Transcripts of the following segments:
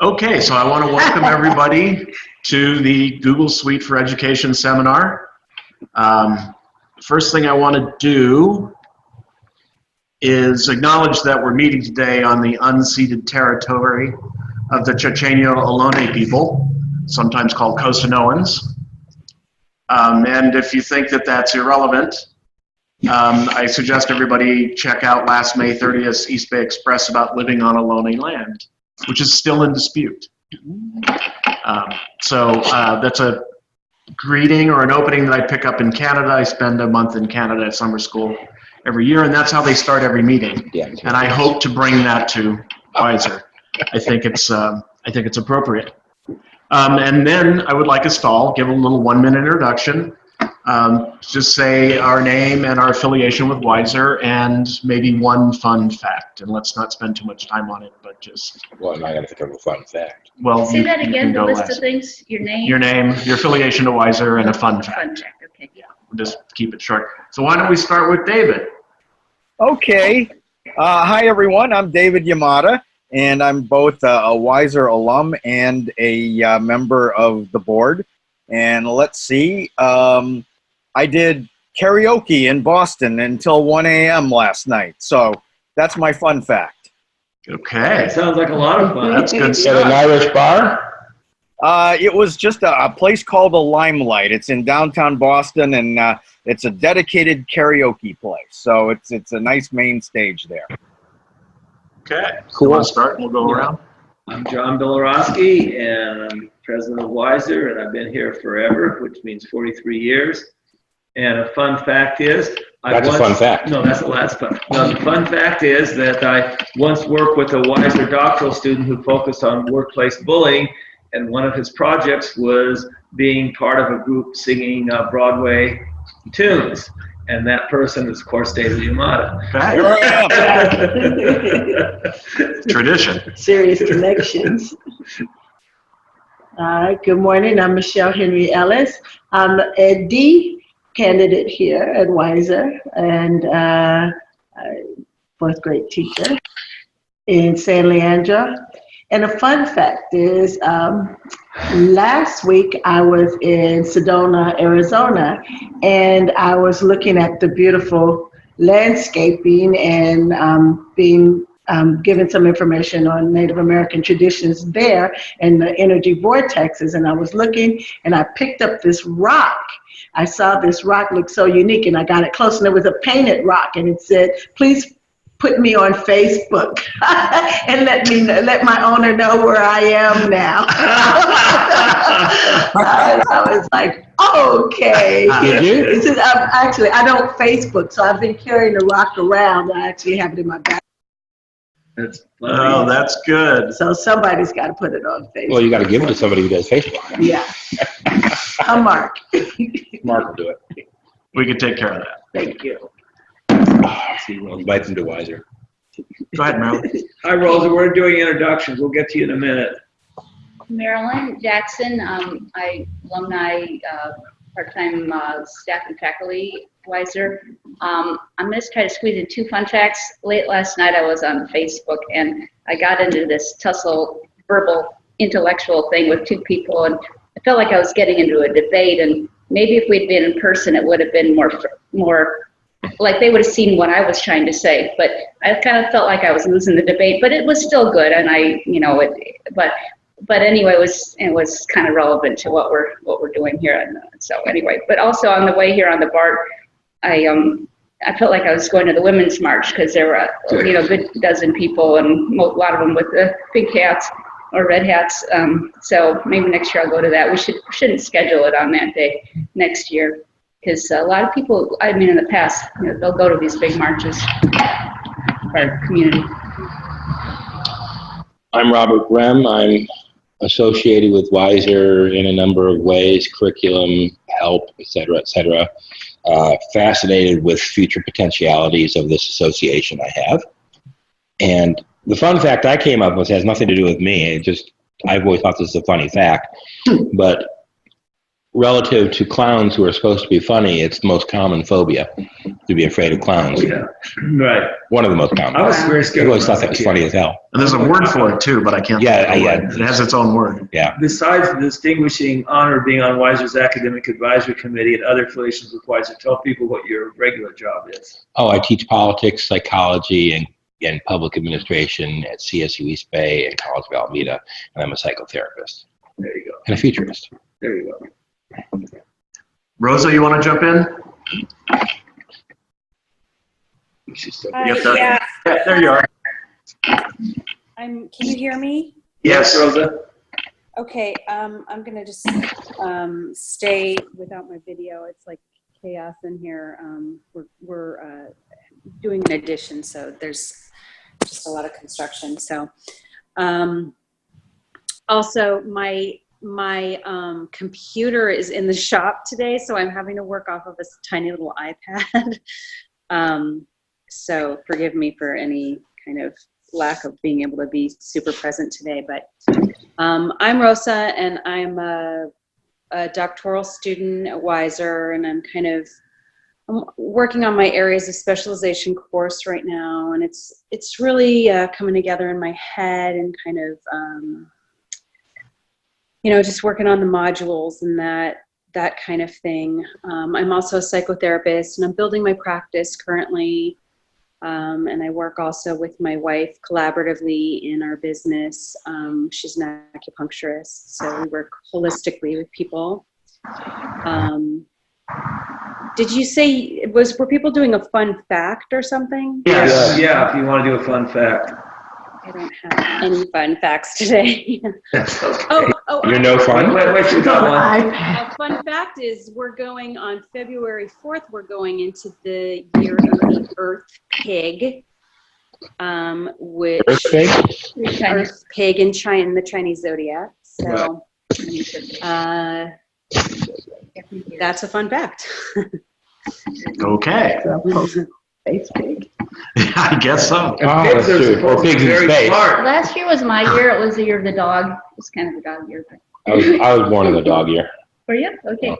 Okay, so I want to welcome everybody to the Google Suite for Education seminar. First thing I want to do is acknowledge that we're meeting today on the unceded territory of the Chochenyo-Ohlone people, sometimes called Costanoans. And if you think that that's irrelevant, I suggest everybody check out last May 30th East Bay Express about living on Ohlone land, which is still in dispute. That's a greeting or an opening that I pick up in Canada. I spend a month in Canada at summer school every year, and that's how they start every meeting. Yeah, and I hope to bring that to Wiser. I think it's appropriate. And then I would like us to all give a little 1-minute introduction. Just say our name and our affiliation with Wiser and maybe one fun fact. And let's not spend too much time on it, but just... Well, now I got to think of a fun fact. Well, say that again, the list of things, your name, your affiliation to Wiser, and a fun fact. Fun fact, okay. Yeah, we'll just keep it short. So why don't we start with David? Okay. Hi, everyone. I'm David Yamada, and I'm both a Wiser alum and a member of the board. And let's see, I did karaoke in Boston until 1 a.m. last night. So that's my fun fact. Okay. That sounds like a lot of fun. That's good stuff. At an Irish bar? It was just a place called the Limelight. It's in downtown Boston, and it's a dedicated karaoke place. So it's a nice main stage there. Okay. Cool. You want to start? We'll go around. I'm John Bilorowski, and I'm president of Wiser, and I've been here forever, which means 43 years. And a fun fact is... That's a fun fact. No, that's the last fun. No, the fun fact is that I once worked with a Wiser doctoral student who focused on workplace bullying, and one of his projects was being part of a group singing Broadway tunes. And that person is, of course, David Yamada. Okay. Tradition. Serious connections. All right, good morning. I'm Michelle Henry Ellis. I'm a D candidate here at Wiser and fourth grade teacher in San Leandro. And a fun fact is, last week I was in Sedona, Arizona, and I was looking at the beautiful landscaping and being given some information on Native American traditions there and the energy vortexes. And I was looking and I picked up this rock. I saw this rock look so unique and I got it close, and it was a painted rock, and it said, "Please put me on Facebook and let my owner know where I am now." I was like, okay. Did you? It says, actually, I don't Facebook, so I've been carrying the rock around. I actually have it in my bag. That's Oh, that's good. So somebody's got to put it on Facebook. Well, you got to give it to somebody who does Facebook. Yeah. I'm Mark. Mark will do it. We can take care of that. Thank you. See, we'll invite them to Wiser. Go ahead, Marilyn. Hi, Rosa. We're doing introductions. We'll get to you in a minute. Marilyn Jackson, alumni, part-time staff and faculty, Wiser. I'm going to try to squeeze in 2 fun facts. Late last night I was on Facebook and I got into this tussle, verbal, intellectual thing with 2 people, and I felt like I was getting into a debate, and maybe if we'd been in person it would have been more like they would have seen what I was trying to say, but I kind of felt like I was losing the debate, but it was still good, and but anyway, it was kind of relevant to what we're doing here, and so anyway. But also on the way here on the BART, I felt like I was going to the Women's March because there were a good dozen people, and a lot of them with the pink hats or red hats. So maybe next year I'll go to that. We shouldn't schedule it on that day next year, because a lot of people, I mean, in the past, they'll go to these big marches for our community. I'm Robert Brehm. I'm associated with Wiser in a number of ways, curriculum, help, et cetera, fascinated with future potentialities of this association I have. And the fun fact I came up with has nothing to do with me. I've always thought this is a funny fact, but relative to clowns who are supposed to be funny, it's the most common phobia. to be afraid of clowns. Oh, yeah, right. One of the most common. I was very scared. I always when I thought that a was kid. funny as hell. And there's a word for it too, but I can't. Yeah, think of the yeah. word. It has its own word. Yeah. Besides the distinguishing honor of being on Weiser's Academic Advisory Committee and other affiliations with Weiser, tell people what your regular job is. Oh, I teach politics, psychology, and public administration at CSU East Bay and College of Alameda, and I'm a psychotherapist There you go. and a futurist. There you go. Rosa, you want to jump in? She's still Yep, there- Yeah, Yeah, there you are. can you hear me? Yes, Rosa. Okay, I'm gonna just stay without my video. It's like chaos in here. We're doing an addition, so there's just a lot of construction. So also my computer is in the shop today, so I'm having to work off of a tiny little iPad. So forgive me for any kind of lack of being able to be super present today, but I'm Rosa, and I'm a doctoral student at Weiser, and I'm working on my areas of specialization course right now, and it's really coming together in my head and kind of just working on the modules and that kind of thing. I'm also a psychotherapist, and I'm building my practice currently. And I work also with my wife collaboratively in our business. She's an acupuncturist, so we work holistically with people. Did you say, were people doing a fun fact or something? Yes. Yeah, if you want to do a fun fact. I don't have any fun facts today. That's okay. You're no fun? Wait, you got one. A fun fact is we're going on February 4th, we're going into the year of the Earth Pig, which Earth Pig? Earth Pig in China, in the Chinese zodiac. So that's a fun fact. Okay. Space pig. I guess so. Oh, that's true. Or pigs in Very space. smart. Last year was my year. It was the year of the dog. It was kind of a dog year. But I was born in the dog year. for you? Okay.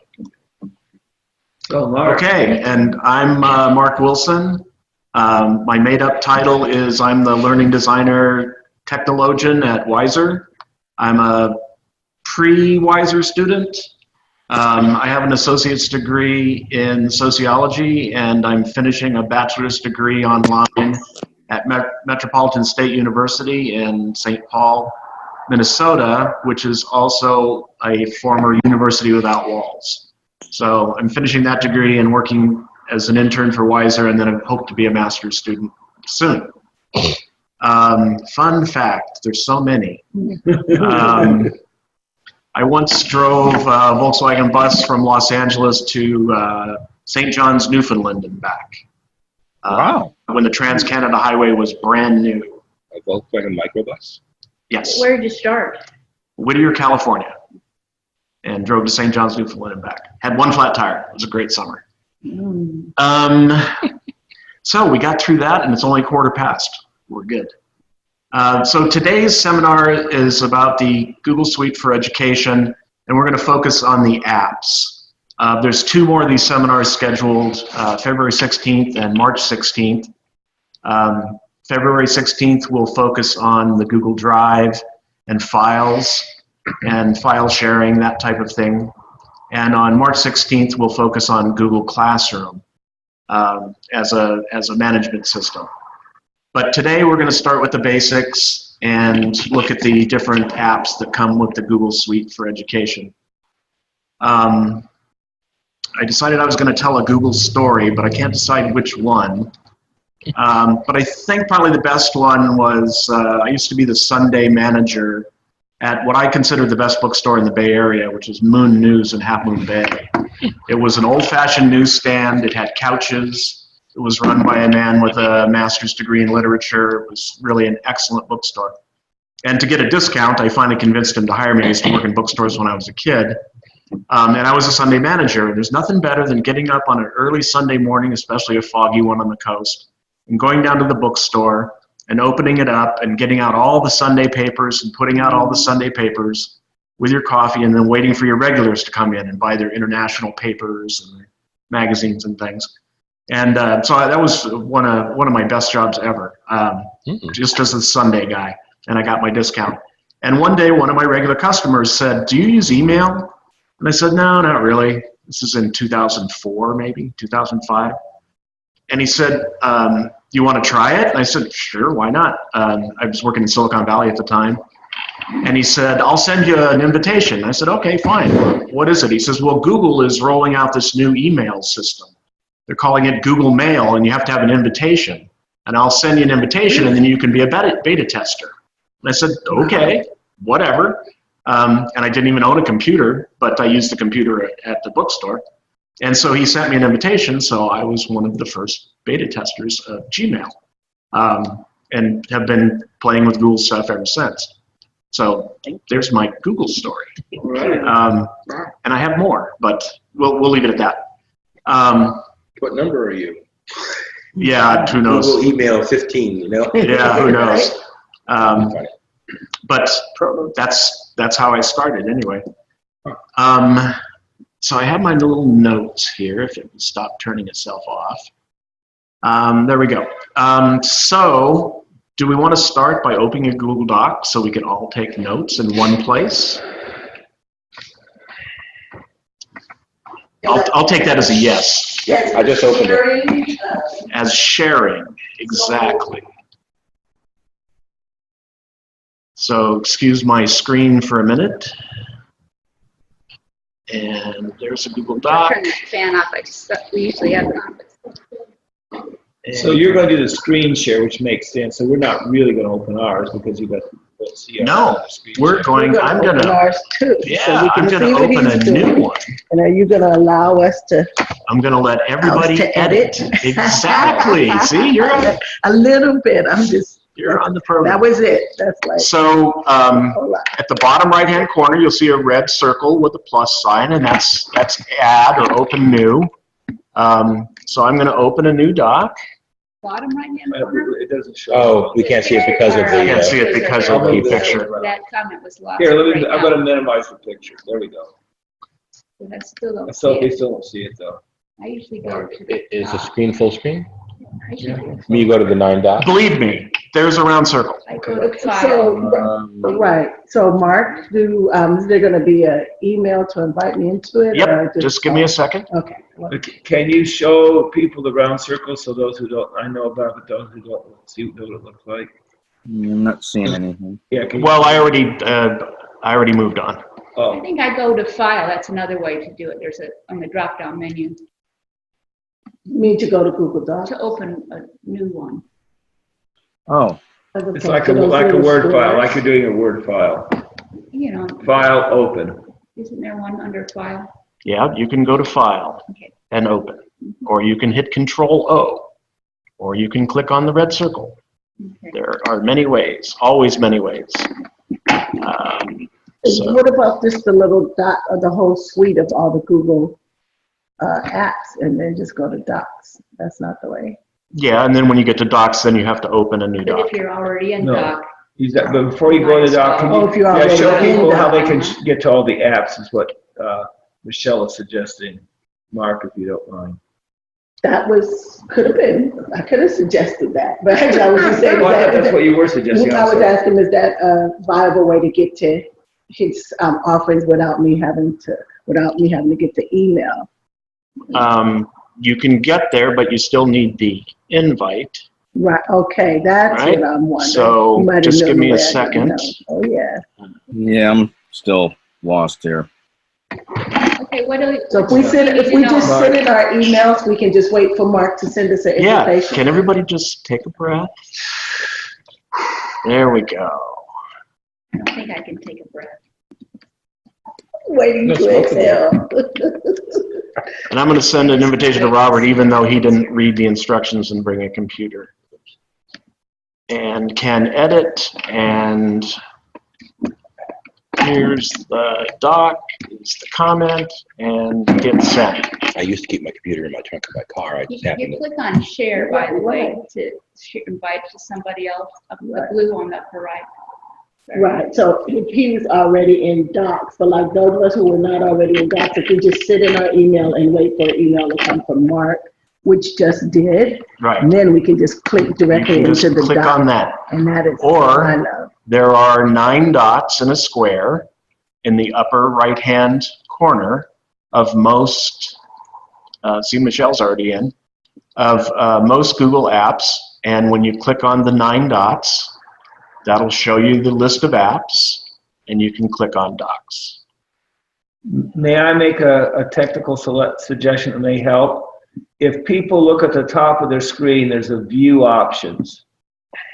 So, Mark. Okay, and I'm Mark Wilson. My made-up title is I'm the Learning Designer Technologian at Weiser. I'm a pre-Weiser student. I have an associate's degree in sociology, and I'm finishing a bachelor's degree online at Metropolitan State University in St. Paul, Minnesota, which is also a former University Without Walls. So I'm finishing that degree and working as an intern for Weiser, and then I hope to be a master's student soon. Fun fact, there's so many. I once drove a Volkswagen bus from Los Angeles to St. John's, Newfoundland and back. Wow. When the Trans-Canada Highway was brand new. A Volkswagen microbus. Yes. Where did you start? Whittier, California. And drove to St. John's, Newfoundland and back. Had one flat tire. It was a great summer. So we got through that, and it's only 1:15. We're good. So today's seminar is about the Google Suite for Education, and we're going to focus on the apps. There's 2 more of these seminars scheduled, February 16th and March 16th. February 16th will focus on the Google Drive and files and file sharing, that type of thing. And on March 16th, we'll focus on Google Classroom as a management system. But today we're going to start with the basics and look at the different apps that come with the Google Suite for Education. I decided I was going to tell a Google story, but I can't decide which one. But I think probably the best one was, I used to be the Sunday manager at what I consider the best bookstore in the Bay Area, which is Moon News in Half Moon Bay. It was an old-fashioned newsstand. It had couches. It was run by a man with a master's degree in literature. It was really an excellent bookstore. And to get a discount, I finally convinced him to hire me. I used to work in bookstores when I was a kid. And I was a Sunday manager. And there's nothing better than getting up on an early Sunday morning, especially a foggy one on the coast, and going down to the bookstore and opening it up and getting out all the Sunday papers and putting out all the Sunday papers with your coffee, and then waiting for your regulars to come in and buy their international papers and their magazines and things. And so that was one of my best jobs ever, just as a Sunday guy. And I got my discount. And one day, one of my regular customers said, "Do you use email?" And I said, "No, not really." This is in 2004, maybe 2005. And he said, "You want to try it?" And I said, "Sure, why not?" I was working in Silicon Valley at the time. And he said, "I'll send you an invitation." I said, "Okay, fine. What is it?" He says, "Well, Google is rolling out this new email system. They're calling it Google Mail, and you have to have an invitation. And I'll send you an invitation, and then you can be a beta tester." And I said, "Okay, whatever." And I didn't even own a computer, but I used the computer at the bookstore. And so he sent me an invitation, so I was one of the first beta testers of Gmail, and have been playing with Google stuff ever since. So there's my Google story. And I have more, but we'll leave it at that. What number are you? Yeah, who knows? Google email 15, you know? Yeah, who knows? But that's how I started anyway. So I have my little notes here, if it will stop turning itself off. There we go. So do we want to start by opening a Google Doc so we can all take notes in one place? I'll take that as a yes. Yeah, I just opened it. As sharing, exactly. So excuse my screen for a minute. And there's a Google Doc. Turn the fan off. We usually have it on. So you're going to do the screen share, which makes sense. So we're not really going to open ours because you got to see our No, screen we're share. going, I'm open gonna, ours too. yeah, so we can I'm gonna see what open he's a new doing. one. And are you gonna allow us to I'm gonna let everybody to edit. edit? Exactly. See, a little bit? you're on the That program. was it. That's like So a whole lot. at the bottom right-hand corner, you'll see a red circle with a plus sign, and that's add or open new. So I'm gonna open a new doc. Bottom right-hand corner. It doesn't show. Oh, we can't see it because of I can't the, see it because of the the picture. That comment was lost. Here, right I'm now. going to minimize the picture. There we go. I still don't see So they it. still don't see it though. I usually go to the. is the screen full screen? I usually- You go to the 9 dots? Believe me, there's a round circle. I go to file. So right. So Mark, is there gonna be an email to invite me into it? Yep, or just give me a second. Okay. Can you show people the round circle so those who don't, I know about it, those who don't see what it looks like? I'm not seeing anything. Yeah. Can you, Well, I already moved on. I oh, think I go to file. That's another way to do it. There's on the drop-down menu You need to go to Google Docs. to open a new one. Oh, it's like a Word file, like you're doing a Word file. You know, File open. isn't there one under file? Yeah, you can go to File Okay. and Open, or you can hit Control-O, or you can click on the red circle. Okay. There are many ways, always many ways. So, What about just the little dot of the whole suite of all the Google apps and then just go to Docs? That's not the way. yeah, and then when you get to Docs, then you have to open a new But doc. if you're already in No. Doc, But before you go to the doc, can Oh, if you you're yeah, show already in people how they Doc. can get to all the apps is what Michelle is suggesting. Mark, if you don't mind. That could have been, I could have suggested that, but I was just saying Well, I thought that's that. what you were suggesting I was also. asking, is that a viable way to get to his offerings without me having to get the email? You can get there, but you still need the invite. Right, okay, that's Right. what I'm wondering. So, You might have just known give me a the way I didn't second. know. Oh, yeah. yeah, I'm still lost here. okay, what do we? So if we just send in our emails, we can just wait for Mark to send us an Yeah, invitation? can everybody just take a breath? There we go. I don't think I can take a breath. Waiting No to smoking. exhale. And I'm going to send an invitation to Robert, even though he didn't read the instructions and bring a computer. And can edit, and here's the doc, here's the comment, and hit send. I used to keep my computer in my trunk of my car. I just happened You to. click on share, by the way, to invite to somebody else, the blue on the upper right. Right, so if he was already in Docs, but like those of us who were not already in Docs, if we just sit in our email and wait for an email to come from Mark, which just did. Right. And then we can just click directly You can just into the click dot. on that. And that is Or- what I love. There are 9 dots in a square in the upper right-hand corner of most, see Michelle's already in, of most Google apps. And when you click on the 9 dots, that'll show you the list of apps, and you can click on Docs. May I make a technical suggestion that may help? If people look at the top of their screen, there's a view options.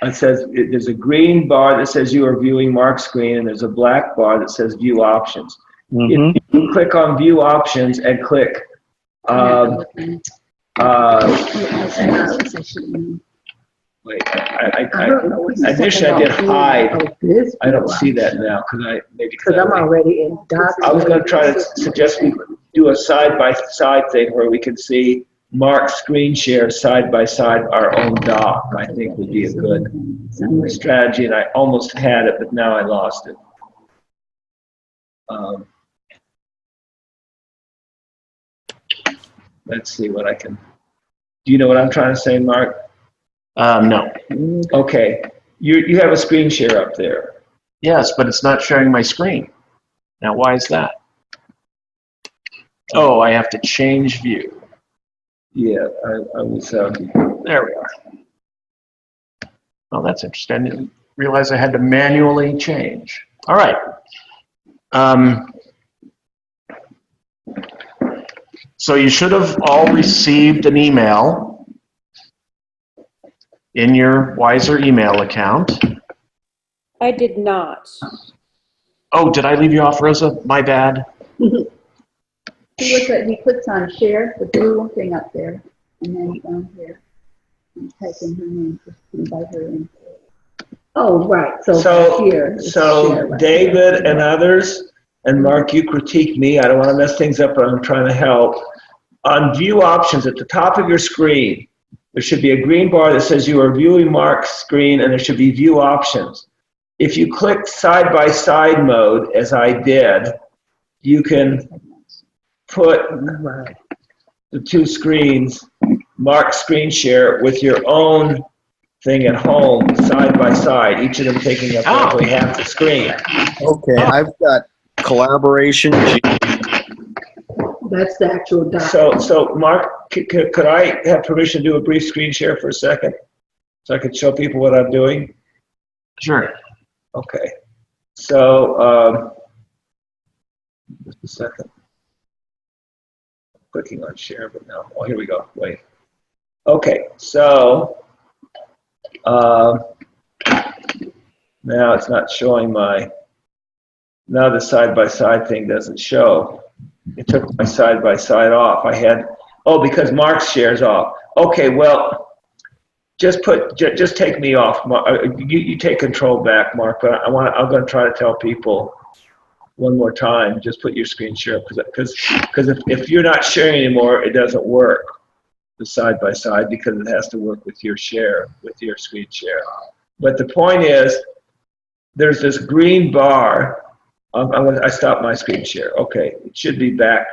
It says, there's a green bar that says you are viewing Mark's screen, and there's a black bar that says view options. Mhm. If you click on view options and click, wait, initially I did hide. I don't see that now, Because I'm already in dots. I was going to try to suggest we do a side-by-side thing where we can see Mark's screen share side by side our own doc. I think would be a good strategy, and I almost had it, but now I lost it. Let's see what I can. Do you know what I'm trying to say, Mark? No. Okay, you have a screen share up there. Yes, but it's not sharing my screen. Now, why is that? Oh, I have to change view. Yeah, I was. There we are. Oh, that's interesting. I didn't realize I had to manually change. All right. So you should have all received an email in your Wiser email account. I did not. Oh, did I leave you off, Rosa? My bad. He clicks on share, the blue thing up there, and then down here, and type in her name, just invite her in. Oh, right, so here. it's So share right David there. and others, and Mark, you critique me. I don't want to mess things up, but I'm trying to help. On view options at the top of your screen, there should be a green bar that says you are viewing Mark's screen, and there should be view options. If you click side-by-side mode, as I did, you can put the 2 screens, Mark's screen share with your own thing at home, side by side, each of them taking up roughly half the screen. Okay, I've got collaboration. That's the actual doc. So Mark, could I have permission to do a brief screen share for a second? So I could show people what I'm doing? Sure. Okay. So, just a second. Clicking on share, but no. Oh, here we go. Wait. Okay, so now it's not showing my. Now the side-by-side thing doesn't show. It took my side-by-side off. I had, oh, because Mark's share's off. Okay, well, just take me off. You take control back, Mark. But I'm going to try to tell people one more time. Just put your screen share, because if you're not sharing anymore, it doesn't work. The side-by-side, because it has to work with your share, with your screen share. But the point is, there's this green bar. I stopped my screen share. Okay, it should be back.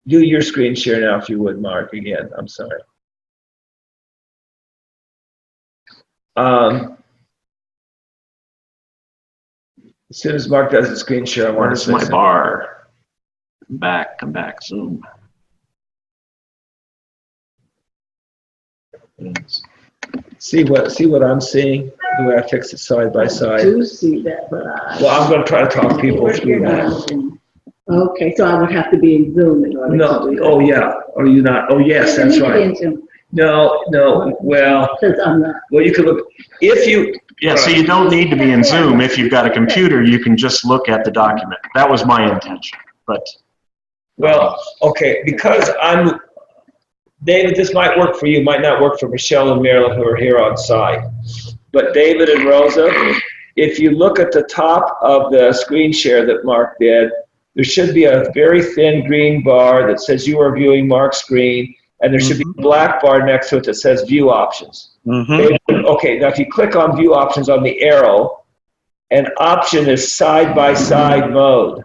Do your screen share now, if you would, Mark. Again, I'm sorry. As soon as Mark does the screen share, I want to Where's say my something. bar? Come back, zoom. See what I'm seeing? The way I fix it side by I side. do see that, but Well, I'm going to try to talk people through that. Okay, so I would have to be in Zoom in order No, to do that. oh yeah, are you not? Oh yes, that's right. No, well, Because I'm not. well you could look, if you. Yeah, so you don't need to be in Zoom. If you've got a computer, you can just look at the document. That was my intention, but. Well, okay, because David, this might work for you, might not work for Michelle and Marilyn who are here on site. But David and Rosa, if you look at the top of the screen share that Mark did, there should be a very thin green bar that says you are viewing Mark's screen, and there should be a black bar next to it that says view options. Okay, now if you click on view options on the arrow, an option is side-by-side mode.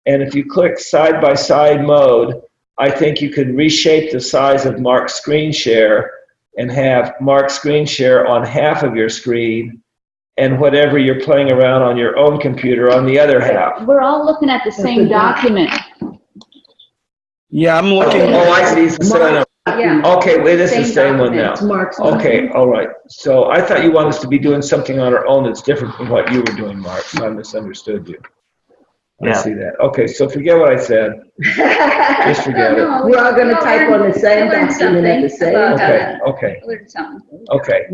And if you click side-by-side mode, I think you could reshape the size of Mark's screen share and have Mark's screen share on half of your screen and whatever you're playing around on your own computer on the other half. We're all looking at the same document. Yeah, I'm looking. Oh, I see. Yeah. Okay, wait, this is the same one now. It's Mark's. Okay, all right. So I thought you wanted us to be doing something on our own that's different from what you were doing, Mark, so I misunderstood you. I Yeah. see that. Okay, so forget what I said. Just forget it. We're all gonna type on the same document at the same time. Okay, Learn something. okay.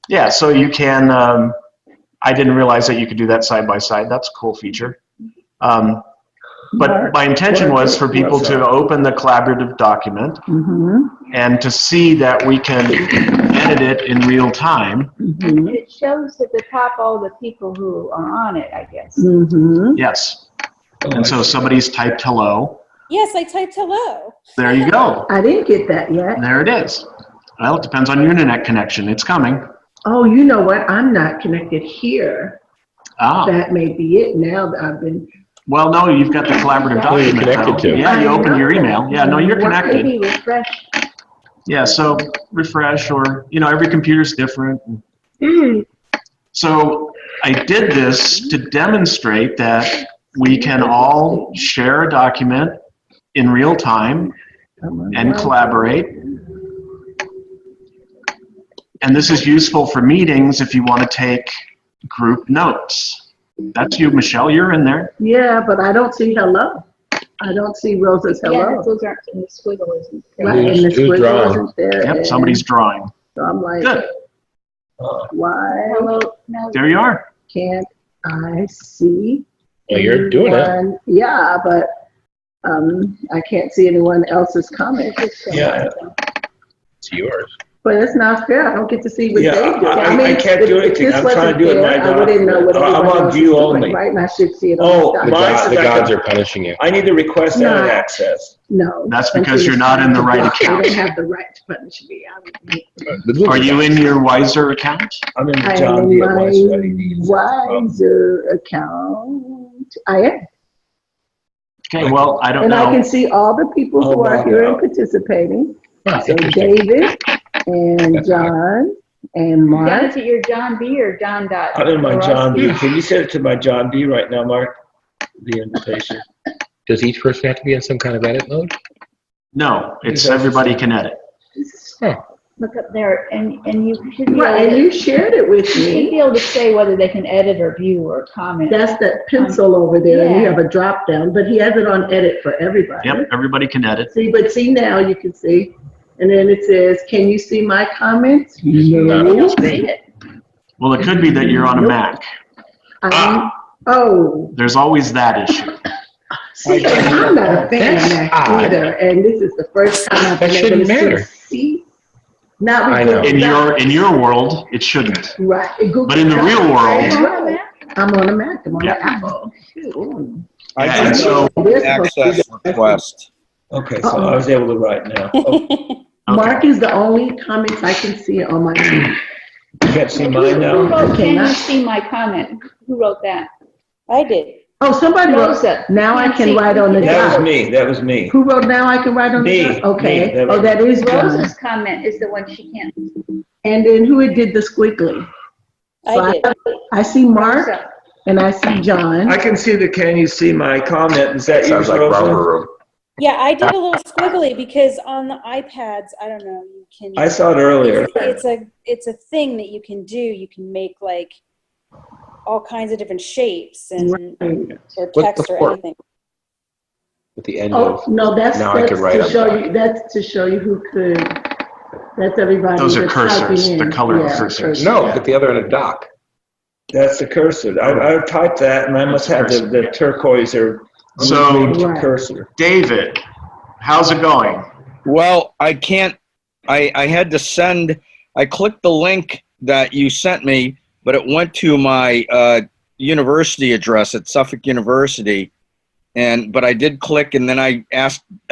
Yeah, so you can, I didn't realize that you could do that side by side. That's a cool feature. But my intention was for people to open the collaborative document and to see that we can edit it in real time. It shows at the top all the people who are on it, I guess. Yes. And so somebody's typed hello. Yes, I typed hello. There you go. I didn't get that yet. There it is. Well, it depends on your internet connection. It's coming. Oh, you know what? I'm not connected here. Ah. That may be it now that I've been. Well, no, you've got the collaborative Who are you document. connected now. to? Yeah, you open your email. Yeah, no, you're connected. Maybe refresh. Yeah, so refresh, or, you know, every computer's different. So I did this to demonstrate that we can all share a document in real time and collaborate. And this is useful for meetings if you want to take group notes. That's you, Michelle, you're in there. Yeah, but I don't see hello. I don't see Rosa's Yeah, hello. those aren't in the squiggle, isn't it? Right, and the Who's squiggle drawing? isn't there. Yep, and somebody's drawing. So I'm like, Good, why Hello, no. there you are. can't I see? Well, you're doing it. anyone? Yeah, but I can't see anyone else's comment. Yeah. It's yours. But it's not fair. I don't get to see what Yeah, they do. I can't do if anything. this I'm trying to wasn't do it in fair, my I wouldn't know what document. I'm everyone on else view is doing, only. right? And I should see it Oh, on the mine document. says The I gods can- are punishing you. I need to request No. edit access. No. That's because you're not in the right account. They don't have the right to punish me. Are you in your Wiser account? I'm in the I am John in B. my Wise Ready Needs. Wiser account. I am. Okay, well, I don't And I know. can see all the people who are here and participating. Ah, So interesting. David and John and John, Mark. is it your John B or John dot? I'm in my Ross? John B. Can you send it to my John B right now, Mark? The invitation. Does each person have to be in some kind of edit mode? No, it's everybody can edit. Look up there, and you should be Right, and able you shared it with to, me. be able to say whether they can edit or view or comment. That's that pencil over there, and you Yeah. have a drop down, but he has it on edit for everybody. Yep, everybody can edit. See, but see now you can see, and then it says, "Can you see my comments?" No. I No. don't see it. Well, it could be that you're on a Mac. Oh, There's always that issue. see, I'm not a fan of that odd. either, and this is the first time I've That been able shouldn't to matter. see. Not I with know. Google In your world, it shouldn't. Right. Google But in the real world, Right. I'm on a Mac. I'm on Yeah. an Apple. Ooh. I and just so, This supposed to be access request. Okay, so I was able to write now. Oh, Mark is the only comments I can see on my phone. you can't see mine Who now? wrote, Okay, can you now- see my comment? Who wrote that? I did. Oh, somebody wrote, Rosa. now I Can't can see- write on the That was dot. me, that was me. Who wrote now I can write on the Me, dot? Okay. me, that was Oh, that is John. Rosa's comment is the one she can't. And then who did the squiggly? So I did. I see Mark Rosa. and I see John. I can see the can you see my comment? Is that yours, Sounds like Rosa? romper room. Yeah, I did a little squiggly because on the iPads, I don't know, you can. I saw it earlier. It's a thing that you can do. You can make like all kinds of different shapes and Right. or What's text the or fork? anything. At the end Oh, of, no, that's Now I can write to on show top. you, that's to show you who could, that's everybody. Those are that's typing cursors, the in. color of Yeah, cursors. no, at the other end of dock. That's the cursor. I typed that and I must have the turquoise or So, blue Right. cursor. David, how's it going? Well, I can't, I had to send, I clicked the link that you sent me, but it went to my university address at Suffolk University. But I did click and then I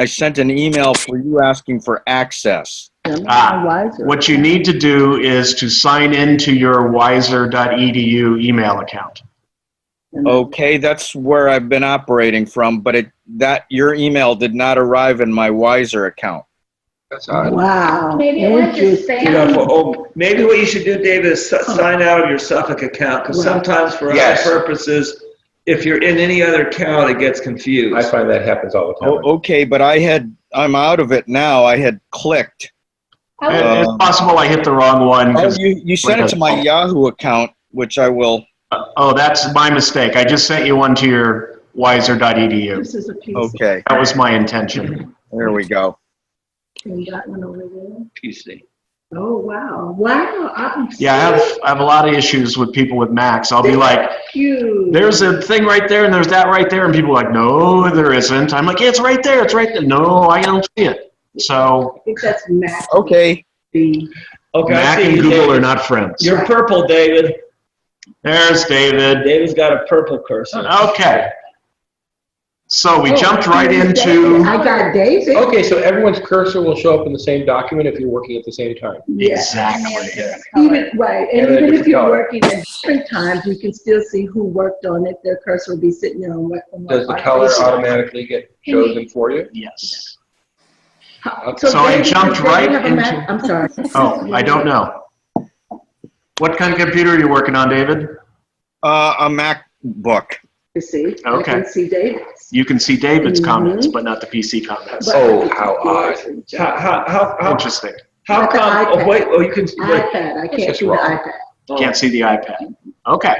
sent an email for you asking for access. What you need to do is to sign into your wiser.edu email account. Okay, that's where I've been operating from, but your email did not arrive in my Wiser account. That's odd. Wow. Maybe it went to Interesting. spam. Maybe what you should do, David, is sign out of your Suffolk account, because Right. sometimes for other Yes. purposes, if you're in any other account, it gets I confused. find that happens all the time. Oh, okay, but I'm out of it now. I had clicked. It's possible I hit the wrong one. Oh, 'Cause- you sent it to my Yahoo account, which I will. Oh, that's my mistake. I just sent you one to your wiser.edu. This is a piece. Okay, That was my intention. there we go. And that one over there. PC. Oh, wow. Wow. Yeah, I have a lot of issues with people with Macs. I'll be like, Cute. there's a thing right there and there's that right there. And people are like, no, there isn't. I'm like, yeah, it's right there. It's right there. No, I don't see it. So I think that's Mac. Okay, Okay, I Mac see and you, Google David. are not friends. You're purple, David. There's David. David's got a purple cursor. Okay. So we Oh, jumped right David. into, I got David. Okay, so everyone's cursor will show up in the same document if you're working at the same time. Yes. exactly. Even, right, and And a even if different you're color. working at different times, you can still see who worked on it. Their cursor will be sitting there on what. Does the color automatically get chosen for you? Yes. So I David, jumped does David right have a Mac? into- I'm sorry. Oh, I don't know. What kind of computer are you working on, David? a MacBook. You see, I Okay. can see David's. You can see David's Mhm. comments, but not the PC comments. But Oh, I can how see odd. yours and How Interesting. come, iPad. wait, you can, wait. iPad, I can't just see the wrong. iPad. Can't see the iPad. Okay.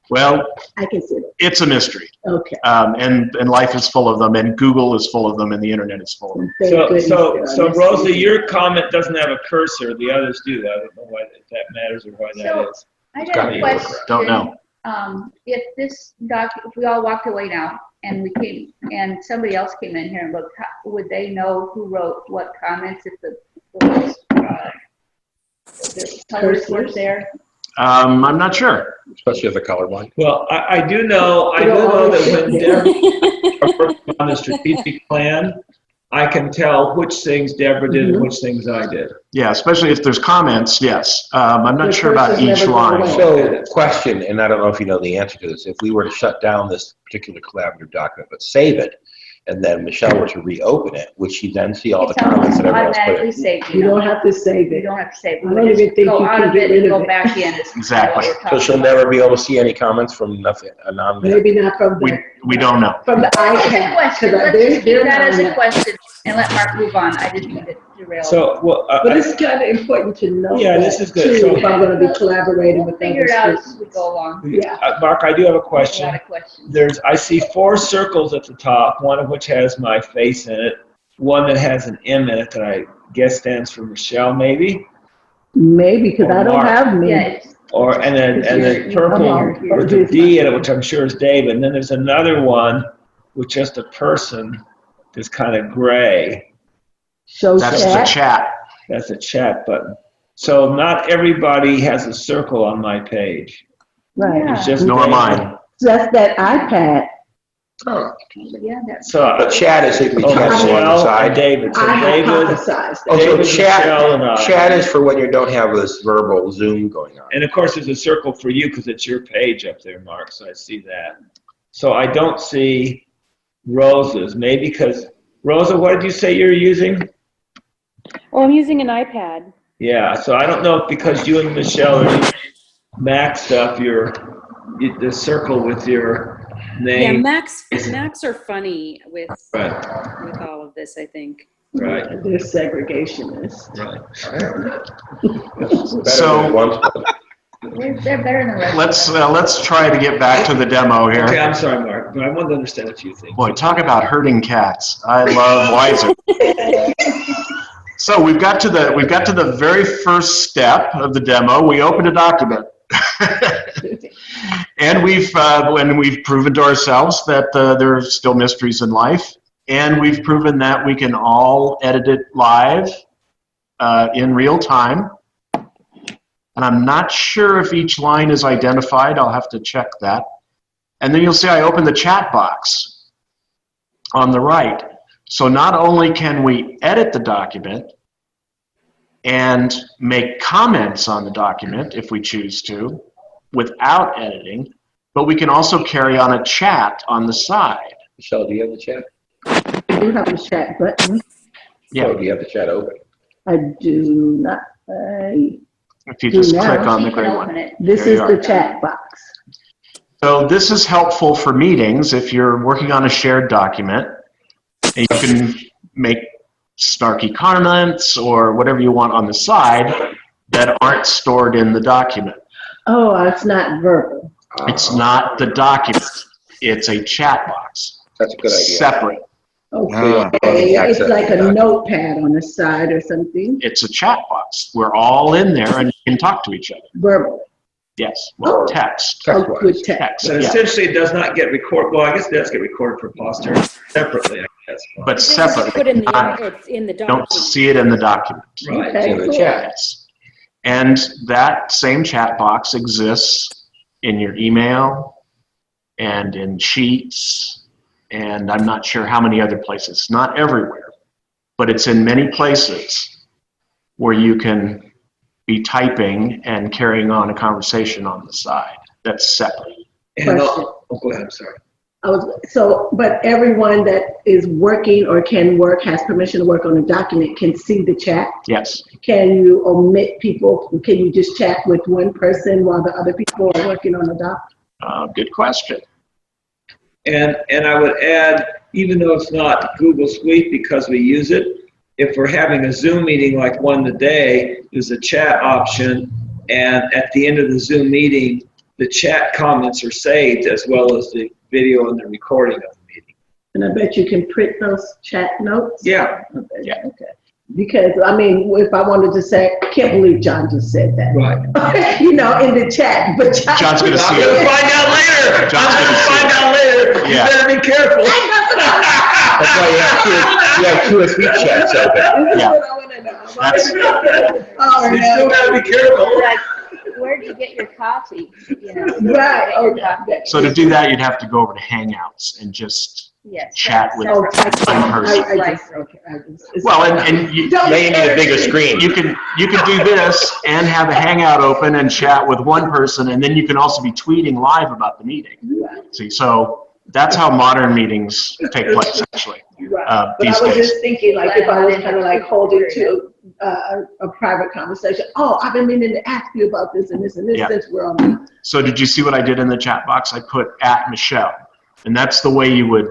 Well, I can see it. it's a mystery. Okay. And life is full of them, and Google is full of them, and the internet is full of them. Thank goodness So there are Rosa, messages. your comment doesn't have a cursor, the others do. I don't know why that matters or why that So- is. I gotta got be a question. Don't know. If if we all walked away now and we came, and somebody else came in here and looked, would they know who wrote what comments if the colors weren't there? I'm not sure. Especially as a colorblind. Well, I do know that when Deborah worked on the strategic plan, I can tell which things Deborah did and which things I did. Yeah, especially if there's comments, yes. I'm not The sure about cursors each never go line. away. So, question, and I don't know if you know the answer to this. If we were to shut down this particular collaborative document, but save it, and then Michelle were to reopen it, would she then see all the It's comments that everyone else put automatically in? saved. You don't have to save You it. don't have to save. I don't even think Go you out can of get it rid and of go it. back in. is Exactly. what we're So talking she'll about. never be able to see any comments from nothing, a non Maybe not from the, We don't know. from the It's a iPad. question. 'cause Let's they're- just they're keep that as not on a question and let Mark move on. I didn't mean to derail. So, well, But it's kind of important to know. Yeah, that, this is good. too, So- if I'm gonna be collaborating We'll with figure it out other as we students. go along. Yeah. Mark, I do have a A question. lot of questions. I see 4 circles at the top, one of which has my face in it, one that has an M in it that I guess stands for Michelle, maybe, Maybe, because I don't Mark. have me. Yeah, it's- and then purple Uh-huh. with a D in it, which I'm sure is David. And then there's another one with just a person that's kind of gray. Show That's the chat. chat. That's a chat button. So not everybody has a circle on my page. Right. It's just Nor David. mine. So that's that iPad. Oh, Yeah, that's. So but chat is if we chat Michelle and alongside. David. So I David, hypothesized that. Oh, so David, Michelle, and I. chat is for when you don't have this verbal Zoom going on. And of course, there's a circle for you because it's your page up there, Mark, so I see that. So I don't see Rosa's, maybe because, Rosa, what did you say you're using? Oh, I'm using an iPad. Yeah, so I don't know if because you and Michelle are using Mac stuff, the circle with your Yeah, name. Macs are funny with Right, all of this, I think. right, They're segregationists. right. Better So- than one. They're better than the rest. Let's try to get back to the demo Okay, here. I'm sorry, Mark, but I wanted to understand a few things. Boy, talk about herding cats. I love Wiser. So we've got to the very first step of the demo. We opened a document. And we've proven to ourselves that there are still mysteries in life, and we've proven that we can all edit it live in real time. And I'm not sure if each line is identified. I'll have to check that. And then you'll see I open the chat box on the right. So not only can we edit the document and make comments on the document if we choose to, without editing, but we can also carry on a chat on the side. Michelle, do you have the chat? I do have a chat button. Yeah. So do you have the chat open? I do not. If you just Do click now. on the She can gray open one. it. This There is you the are. chat box. So this is helpful for meetings if you're working on a shared document. And you can make snarky comments or whatever you want on the side that aren't stored in the document. Oh, it's not verbal. It's not the document. It's a chat box. That's a good idea. Separate. Okay, access it's like the a document. notepad on the side or something. It's a chat box. We're all in there and you can talk to each other. Verbal. Yes. Well, Oh. text. Oh, Text-wise. good text. But Yeah. essentially, it does not get recorded. Well, I guess it does get recorded for posterity separately, I guess. But This is put separately. in the, Not- it's in the Don't document. see it in the document. Right. Okay, in the cool. chat. Yes. And that same chat box exists in your email and in Sheets, and I'm not sure how many other places. Not everywhere, but it's in many places where you can be typing and carrying on a conversation on the side. That's separate. And, Question. go ahead, I'm sorry. But everyone that is working or can work, has permission to work on a document, can see the chat. Yes. Can you omit people? Can you just chat with one person while the other people are working on the doc? Good question. And I would add, even though it's not Google Suite because we use it, if we're having a Zoom meeting like one today, there's a chat option, and at the end of the Zoom meeting, the chat comments are saved as well as the video and the recording of the meeting. And I bet you can print those chat notes? Yeah. Okay, Yeah. okay. Because, I mean, if I wanted to say, I can't believe John just said that. Right. You know, in the chat, but John's gonna see I'm it. gonna find out later. John's I'm gonna gonna see find it. out later. Yeah. You better be careful. That's why you have two or three chats open. This is Yeah. what I want to know. That's- Oh, You still no. gotta be careful. Like, where'd you get your coffee? You know, Right, where'd you get your okay. coffee? So to do that, you'd have to go over to Hangouts and just Yes. chat with Oh, one person. Well, and you, They need a bigger screen. you can do this and have a Hangout open and chat with one person, and then you can also be tweeting live about the meeting. See, so that's how modern meetings take place, actually. Right. But I These was days. just thinking, like, if I was kind of like holding to a private conversation, oh, I've been meaning to ask you about this and this and this Yeah. since we're on. So did you see what I did in the chat box? I put @Michelle, and that's the way you would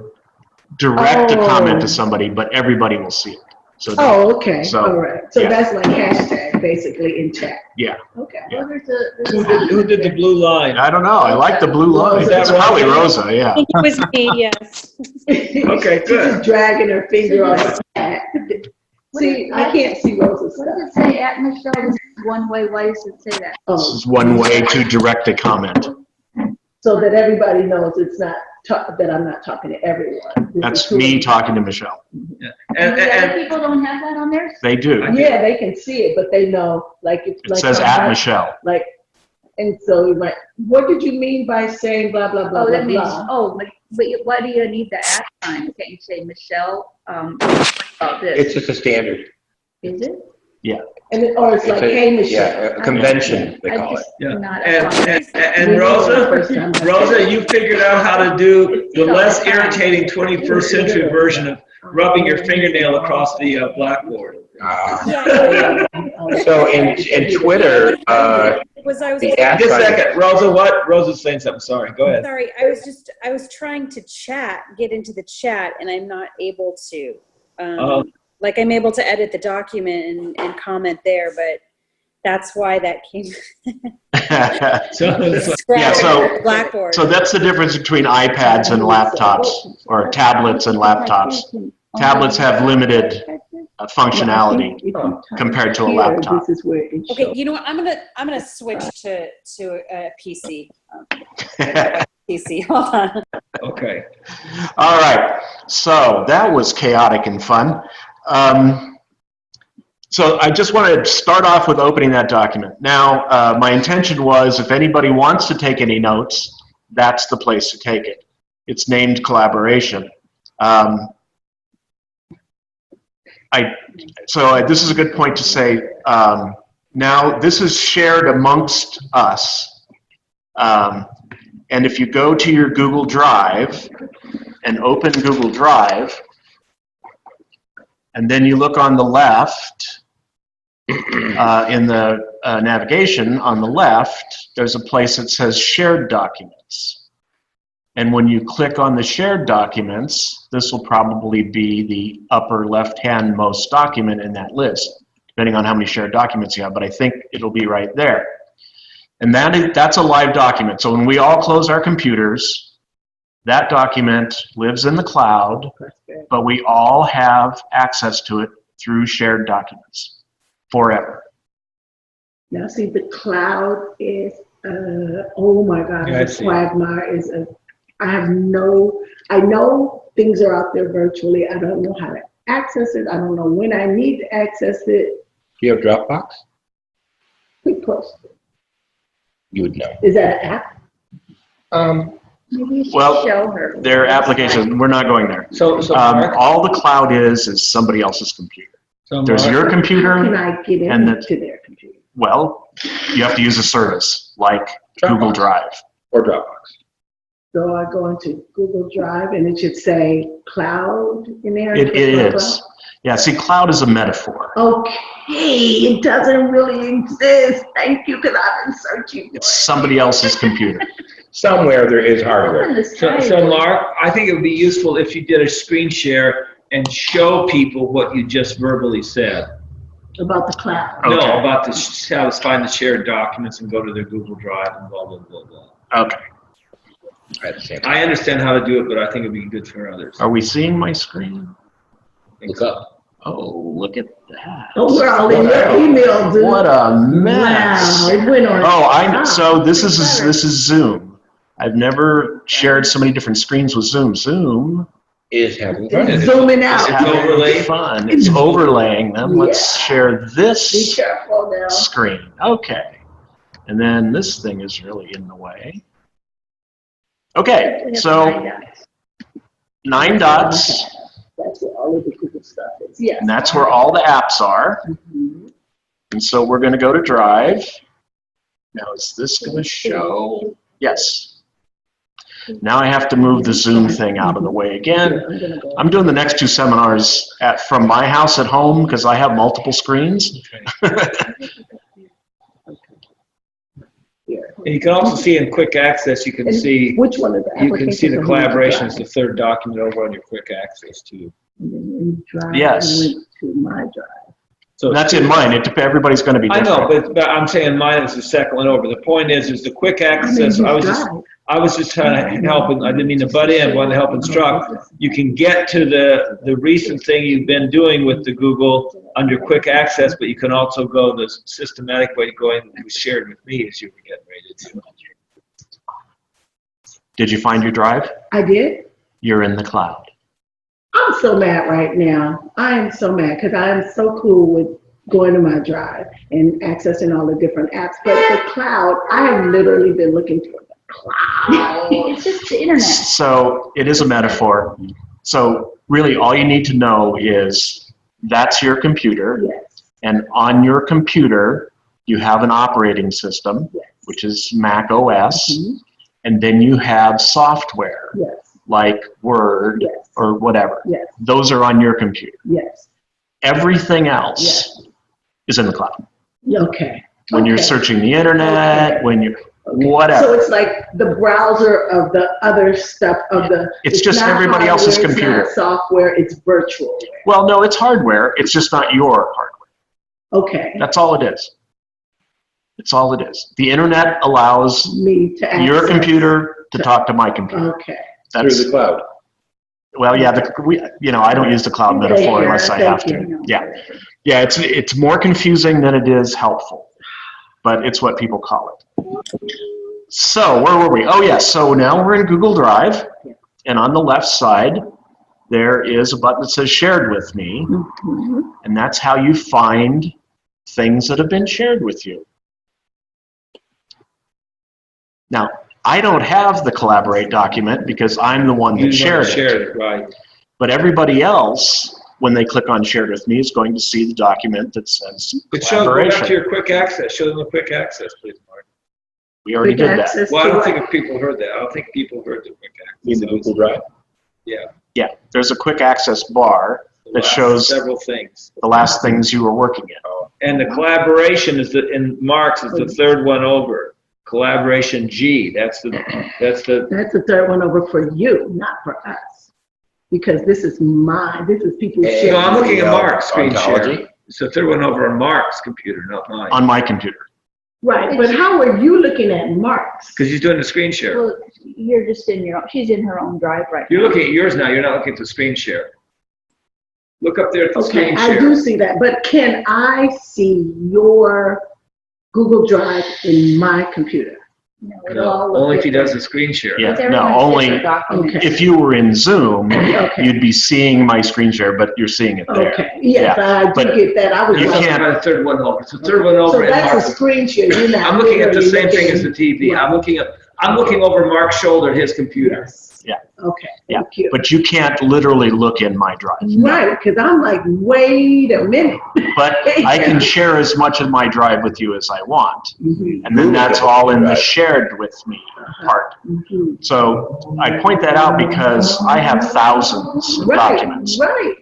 direct a comment to somebody, but everybody will see it. So Oh, okay, So, all right. So yeah. that's like hashtag, basically, in chat. yeah, Okay. Yeah. Well, there's Who did the blue line? I don't know. I like the blue line. Is that It's probably Rosa? Rosa. Yeah. I think it was me, yes. Okay, She's good. just dragging her finger on the chat. See, I can't see Rosa's What does stuff. it say at Michelle? This is one way. Why does it say that? This Oh, is one way to direct a comment. so that everybody knows it's not, that I'm not talking to everyone. This is That's who- me talking to Michelle. And the other And people don't have that on theirs? They do. Yeah, they can see it, but they know, like, it's It like. says @Michelle. Like, and so you might, what did you mean by saying blah, blah, blah, Oh, blah, that means, blah? but why do you need the at sign? Can't you say Michelle, about this? It's just a standard. Is it? And it, or it's like, hey, Michelle. Yeah, a convention, they I call it. just Yeah. not and Rosa, you figured out how to do the less irritating 21st century version of rubbing your fingernail across the blackboard. So in Twitter, Was I was the at Just a sign, second, Rosa, what? Rosa's saying something, sorry, go ahead. sorry, I was trying to get into the chat, and I'm not able to. Like, I'm able to edit the document and comment there, but that's why that came. Yeah, so- Blackboard. So that's the difference between iPads and laptops, or tablets and laptops. Tablets have limited functionality compared to a laptop. This is where it Okay, shows. you know what? I'm gonna switch to a PC. PC. Hold on. Okay. All right, so that was chaotic and fun. So I just want to start off with opening that document. Now, my intention was if anybody wants to take any notes, that's the place to take it. It's named collaboration. So this is a good point to say, now this is shared amongst us. And if you go to your Google Drive and open Google Drive, and then you look on the left, in the navigation on the left, there's a place that says Shared Documents. And when you click on the Shared Documents, this will probably be the upper left-hand most document in that list, depending on how many shared documents you have, but I think it'll be right there. And that's a live document. So when we all close our computers, that document lives in the cloud, but we all have access to it through shared documents forever. Now, see, the cloud is, oh my God, the quagmire is I know things are out there virtually. I don't know how to access it. I don't know when I need to access it. Do you have Dropbox? Quick question. You would know. Is that an app? Maybe you should Well, show her. their applications, we're not going there. So Mark, All the cloud is somebody else's computer. so There's Mark, your How can computer, I get and into their computer? well, you have to use a service like Google Drive. Or Dropbox. So I go into Google Drive and it should say cloud in there? It is. Yeah, see, cloud is a metaphor. Okay, it doesn't really exist. Thank you, because I've been searching. It's somebody else's computer. Somewhere there is hardware. so Mark, I think it would be useful if you did a screen share and show people what you just verbally said. About the cloud. Okay. No, about how to find the shared documents and go to their Google Drive and blah, blah, blah, blah. Okay. I understand how to do it, but I think it'd be good for others. Are we seeing my screen? Look up. Oh, look at that. Oh, we're all in your email, dude. What a mess. Wow, it went on. Oh, so this is Zoom. I've never shared so many different screens with Zoom. Zoom Is having fun. It's zooming is out. having fun. It's overlaying them. Let's share Be this careful now. screen. Okay. And then this thing is really in the way. Okay, so 9 dots, That's where all of the Google stuff is. Yes. and that's where all the apps are. Mhm. And so we're going to go to Drive. Now, is this going to show? Yes. Now I have to move the Zoom thing out of the way again. I'm gonna go. I'm doing the next 2 seminars from my house at home because I have multiple screens. Here. And you can also see in quick access, you can And see which one of the you can see the applications are collaboration in is the third document over on your quick access too. And then in Drive, Yes. I went to my Drive. So That's in mine. Everybody's going to be I different. know, but I'm saying mine is the second one over. The point is the quick access. I was just trying to help, and I didn't mean to butt in. Wanted to help instruct. You can get to the recent thing you've been doing with the Google under quick access, but you can also go the systematic way going. It was shared with me as you were getting ready to do. Did you find your Drive? I did. You're in the cloud. I'm so mad right now. I am so mad because I am so cool with going to my Drive and accessing all the different apps. But the cloud, I have literally been looking for the cloud. It's just the internet. So it is a metaphor. So really all you need to know is that's your computer. Yes. And on your computer, you have an operating system, Yes. which is Mac OS. Mhm. And then you have software Yes. like Word Yes. or whatever. Yes. Those are on your computer. Yes. Everything else is in the cloud. Okay. When you're Okay. searching the internet, Okay. when you're Okay. whatever. So it's like the browser of the other stuff of the. It's just not everybody else's hardware, computer. It's not software. It's virtual. Well, no, it's hardware. It's just not your hardware. Okay. That's all it is. It's all it is. The internet allows Me to access. your computer to talk to my computer. Okay. Through That's the cloud. well, yeah. I don't use the cloud metaphor unless I have to. Thank you. Yeah, yeah. It's more confusing than it is helpful, but it's what people call it. So where were we? Oh yeah. So now we're in Google Drive, and on the left side there is a button that says "Shared with Me," Mhm. and that's how you find things that have been shared with you. Now, I don't have the Collaborate document because I'm the one that shared it. Right. But everybody else, when they click on Shared with Me, is going to see the document that says But go back to Collaboration. your quick access. Show them the quick access, please, Mark. We already Quick did that. access Well, I to don't what? think if people heard that. I don't think people heard the quick In the access. Google Drive? Yeah. Yeah, there's a quick access bar The that last shows several things. the last things you were working in. And the collaboration is in Mark's is the third one over. Collaboration G. That's the That's the third one over for you, not for us. Because this is people's Hey, shit. No, I'm looking at Mark's screen Ontology? share. It's the third one over on Mark's computer, not mine. On my computer. Right, but how are you looking at Mark's? Because he's doing the screen share. Well, you're just in your own, she's in her own drive right You're now. looking at yours now. You're not looking at the screen share. Look up there at the Okay, screen I share. do see that, but can I see your Google Drive in my computer? No, it'll all No, look only if he different. does the screen share. Yeah, It's no, everyone's only different document. Okay. if you were in Zoom, Okay. you'd be seeing my screen share, but you're seeing it there. Okay, yes, I but do get that. I was you like, can't- The third one over. It's the third one so over. in that's a Mark's. screen share. You're not. I'm looking at the really same thing looking- as the TV. Right. I'm looking over Mark's shoulder at his computer. Yes. Yeah. Okay, Yeah. thank you. But you can't literally look in my drive. Right, because I'm like, wait a minute. But I can share as much of my drive with you as I want. Mhm, And then Google that's Drive. all in the shared with me part. mhm. So I point that out because I have thousands of Right, documents. right.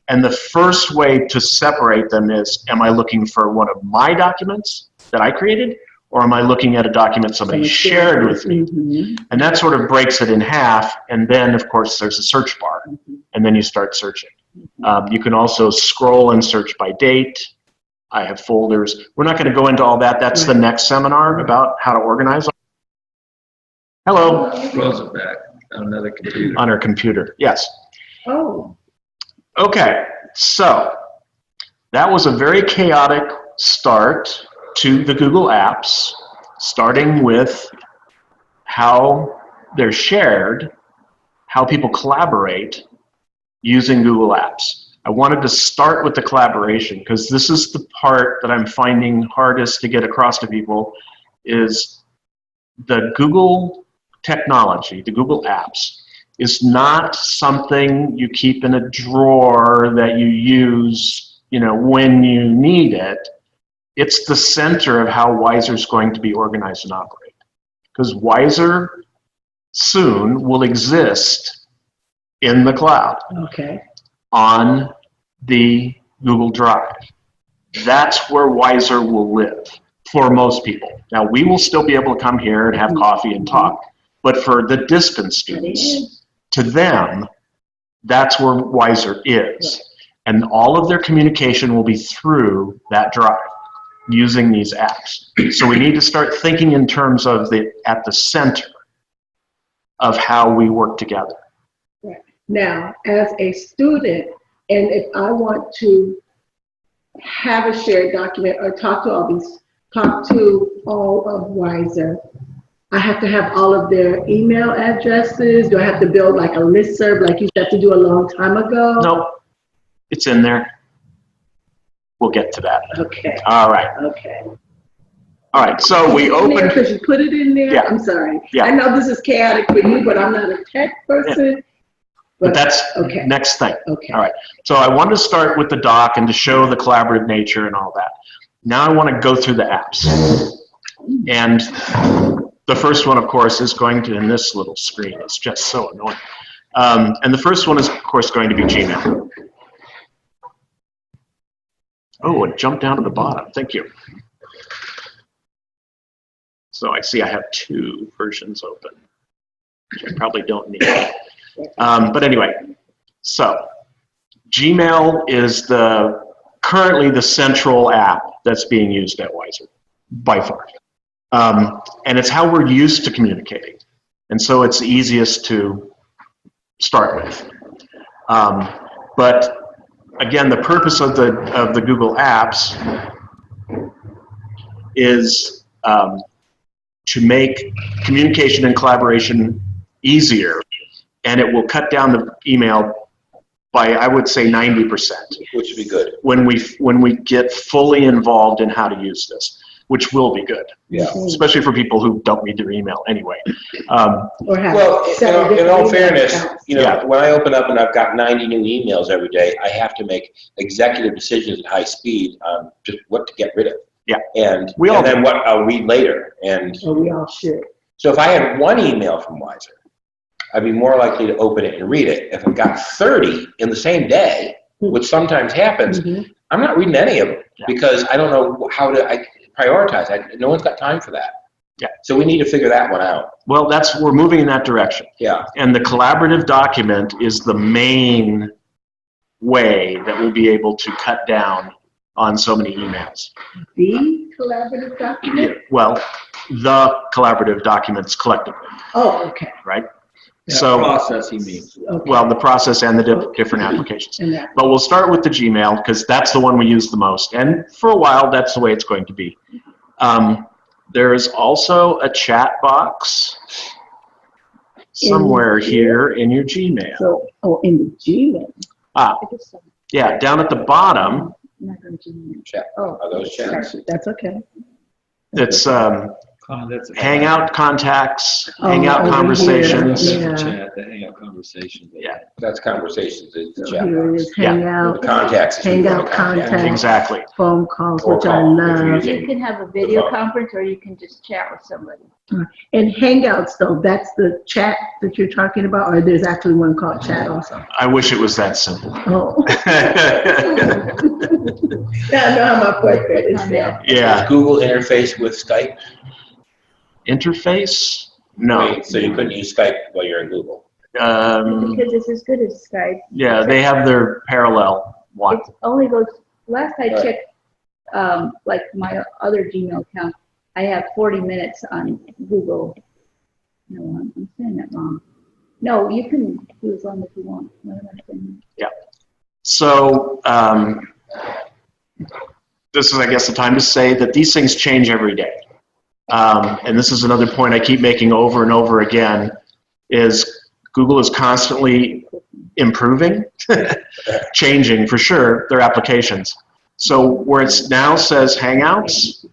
And the first way to separate them is, am I looking for one of my documents that I created? Or am I looking at a document somebody shared with me? Mhm. And that sort of breaks it in half. And then, of course, there's a search bar. And then you start searching. You can also scroll and search by date. I have folders. We're not going to go into all that. That's the next seminar about how to organize. Hello, Throws it back on another computer. on our computer. Yes. Oh, Okay, so that was a very chaotic start to the Google Apps, starting with how they're shared, how people collaborate using Google Apps. I wanted to start with the collaboration because this is the part that I'm finding hardest to get across to people is the Google technology, the Google Apps, is not something you keep in a drawer that you use, when you need it. It's the center of how Wiser is going to be organized and operate. Because Wiser soon will exist in the cloud okay. on the Google Drive. That's where Wiser will live for most people. Now, we will still be able to come here and have coffee and talk, but for the distant students, to them, that's where Wiser is. And all of their communication will be through that drive using these apps. So we need to start thinking in terms of at the center of how we work together. Now, as a student, and if I want to have a shared document or talk to all of Wiser, I have to have all of their email addresses. Do I have to build like a listserv like you used to have to do a long time ago? Nope, it's in there. We'll get to that. Okay, All right. okay. All right, so we opened, Because you put it in there? Yeah. I'm sorry. Yeah. I know this is chaotic for you, but I'm not a tech person. but that's Okay. next thing. Okay. All right, so I wanted to start with the doc and to show the collaborative nature and all that. Now I want to go through the apps. And the first one, of course, is going to, in this little screen, it's just so annoying. And the first one is, of course, going to be Gmail. Oh, it jumped down to the bottom. Thank you. So I see I have two versions open, which I probably don't need. But anyway, so Gmail is currently the central app that's being used at Wiser, by far. And it's how we're used to communicating. And so it's easiest to start with. But again, the purpose of the Google Apps is to make communication and collaboration easier, and it will cut down the email by, I would say, 90%. Which would be good. When we get fully involved in how to use this, which will be good, Yeah. especially for people who don't read their email anyway. Or have Well, several in all different email fairness, accounts. Yeah. when I open up and I've got 90 new emails every day, I have to make executive decisions at high speed on just what to get rid of. Yeah. And all then what I'll read later. And So we all should. so if I had one email from Wiser, I'd be more likely to open it and read it. If I've got 30 in the same day, which sometimes happens, I'm not reading any of them because I don't know how to prioritize. No one's got time for that. Yeah. So we need to figure that one out. Well, we're moving in that direction. Yeah. And the collaborative document is the main way that we'll be able to cut down on so many emails. The collaborative document? Well, the collaborative documents collectively, Oh, okay. right? That So, process, he means. Okay. well, the process and the different applications. And that, But we'll start with the Gmail because that's the one we use the most. And for a while, that's the way it's going to be. There is also a chat box somewhere here in your Gmail. so, in the Gmail. Yeah, down at the bottom, Chat. Oh, Are those chats? that's okay. it's That's a Hangout contacts, Oh, Hangout over conversations. here. Yeah. chat, the hangout conversation. Yeah, That's conversations. It's the So chat here it box. is, Yeah. Hangout, Contacts. is Hangout really contacts. exactly. phone calls, Or which I call, if you're love. using- You can have a video conference or you can just chat with somebody. And Hangouts, though, that's the chat that you're talking about, or there's actually one called chat also? I wish it was that simple. Oh. Now I know how my fourth graders feel. Yeah, Google interface with Skype? interface? No. Wait, so you couldn't use Skype while you're in Google? Because it's as good as Skype. Yeah, they have their parallel one. It only goes, last I Right. checked, like my other Gmail account, I have 40 minutes on Google. No, I'm saying that wrong. No, you can do as long as you want. What am I saying? So this is, I guess, the time to say that these things change every day. And this is another point I keep making over and over again, is Google is constantly improving, changing for sure, their applications. So where it now says Hangouts,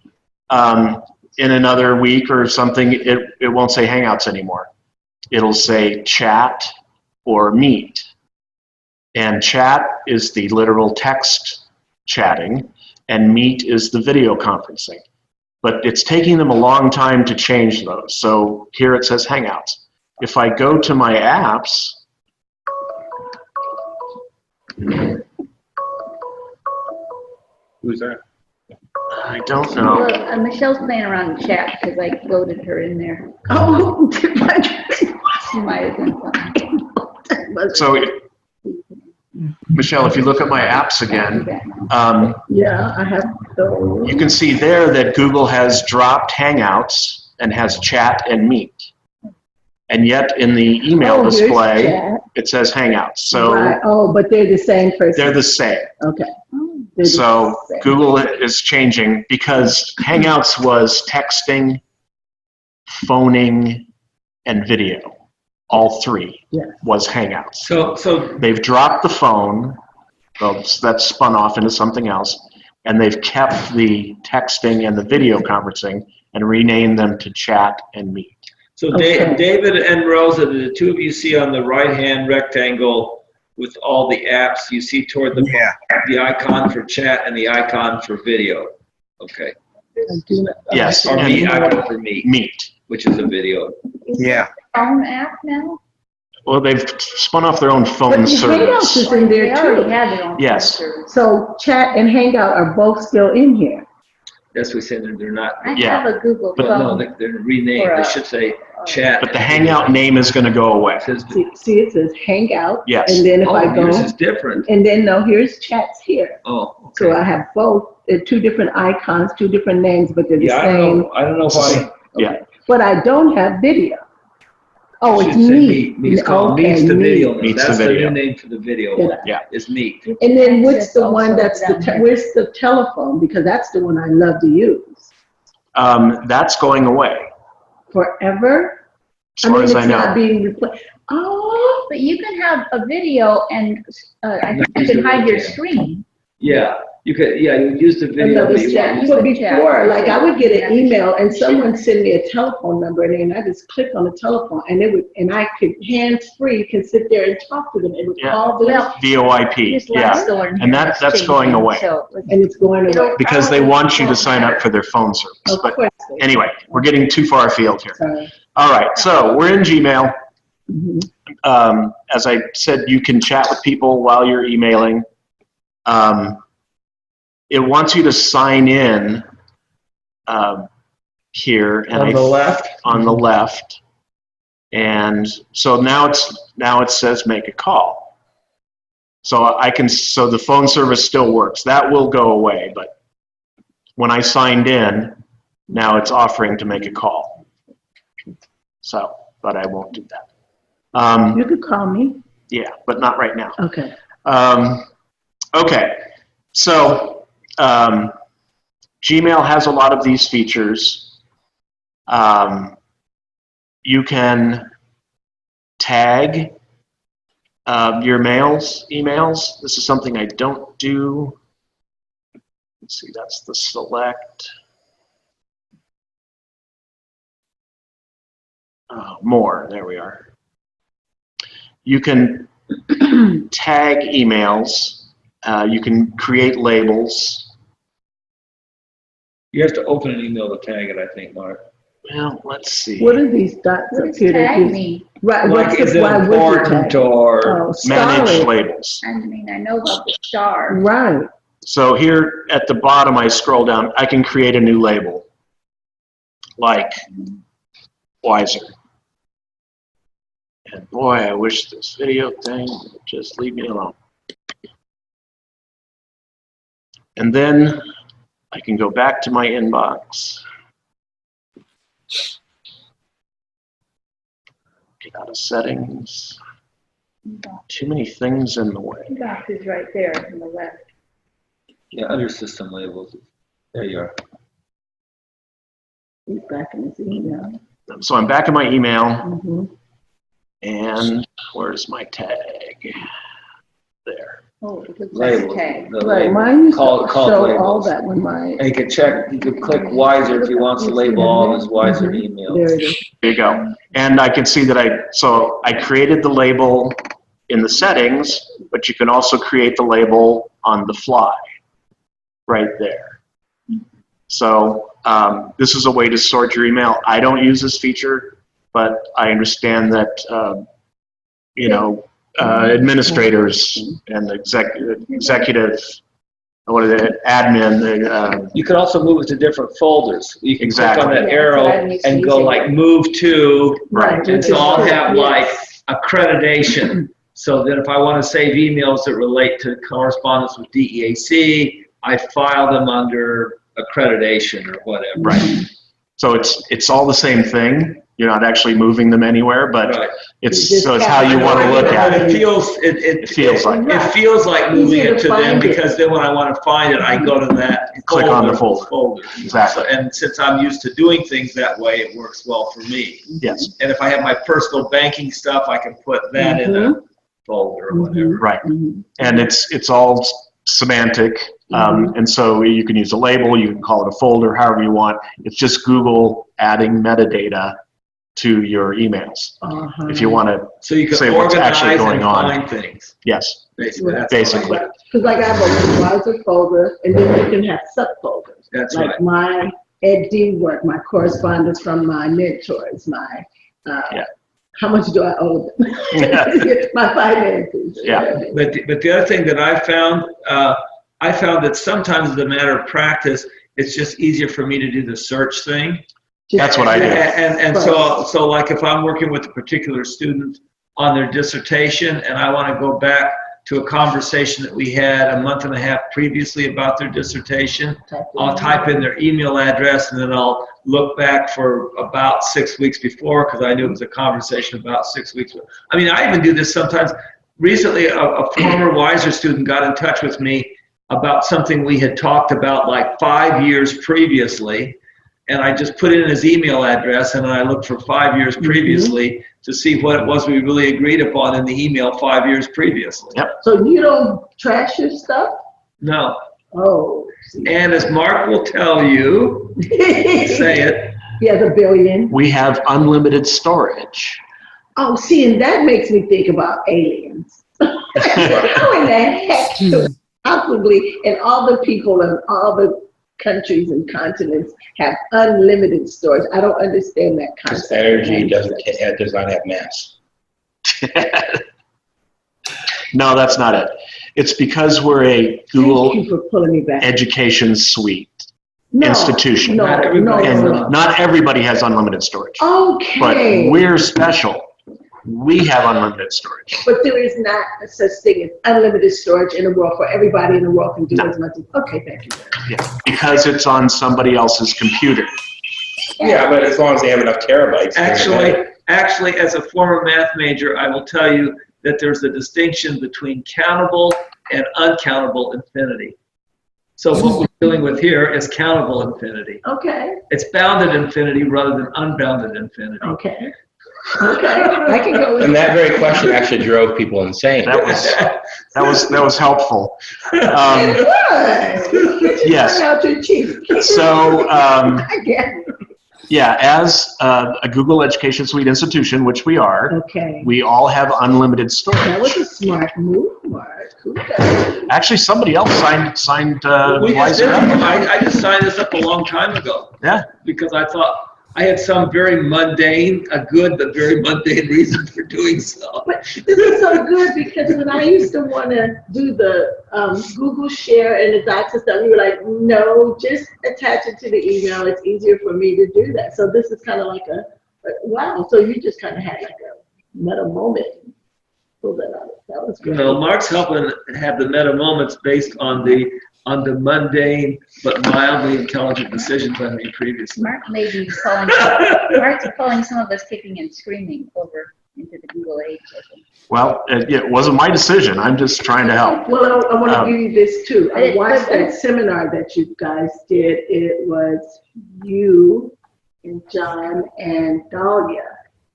in another week or something, it won't say Hangouts anymore. It'll say Chat or Meet. And chat is the literal text chatting, and Meet is the video conferencing. But it's taking them a long time to change those. So here it says Hangouts. If I go to my apps, Who's that? I don't know. Well, Michelle's playing around in chat because I loaded her in there. Oh, She might have done something. So, Michelle, if you look at my apps again, yeah, I have those. you can see there that Google has dropped Hangouts and has Chat and Meet. And yet in the email Oh, here's display, chat. it says Hangouts. So Right. Oh, but they're the same person. they're the same. Okay. They're the So same. Google is changing because Hangouts was texting, phoning, and video. All three Yes. was Hangouts. So They've dropped the phone, well, that's spun off into something else, and they've kept the texting and the video conferencing and renamed them to Chat and Meet. So Okay. David and Rosa, the two of you see on the right-hand rectangle with all the apps, you see toward the icon for chat and the icon for video. Okay. Yes, Or and icon for Meet, Meet. which is a video. Yeah. Phone app now? Well, they've spun off their own But phone the Hangouts service. is in there They already too. had their own Yes. service. So chat and Hangout are both still in here. That's what we said, they're not, I Yeah. have a Google But no, phone. they're renamed. They should say chat. But the Hangout name is going to go away. It says- See, it says Hangout. Yes. And then if I Oh, yours is go, different. and then no, here's chats here. Oh, So okay. I have both, two different icons, two different names, but they're the Yeah, same. I don't know why. Yeah. But I don't have video. Oh, Should it's say Meet. Meet's called Okay, Meet's the Meet. video. now. Meet's the That's video. new name for the video Did one, I? Yeah. is Meet. And then what's the Also one that's down here. where's the telephone? Because that's the one I love to use. That's going away, Forever? as far as I It's not know. being replaced. Oh, But you can have a video and I think you can hide your screen. Yeah. You could, yeah, you use the video. Another view. chat. But before, like I would get an email and someone send me a telephone number and then I just click on the telephone and it would, and I could hands-free can sit there and talk to them. It would call them. VoIP, yeah. And that's going away. And it's going away. Because they want you to sign up for their phone service. Of But course. anyway, we're getting too far afield here. Sorry. All right, so we're in Gmail. Mhm. As I said, you can chat with people while you're emailing. It wants you to sign in here. And On the left? On the left. And so now it says make a call. So so the phone service still works. That will go away, but when I signed in, now it's offering to make a call. So, but I won't do that. You could call me. Yeah, but not right now. Okay. Okay, so Gmail has a lot of these features. You can tag your emails. This is something I don't do. Let's see, that's the select. More, there we are. You can tag emails. You can create labels. You have to open an email to tag it, I think, Mark. Well, let's see. What are these dots What up does here? that tag gives- mean? Right. Like, what's is the- it why would you important tag? or? Oh, Manage sorry. labels. I mean, I know about the star. Right. So here at the bottom, I scroll down. I can create a new label, like Wiser. And boy, I wish this video thing would just leave me alone. And then I can go back to my inbox. Get out of settings. Too many things in the way. Box is right there on the left. Yeah, under system labels. There you are. He's back in his email. So I'm back in my email, Mhm. and where's my tag? There. Oh, because Labels. that's tag. The Right, label. mine used Call to show all labels. that when my. And you can check, you can click Wiser if you want to label all his Wiser Mhm. emails. There it is. There you go. And I can see that I created the label in the settings, but you can also create the label on the fly, right there. So this is a way to sort your email. I don't use this feature, but I understand that, administrators and executive, what is it, admin. You can also move it to different folders. You can click on Exactly. that Yeah, arrow that's what I'm used to and go using. like move to, Right. and so I'll have like Yes. accreditation. So that if I want to save emails that relate to correspondence with DEAC, I file them under accreditation or whatever. Right. So it's all the same thing. You're not actually moving them anywhere, but Right. it's how you want to look at But it. it feels, It feels like it. it feels like moving Easier it to to them find it. because then when I want to find it, I go to that Click on the folder. Exactly. So, and since I'm used to doing things that way, it works well for me. Yes. And if I have my personal banking stuff, I can put that in a folder or whatever. Right. Mhm. And it's all semantic. And so you can use a label, you can call it a folder, however you want. It's just Google adding metadata to your emails. Uh-huh. If you want to, So you Say can what's organize actually going and on. find things. yes, Basically, that's all I basically. do. Because like I have a Wiser folder, and then you can have subfolders. That's Like right. my Ed D work, my correspondence from my mentors, my, Yeah. how much do I owe them? My finances. Yeah. But the other thing that I found that sometimes as a matter of practice, it's just easier for me to do the search thing. That's what I do. And so like if I'm working with a particular student on their dissertation and I want to go back to a conversation that we had a month and a half previously about their dissertation, I'll type in their email address and then I'll look back for about 6 weeks before because I knew it was a conversation about 6 weeks. I mean, I even do this sometimes. Recently, a former Wiser student got in touch with me about something we had talked about like 5 years previously. And I just put in his email address and I looked for 5 years previously to see what it was we really agreed upon in the email 5 years previously. Yep. So you don't trash your stuff? No. Oh. And as Mark will tell you, say it. Yeah, the billion. We have unlimited storage. Oh, see, and that makes me think about aliens. How in the heck could possibly, and all the people in all the countries and continents have unlimited storage? I don't understand that Because concept. energy does not have mass. No, that's not it. It's because we're a Thank you Google for pulling me back. Education Suite No, institution. No, Not everybody has no. unlimited. Not everybody has unlimited storage, Okay. but we're special. We have unlimited storage. But there is not a such thing as unlimited storage in the world for everybody in the world can do No. as much as. Okay, thank you. Yeah, because it's on somebody else's computer. Yeah, but as long as they have enough terabytes. Actually, as a former math major, I will tell you that there's a distinction between countable and uncountable infinity. So what we're dealing with here is countable infinity. Okay, It's bounded infinity rather than unbounded infinity. okay. Okay, I can go with And that very question actually drove people insane. That was helpful. It was. yes. Turn out your cheek. So, I get it. yeah, as a Google Education Suite institution, which we are, Okay. we all have unlimited storage. That was a smart move, Mark. Who does? Actually, somebody else signed We just did. Wiser up. I just signed this up a long time ago. Yeah. Because I thought I had some very mundane, a good but very mundane reason for doing so. But this is so good because when I used to want to do the Google Share and the Docs and stuff, we were like, no, just attach it to the email. It's easier for me to do that. So this is kind of like wow. So you just kind of had like a meta moment. Pull that out. That was great. No, Mark's helping have the meta moments based on the mundane but mildly intelligent decisions I made previously. Mark may be calling some of us kicking and screaming over into the Google Age. Well, it wasn't my decision. I'm just trying to help. Well, I want to give you this too. I watched but- that seminar that you guys did. It was you and John and Dahlia,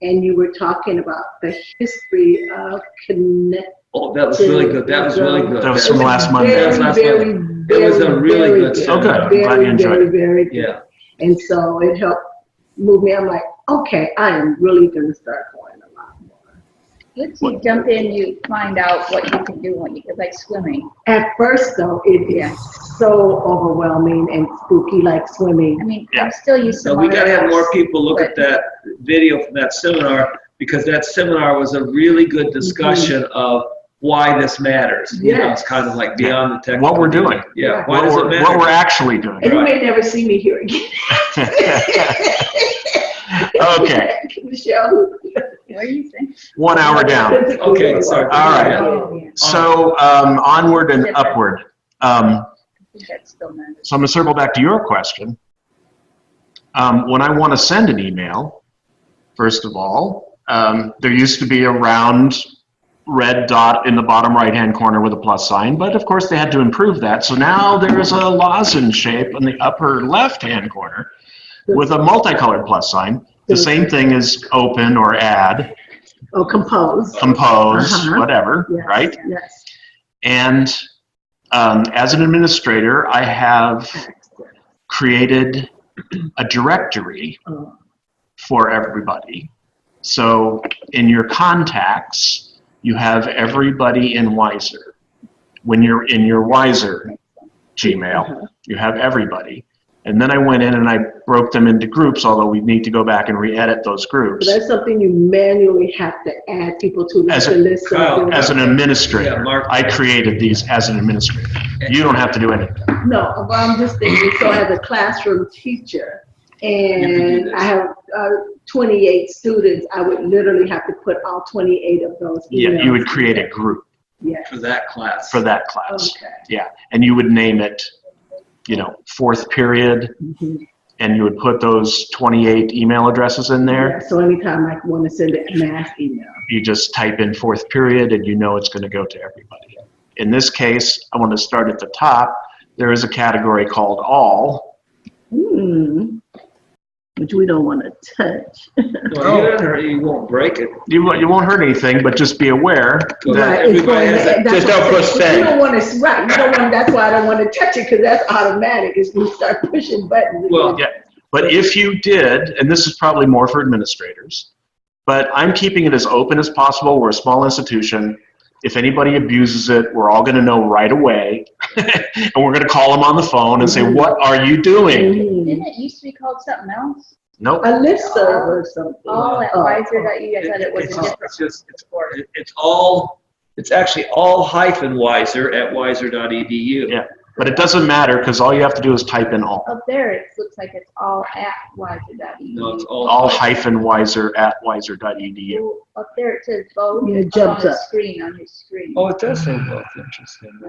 and you were talking about the history of connect. Oh, that was really good. That was really good. That was from last Monday. That was last Monday. It was a really good Oh, good. I'm glad you enjoyed it. Very good. Yeah. And so it helped move me. I'm like, okay, I am really going to start going a lot more. Once you jump in, you find out what you can do when you get like swimming. At first, though, it is so overwhelming and spooky, like swimming. I mean, Yeah. I'm still used to. So we got to have monitors, more people look at but- that video from that seminar because that seminar was a really good discussion of why this matters. You know, it's kind of like beyond the technical. What we're doing. Yeah. Why does it matter? What we're actually doing. And you may never see me here again. Okay. Michelle. What are you saying? 1 hour down. Okay, sorry. All right. Oh, yeah. So onward and upward. I think that still matters. So I'm going to circle back to your question. When I want to send an email, first of all, there used to be a round red dot in the bottom right-hand corner with a plus sign, but of course they had to improve that. So now there is a lozenge shape in the upper left-hand corner with a multicolored plus sign. The same thing as open or add, Oh, compose. compose, Uh-huh. whatever, Yes, right? Yes. And as an administrator, I have created a directory Oh. for everybody. So in your contacts, you have everybody in Wiser. When you're in your Wiser Gmail, you have everybody. And then I went in and I broke them into groups, although we need to go back and re-edit those groups. So that's something you manually have to add people to, like As the a- list. Kyle, of As an Yeah, administrator, Mark. I created these as an administrator. You don't have to do anything. No, but I'm just thinking, so as a classroom teacher, and this. I have 28 students, I would literally have to put all 28 of those Yeah, emails. you would create a group Yes. For that class. for that class. Okay. Yeah, and you would name it, you know, fourth period, Mhm. and you would put those 28 email addresses in there. Yeah, so anytime I want to send a mass email. You just type in fourth period and you know it's going to go to everybody. In this case, I want to start at the top. There is a category called all. Hmm. which we don't want to touch. Well, you won't break it. You won't hurt anything, but just be aware that Right, it's going to, Just don't push you send. don't want to, right, you don't want, that's why I don't want to touch it, because that's automatic, is we start pushing buttons. Well, yeah. But if you did, and this is probably more for administrators, but I'm keeping it as open as possible. We're a small institution. If anybody abuses it, we're all going to know right away. And we're going to call them on the phone and say, what are you doing? Didn't it used to be called something else? Nope. A listserv or something. All at Wiser.edu, I thought it was a different. It's actually all hyphen Wiser at wiser.edu. Yeah. But it doesn't matter because all you have to do is type in all. Up there, it looks like it's all at Wiser.edu. No, it's All hyphen Wiser at wiser.edu. Well, up there it says both. Yeah, it jumps on up. the screen, on his screen. Oh, it does say both. Interesting.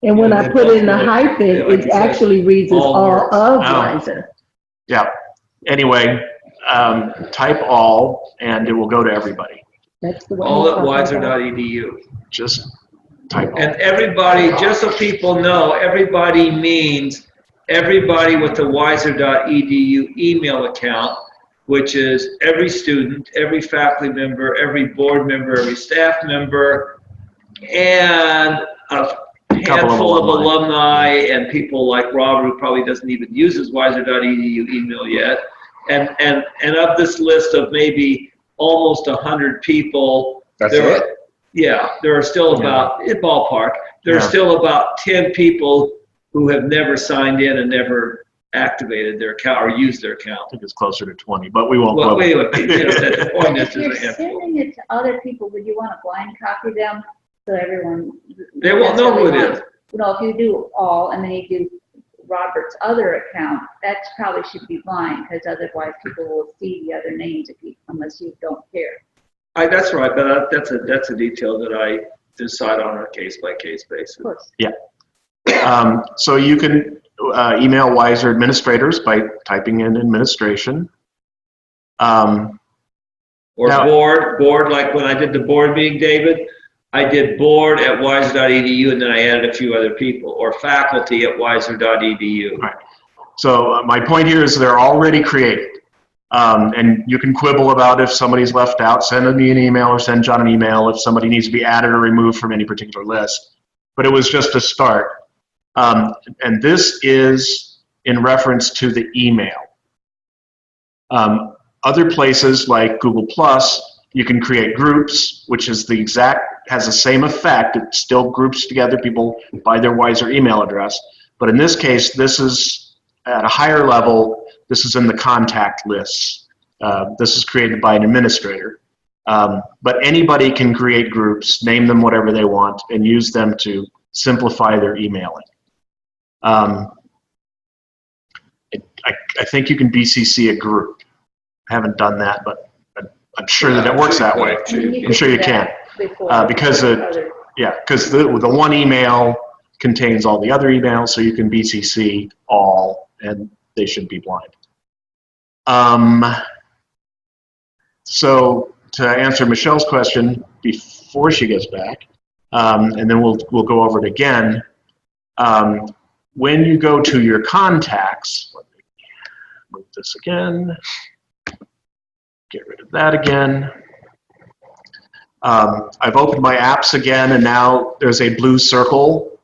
And when Yeah, I they put both in the work. hyphen, Yeah, like it you said, actually reads as all all works. of Oh. Wiser. Yeah. Anyway, type all and it will go to everybody. That's the way. All at it's talking about. wiser.edu. Just type all. And everybody, just so people know, everybody means everybody with the wiser.edu email account, which is every student, every faculty member, every board member, every staff member, and a handful of alumni and people like Robert, who probably doesn't even use his wiser.edu email yet. And of this list of maybe almost 100 people, That's there it? are, yeah, there are still about, in ballpark, there are Yeah. still about 10 people who have never signed in and never activated their account or used their I account. think it's closer to 20, but we won't. Well, go. wait, the point is If there's you're a handful. sending it to other people, would you want to blind copy them so everyone? They won't know who it is. You know, if you do all and then you do Robert's other account, that probably should be blind, because otherwise people will see the other names unless you don't care. That's right, but that's a detail that I decide on a case-by-case basis. Of course. So you can email Wiser administrators by typing in administration. Or Now- board, like when I did the board meeting, David, I did board at wiser.edu and then I added a few other people, or faculty at wiser.edu. Right. So my point here is they're already created. And you can quibble about if somebody's left out, send me an email or send John an email if somebody needs to be added or removed from any particular list. But it was just a start. And this is in reference to the email. Other places like Google+, you can create groups, which is has the same effect. It still groups together people by their Wiser email address. But in this case, this is at a higher level. This is in the contact lists. This is created by an administrator. But anybody can create groups, name them whatever they want, and use them to simplify their emailing. I think you can BCC a group. I haven't done that, but I'm sure that it works that way. I'm sure you can. Because the one email contains all the other emails, so you can BCC all, and they should be blind. So to answer Michelle's question before she gets back, and then we'll go over it again. When you go to your contacts, let me move this again. Get rid of that again. I've opened my apps again, and now there's a blue circle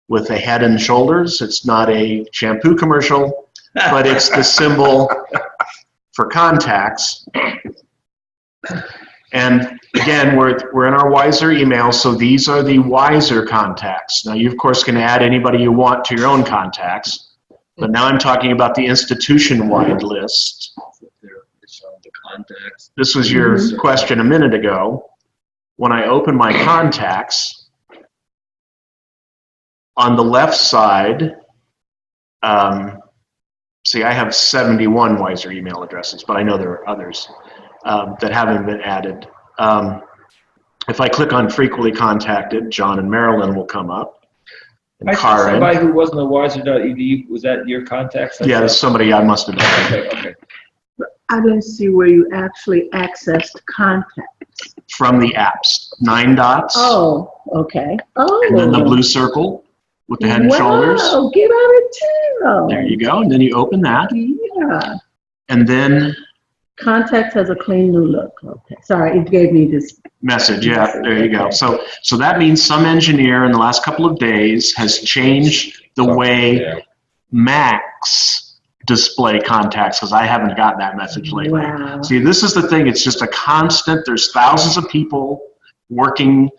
with a head and shoulders. It's not a shampoo commercial, but it's the symbol for contacts. And again, we're in our Wiser email, so these are the Wiser contacts. Now, you, of course, can add anybody you want to your own contacts, but now I'm talking about the institution-wide list. This was your question a minute ago. When I open my contacts, on the left side, see, I have 71 Wiser email addresses, but I know there are others that haven't been added. If I click on frequently contacted, John and Marilyn will come up. And I saw Karen. somebody who wasn't a wiser.edu, was that your contacts? Yeah, that's somebody I must have done. Okay. I didn't see where you actually accessed contacts. From the apps, 9 dots. Oh, okay. Oh. And then the blue circle with the head and shoulders. Wow, get out of town. There you go. And then you open that. Yeah. And then Contacts has a clean new look. Okay, sorry, it gave me this. message, yeah, there you go. So that means some engineer in the last couple of days has changed the way Macs display contacts, because I haven't gotten that message lately. Wow. See, this is the thing. It's just a constant. There's thousands of people working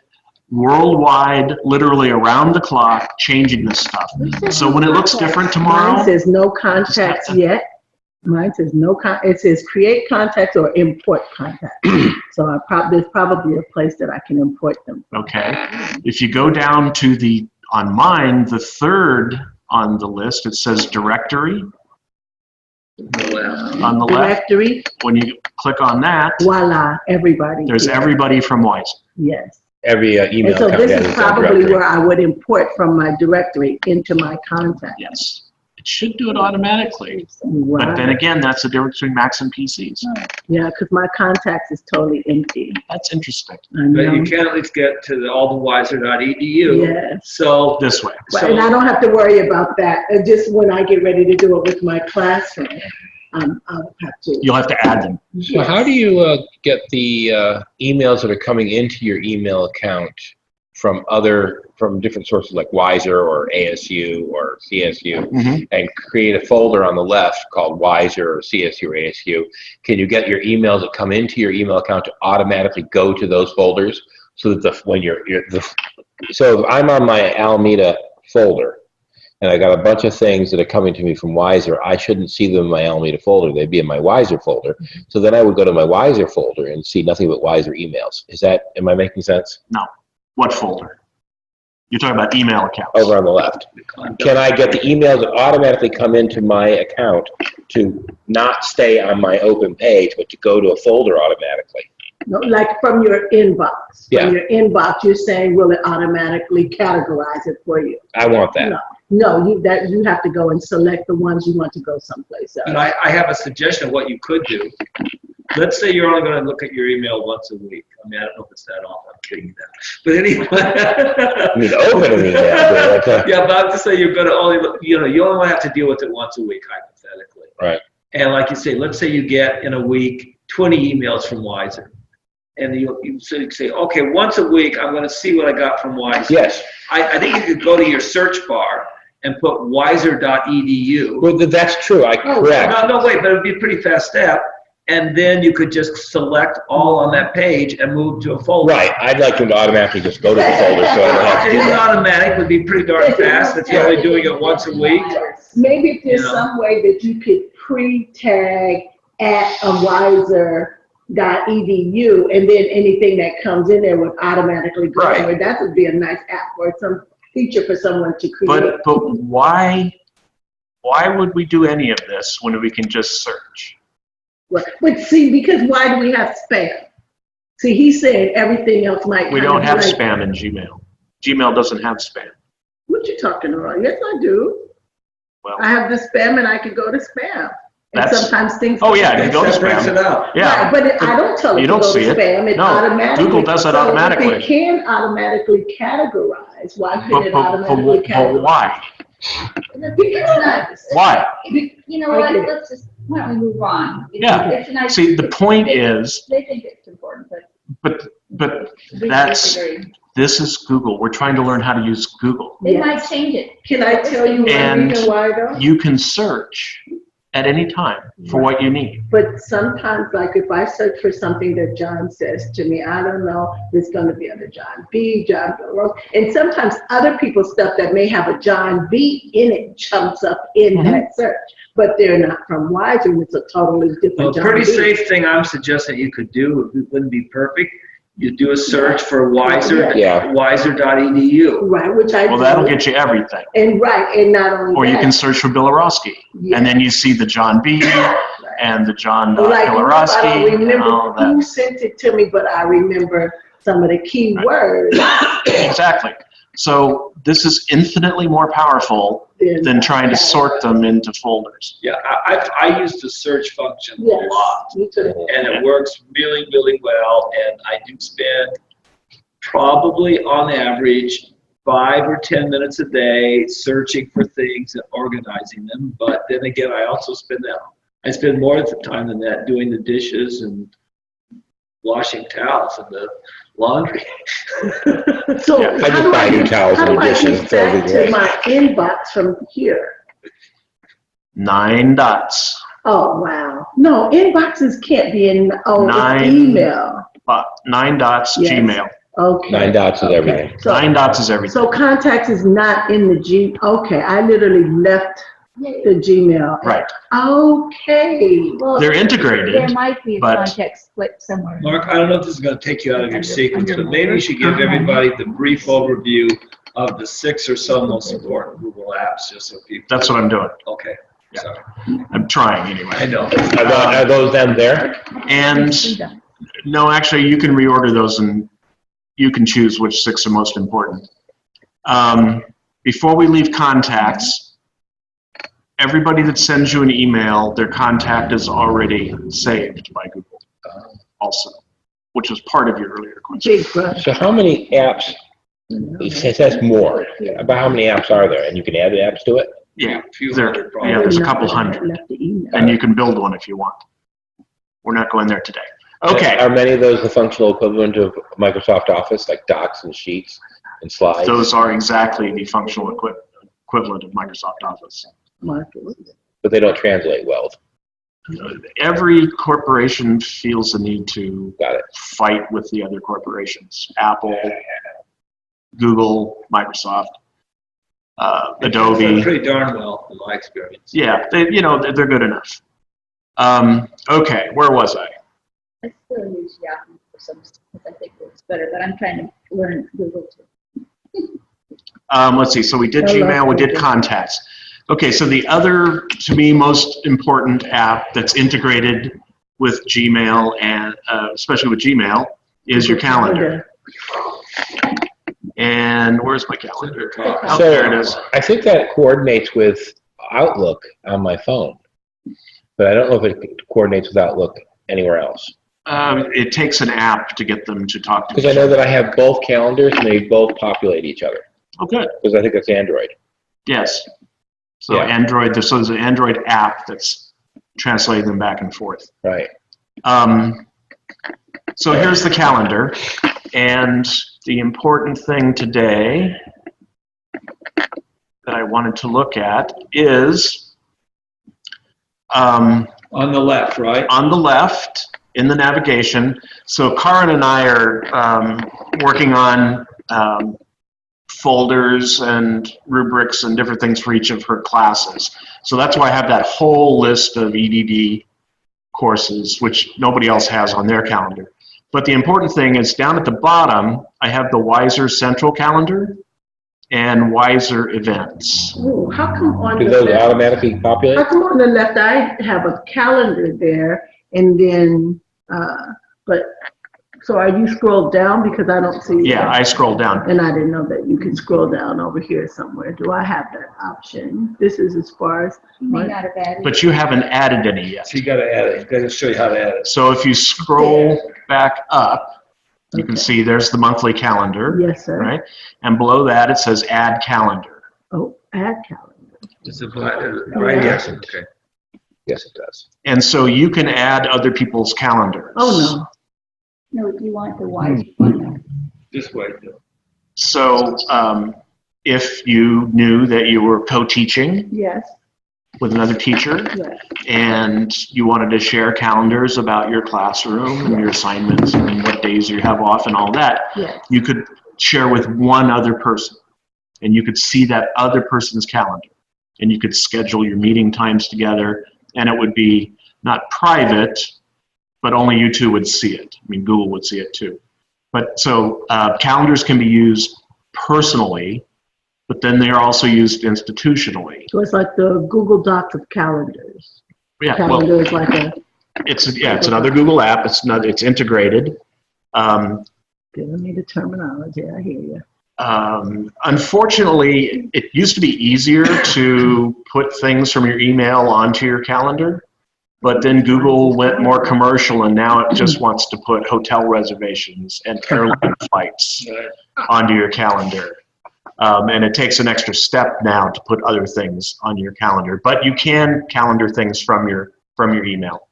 worldwide, literally around the clock, changing this stuff. So when it looks different tomorrow, Mine says no contacts yet. Mine says it says create contacts or import contacts. So there's probably a place that I can import them. okay. If you go down to on mine, the third on the list, it says directory. On the left, Directory, when you click on that, voila, everybody. there's here. everybody from Wise. Yes. Every email And so comes this in is as a probably directory. where I would import from my directory into my contact. Yes. It should do it automatically. Wow. But then again, that's the difference between Macs and PCs. Yeah, because my contacts is totally empty. That's interesting. I But you know. can at least get to allthewiser.edu. Yes. So, This way. And I don't have to worry about that. Just when I get ready to do it with my classroom, I'll have to. You'll have to add them. So how do you get the emails that are coming into your email account from different sources like Wiser or ASU or CSU, and create a folder on the left called Wiser or CSU or ASU? Can you get your emails that come into your email account to automatically go to those folders, so that so if I'm on my Alameda folder and I got a bunch of things that are coming to me from Wiser, I shouldn't see them in my Alameda folder. They'd be in my Wiser folder. So then I would go to my Wiser folder and see nothing but Wiser emails. Am I making sense? No. What folder? You're talking about email accounts. Over on the left. Can I get the emails that automatically come into my account to not stay on my open page, but to go to a folder automatically? No, like from your inbox. Yeah. From your inbox, you're saying, will it automatically categorize it for you? I want that. No, you have to go and select the ones you want to go someplace else. and I have a suggestion of what you could do. Let's say you're only going to look at your email once a week. I mean, I don't know if it's that often. I'm kidding you that. But anyway. I mean, open an email. Yeah, but I'm just saying you're going to only look, you only have to deal with it once a week, hypothetically. Right. And like you say, let's say you get in a week 20 emails from Wiser. And you say, okay, once a week, I'm going to see what I got from Wiser. Yes. I think you could go to your search bar and put wiser.edu. Well, that's true. Correct. No, wait, but it would be a pretty fast step. And then you could just select all on that page and move to a folder. Right. I'd like them to automatically just go to the folder, so I don't have to do It's that. automatic would be pretty darn fast if you're only doing it once a week. Maybe if there's some way that you could pre-tag at a wiser.edu, and then anything that comes in there would automatically go to it. That would be a nice app or some feature for someone to create. But why would we do any of this when we can just search? But see, because why do we have spam? See, he's saying everything else might. We don't have spam in Gmail. Gmail doesn't have spam. What you talking about? Yes, I do. Well, I have the spam, and I can go to spam. And sometimes things. Oh yeah, you go to Separates spam. it out. Yeah, Right, but I don't tell it You to don't go see to it. spam. It No, automatically. Google does that so automatically. If it can automatically categorize, why couldn't it automatically but categorize? why? Because Why? You know what, let's just, why don't we move on? Yeah. It's a nice- See, the point is, They think it's important, but but we that's, disagree. this is Google. We're trying to learn how to use Google. They Yes. might change it. Can I tell you one And reason why though? you can search at any time for what you need. But sometimes, like if I search for something that John says to me, I don't know, it's going to be under John B, John Rose. And sometimes other people's stuff that may have a John B in it jumps up in that search. But they're not from Wiser, and it's a totally different A John pretty B. safe thing I'm suggesting you could do, it wouldn't be perfect, you do a search for Wiser, Yeah. wiser.edu. Right, which I Well, do. that'll get you everything. And and not only Or that. you can search for Billerowski, and then you see the John B and the John Like, I Billerowski don't and remember all who that. sent it to me, but I remember some of the key words. Exactly. So this is infinitely more powerful than trying to sort them into folders. Yeah, I use the search function a Yes, lot, me too. and it works really, really well, and I do spend probably on average 5 or 10 minutes a day searching for things and organizing them, but then again, I also spend that I spend more time than that doing the dishes and washing towels and the laundry. So Yeah, I just buy new towels and dishes and throw back everything to away. my inbox from here? 9 dots. Oh, wow. No, inboxes can't be in, it's 9. email. 9 dots, Yes. Gmail. Okay. 9 dots is Okay. everything. So, 9 dots is everything. so contacts is not in the okay, I literally left the Gmail. Right. Okay. Well, They're integrated. there might be a but- context split somewhere. Mark, I don't know if this is going to take you out of your sequence, but maybe you should give Uh-huh. everybody the brief overview of the 6 or so most important Google apps, just so people. That's what I'm doing. Okay. Yeah. Sorry. I'm trying anyway. I know. Are those them there? And no, actually, you can reorder those and you can choose which 6 are most important. Before we leave contacts, everybody that sends you an email, their contact is already saved by Google also, which was part of your earlier question. Big brother. So how many apps, it says more, about how many apps are there? And you can add apps to it? Yeah, A few there, hundred probably. yeah, there's a Not couple that I hundred, left the email. and you can build one if you want. We're not going there today. Okay, Are many of those the functional equivalent of Microsoft Office, like docs and sheets and slides? those are exactly the functional equivalent of Microsoft Office. Mark it. But they don't translate well. Every corporation feels the need to Got it. fight with the other corporations. Apple, Google, Microsoft, Adobe. Pretty darn well, in my experience. Yeah, they're good enough. Okay, where was I? I still use Yahoo for some stuff because I think it's better, but I'm trying to learn Google too. Let's see, so we did Gmail, we did contacts. Okay, so the other, to me, most important app that's integrated with Gmail, and especially with Gmail, is your calendar. And where's my calendar? Oh, So there it is. I think that coordinates with Outlook on my phone, but I don't know if it coordinates with Outlook anywhere else. It takes an app to get them to talk to Because I know that I have both calendars and they both populate each other. Oh, good. Because I think it's Android. Yes. So Yeah. Android, so there's an Android app that's translating them back and forth. Right. So here's the calendar, and the important thing today that I wanted to look at is On the left, right? on the left in the navigation. So Karin and I are working on folders and rubrics and different things for each of her classes. So that's why I have that whole list of EDD courses, which nobody else has on their calendar. But the important thing is down at the bottom, I have the Wiser Central calendar and Wiser events. Oh, how come on Do the those left? automatically How populate? come on the left I have a calendar there and then, but, so are you scrolled down because I don't see? Yeah, I scroll down. And I didn't know that you can scroll down over here somewhere. Do I have that option? This is as far as, You may not have added. But you haven't added any yet. So you gotta add it, gotta show you how to add it. So if you scroll back up, you can Okay. see there's the monthly calendar, yes, sir. right? And below that, it says Add Calendar. Oh, add calendar. Is it right? Yes, Yes, okay. Yes, it does. And so you can add other people's calendars. Oh, No, you want the Wiser one. This way, Bill. So if you knew that you were co-teaching no. Yes, with another teacher yes. and you wanted to share calendars about your classroom and your assignments and what days you have off and all that, Yes. you could share with one other person and you could see that other person's calendar and you could schedule your meeting times together, and it would be not private, but only you two would see it. I mean, Google would see it too. But so calendars can be used personally, but then they are also used institutionally. So it's like the Google Docs of calendars. Yeah, well, Calendar is like a, it's another Google app. It's integrated. giving me the terminology, I hear you. Unfortunately, it used to be easier to put things from your email onto your calendar, but then Google went more commercial and now it just wants to put hotel reservations and airline flights onto your calendar. And it takes an extra step now to put other things on your calendar, but you can calendar things from your from your email.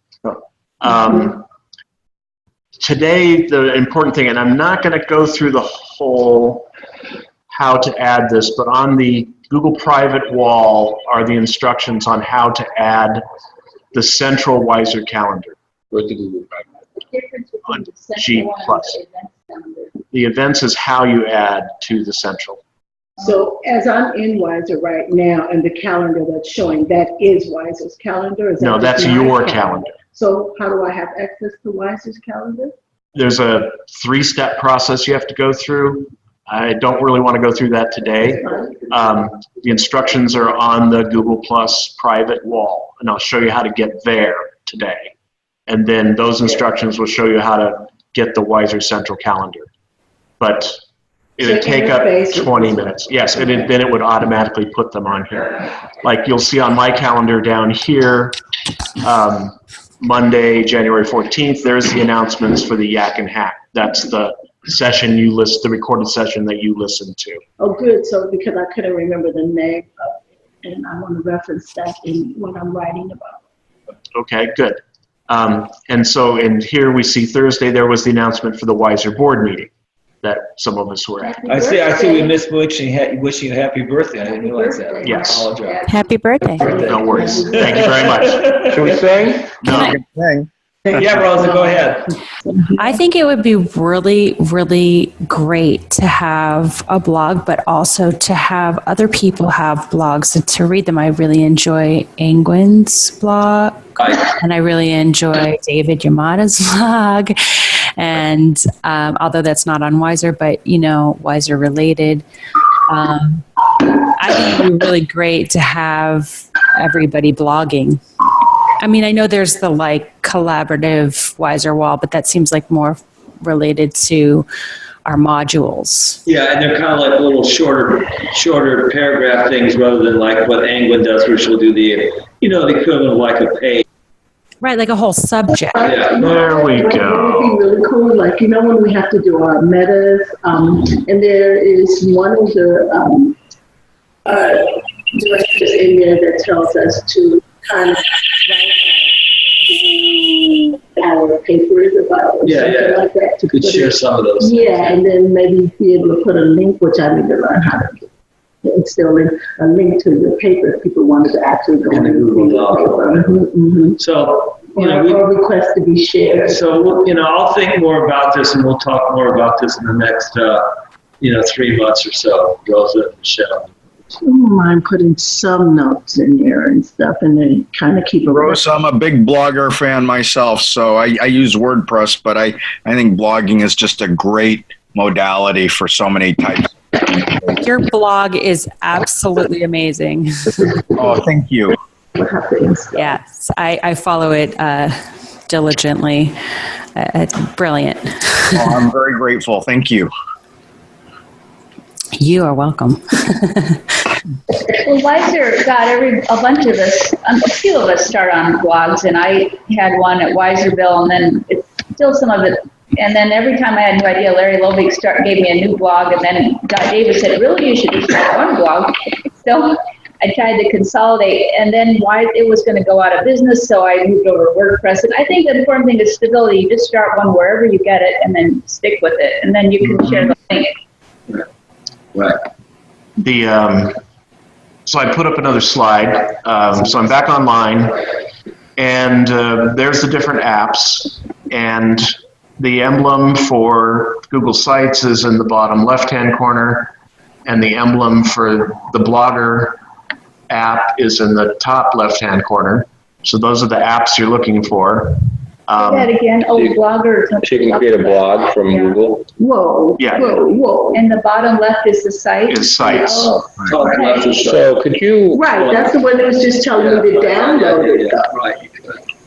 Today, the important thing, and I'm not going to go through the whole how to add this, but on the Google private wall are the instructions on how to add the central Wiser calendar. Where's the Google private? On G+. The events is how you add to the central. So as I'm in Wiser right now, and the calendar that's showing, that is Wiser's calendar? Is that No, that's just my your calendar. So how do I have access to Wiser's calendar? There's a 3-step process you have to go through. I don't really want to go through that today. The instructions are on the Google Plus private wall, and I'll show you how to get there today. And then those instructions will show you how to get the Wiser Central calendar. But it would take up 20 minutes. Yes, and then it would automatically put them on here. Like you'll see on my calendar down here, Monday, January 14th, there's the announcements for the Yak and Hack. That's the session you list, the recorded session that you listened to. Oh, good. So because I couldn't remember the name of it, and I want to reference that in what I'm writing about. Okay, good. And here we see Thursday, there was the announcement for the Wiser board meeting that some of us were at. I see we missed wishing you happy birthday. I didn't realize that. Yes. I apologize. Happy birthday. No worries. Thank you very much. Should we sing? No. Thing. Yeah, Rosa, go ahead. I think it would be really, really great to have a blog, but also to have other people have blogs and to read them. I really enjoy Angwin's blog, and I really enjoy David Yamada's blog. And although that's not on Wiser, but, Wiser related, I think it would be really great to have everybody blogging. I mean, I know there's the collaborative Wiser wall, but that seems like more related to our modules. Yeah, and they're kind of like little shorter paragraph things rather than like what Angwin does, where she'll do the equivalent of like a page. Right, like a whole subject. Yeah. There we go. It would be really cool, when we have to do our metas, and there is one of the directors in there that tells us to kind of write our papers about something like that. Could share some of those. Yeah, and then maybe be able to put a link, which I need to learn how to do. Instill a link to your paper if people wanted to actually go in the Google Doc. So, or request to be shared. So, I'll think more about this, and we'll talk more about this in the next, 3 months or so. Rosa and Michelle. I don't mind putting some notes in there and stuff, and then kind of keep a Rosa, I'm a big blogger fan myself, so I use WordPress, but I think blogging is just a great modality for so many types. Your blog is absolutely amazing. Oh, thank you. Yes, I follow it diligently. It's brilliant. Oh, I'm very grateful. Thank you. You are welcome. Well, Wiser got a bunch of us, a few of us start on blogs, and I had one at Wiserville, and then it's still some of it. And then every time I had a new idea, Larry Lovig gave me a new blog, and then David said, really, you should just start one blog. So I tried to consolidate, and then it was going to go out of business, so I moved over to WordPress. And I think the important thing is stability. You just start one wherever you get it, and then stick with it, and then you can share the link. Right. So I put up another slide. So I'm back online, and there's the different apps, and the emblem for Google Sites is in the bottom left-hand corner, and the emblem for the Blogger app is in the top left-hand corner. So those are the apps you're looking for. Say that again. Oh, Blogger. So you can create a blog from Google. Whoa. Yeah. Whoa. And the bottom left is the site? Is Sites. Oh, okay. So could you... Right, that's the one that was just telling me to download it. Right.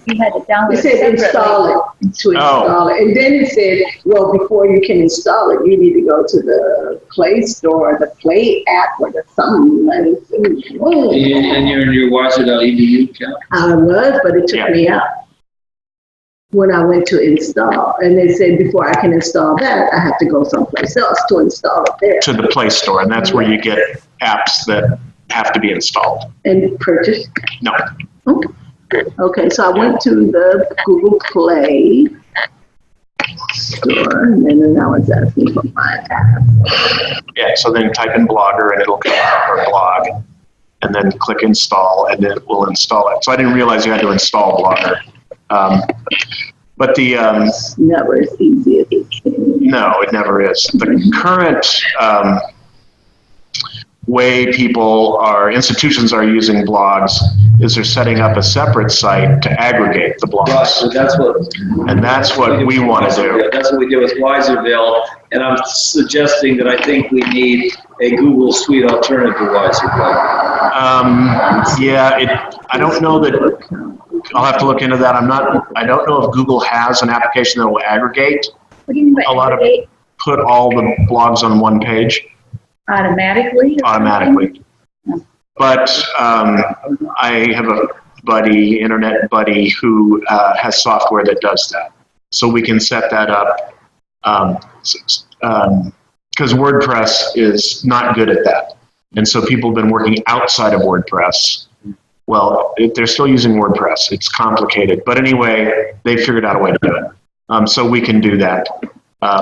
You had to download It said install it, to install it. And then it said, well, before you can install it, you need to go to the Play Store, the Play app, or the something. And you're in your Wiser.edu account? I was, but it took me out when I went to install. And they said before I can install that, I have to go someplace else to install it there. To the Play Store, and that's where you get apps that have to be installed. And purchase? No. Okay. Okay, so I went to the Google Play Store, and then now it's asking for my app. Yeah, so then type in Blogger and it'll come up, or blog, and then click install, and it will install it. So I didn't realize you had to install Blogger. But the It's never as easy as it seems. no, it never is. The current way institutions are using blogs is they're setting up a separate site to aggregate the blogs. Right, so that's what we want to do. That's what we did with Wiserville, and I'm suggesting that I think we need a Google Suite alternative to Wiserville. I don't know that. I'll have to look into that. I don't know if Google has an application that will aggregate What do you mean by aggregate? put all the blogs on one page Automatically? automatically. But I have a internet buddy, who has software that does that. So we can set that up because WordPress is not good at that. And so people have been working outside of WordPress. Well, they're still using WordPress. It's complicated. But anyway, they figured out a way to do it. So we can do that.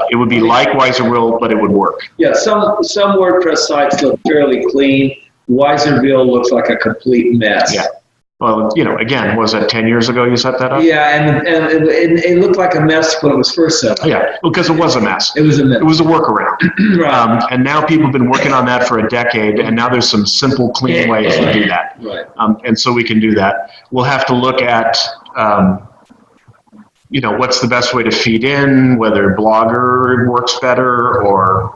It would be like Wiserville, but it would work. Yeah, some WordPress sites look fairly clean. Wiserville looks like a complete mess. Yeah. Well, again, was that 10 years ago you set that up? Yeah, and it looked like a mess when it was first set up. Yeah, because it was a mess. It was a mess. It was a workaround. Right. And now people have been working on that for a decade, and now there's some simple, clean ways to do that. Right. And so we can do that. We'll have to look at, what's the best way to feed in, whether Blogger works better or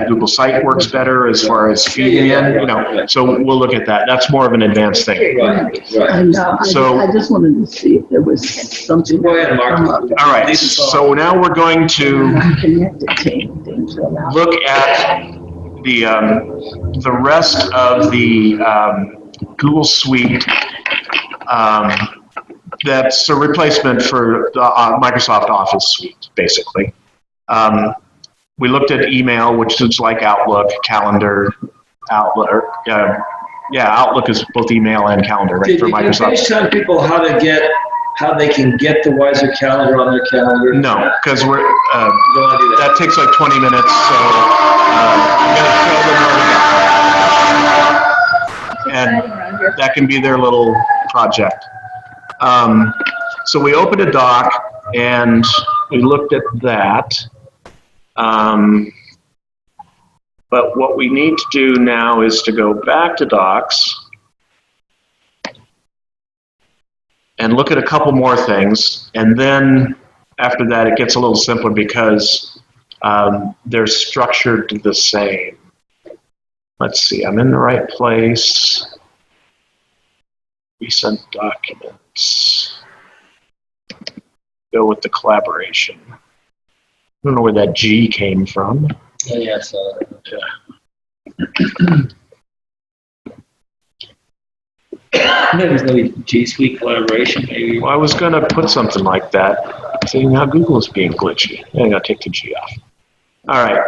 Google Site works better as far as feeding in. So we'll look at that. That's more of an advanced thing. Right. I know. I just wanted to see if there was something. Go ahead, Mark. All right. So now we're going to look at the rest of the Google Suite. That's a replacement for the Microsoft Office suite, basically. We looked at email, which is like Outlook, Calendar, Outlook. Outlook is both email and calendar, right, for Microsoft. Did you finish telling people how they can get the Wiser calendar on their calendar? No, because we're Don't want to do that. that takes like 20 minutes, so I'm going to show them where to go. And that can be their little project. So we opened a doc and we looked at that. But what we need to do now is to go back to docs and look at a couple more things. And then after that, it gets a little simpler because they're structured the same. Let's see, I'm in the right place. Recent documents. Go with the collaboration. I don't know where that G came from. Yeah, so there's no G Suite collaboration, maybe. Well, I was going to put something like that, seeing how Google is being glitchy. I got to take the G off. All right.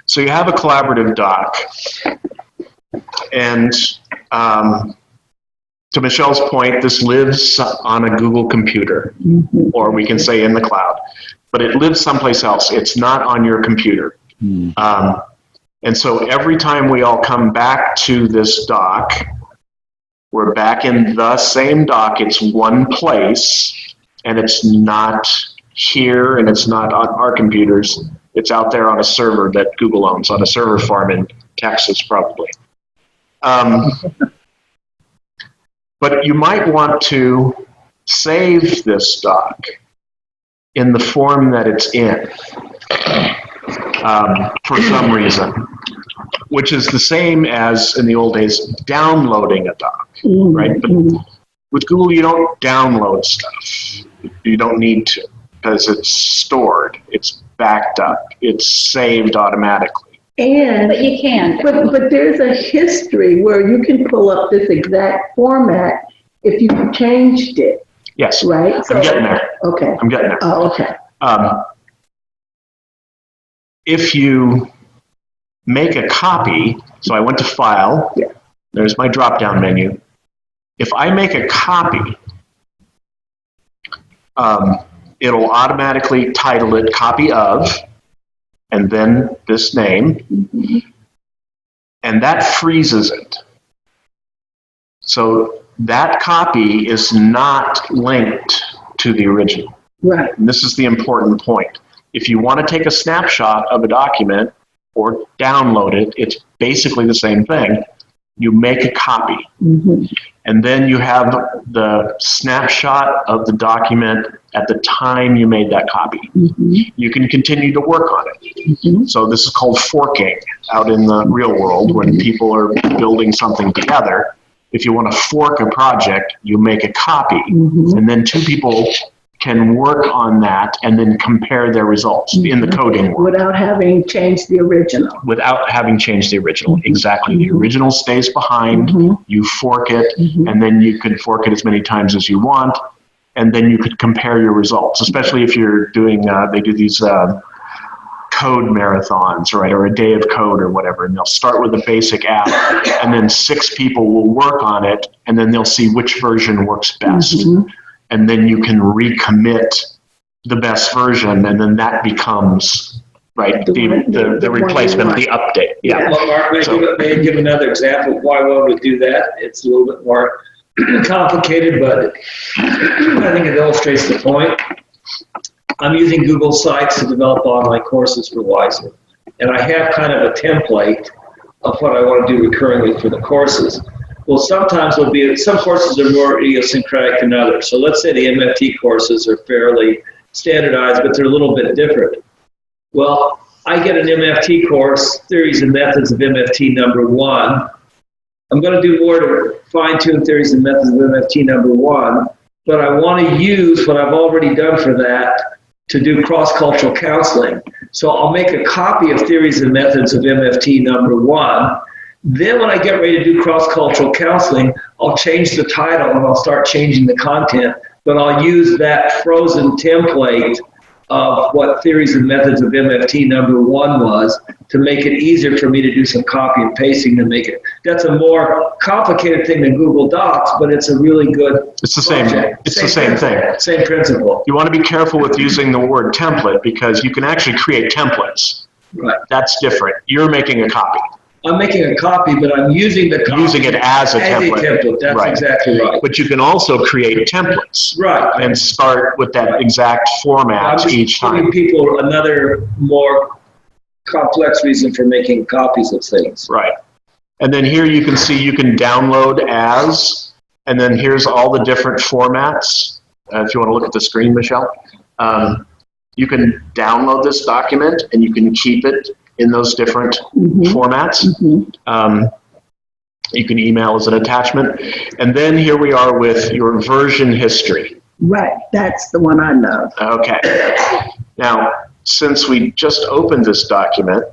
So you have a collaborative doc, and to Michelle's point, this lives on a Google computer, or we can say in the cloud, but it lives someplace else. It's not on your computer. And so every time we all come back to this doc, we're back in the same doc. It's one place, and it's not here, and it's not on our computers. It's out there on a server that Google owns, on a server farm in Texas, probably. But you might want to save this doc in the form that it's in for some reason, which is the same as in the old days downloading a doc, right? But with Google, you don't download stuff. You don't need to because it's stored, it's backed up, it's saved automatically. And But you can. but there's a history where you can pull up this exact format if you changed it, Yes, right? I'm getting there. Okay. I'm getting there. Oh, okay. If you make a copy, so I went to File, Yeah. There's my drop-down menu. If I make a copy, it'll automatically title it copy of, and then this name, and that freezes it. So that copy is not linked to the original. Right. And this is the important point. If you want to take a snapshot of a document or download it, it's basically the same thing. You make a copy. And then you have the snapshot of the document at the time you made that copy. You can continue to work on it. So this is called forking out in the real world when people are building something together. If you want to fork a project, you make a copy, and then two people can work on that and then compare their results in the coding world. Without having changed the original. Without having changed the original. Exactly. The original stays behind, you fork it, and then you can fork it as many times as you want, and then you could compare your results, especially if you're doing, they do these code marathons, right, or a day of code or whatever, and they'll start with a basic app, and then 6 people will work on it, and then they'll see which version works best. And then you can recommit the best version, and then that becomes, right, the replacement, the update. Yeah. Well, Mark, may I give another example of why one would do that? It's a little bit more complicated, but I think it illustrates the point. I'm using Google Sites to develop online courses for Wiser, and I have kind of a template of what I want to do recurringly for the courses. Well, sometimes there'll be, some courses are more idiosyncratic than others. So let's say the MFT courses are fairly standardized, but they're a little bit different. Well, I get an MFT course, Theories and Methods of MFT number 1. I'm going to do more to fine-tune Theories and Methods of MFT number 1, but I want to use what I've already done for that to do cross-cultural counseling. So I'll make a copy of Theories and Methods of MFT number 1. Then when I get ready to do cross-cultural counseling, I'll change the title and I'll start changing the content, but I'll use that frozen template of what Theories and Methods of MFT number 1 was to make it easier for me to do some copy and pasting to make it. That's a more complicated thing than Google Docs, but it's a really good It's the same. It's the same thing. Same principle. You want to be careful with using the word template because you can actually create templates. Right. That's different. You're making a copy. I'm making a copy, but I'm using the copy Using it as a template. That's right. exactly right. But you can also create templates. Right. And start with that exact format each time. I'm just giving people another more complex reason for making copies of things. Right. And then here you can see you can download as, and then here's all the different formats. If you want to look at the screen, Michelle. You can download this document and you can keep it in those different formats. You can email as an attachment. And then here we are with your version history. Right, that's the one I love. Okay. Now, since we just opened this document,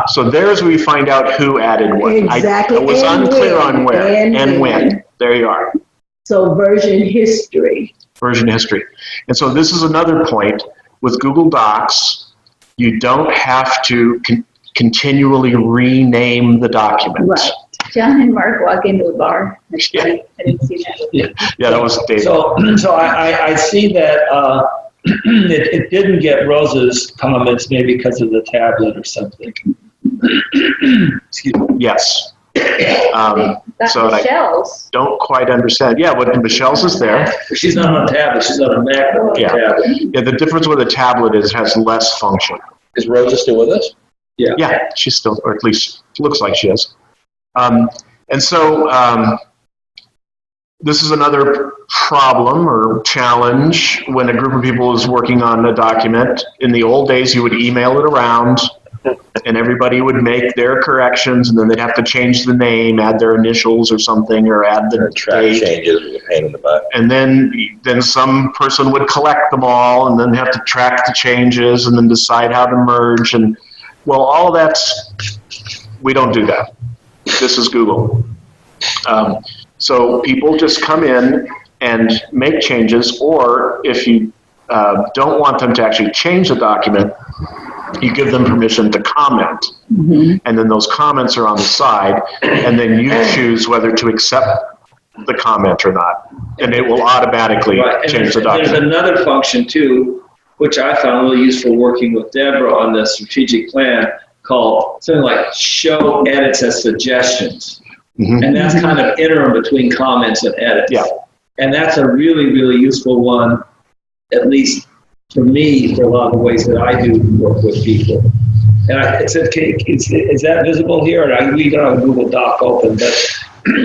so there's where we find out who added what. Exactly. I was unclear on where and when. There you are. So version history. Version history. And so this is another point with Google Docs. You don't have to continually rename the document. Right. John and Mark walk into a bar. Yeah. I didn't see that. Yeah, that was David. So I see that it didn't get Rose's comments maybe because of the tablet or something. Excuse me. Yes. That's So Michelle's. I don't quite understand. Yeah, but Michelle's is there. She's not on a tablet. She's on a Mac or a tablet. Yeah, the difference with a tablet is it has less function. Is Rosa still with us? Yeah. Yeah, she's still, or at least looks like she is. And so this is another problem or challenge when a group of people is working on a document. In the old days, you would email it around and everybody would make their corrections, and then they'd have to change the name, add their initials or something, or add the Track date. changes with a pain in the butt. And then some person would collect them all and then have to track the changes and then decide how to merge. And well, all of that's, we don't do that. This is Google. So people just come in and make changes, or if you don't want them to actually change the document, you give them permission to comment. And then those comments are on the side, and then you choose whether to accept the comment or not. And it will automatically Right. change the There's document. another function too, which I found really useful working with Deborah on the strategic plan, called something like show edits as suggestions. And that's kind of interim between comments and edits. Yeah. And that's a really, really useful one, at least for me, for a lot of the ways that I do work with people. And it said, is that visible here? And we don't have a Google Doc open, but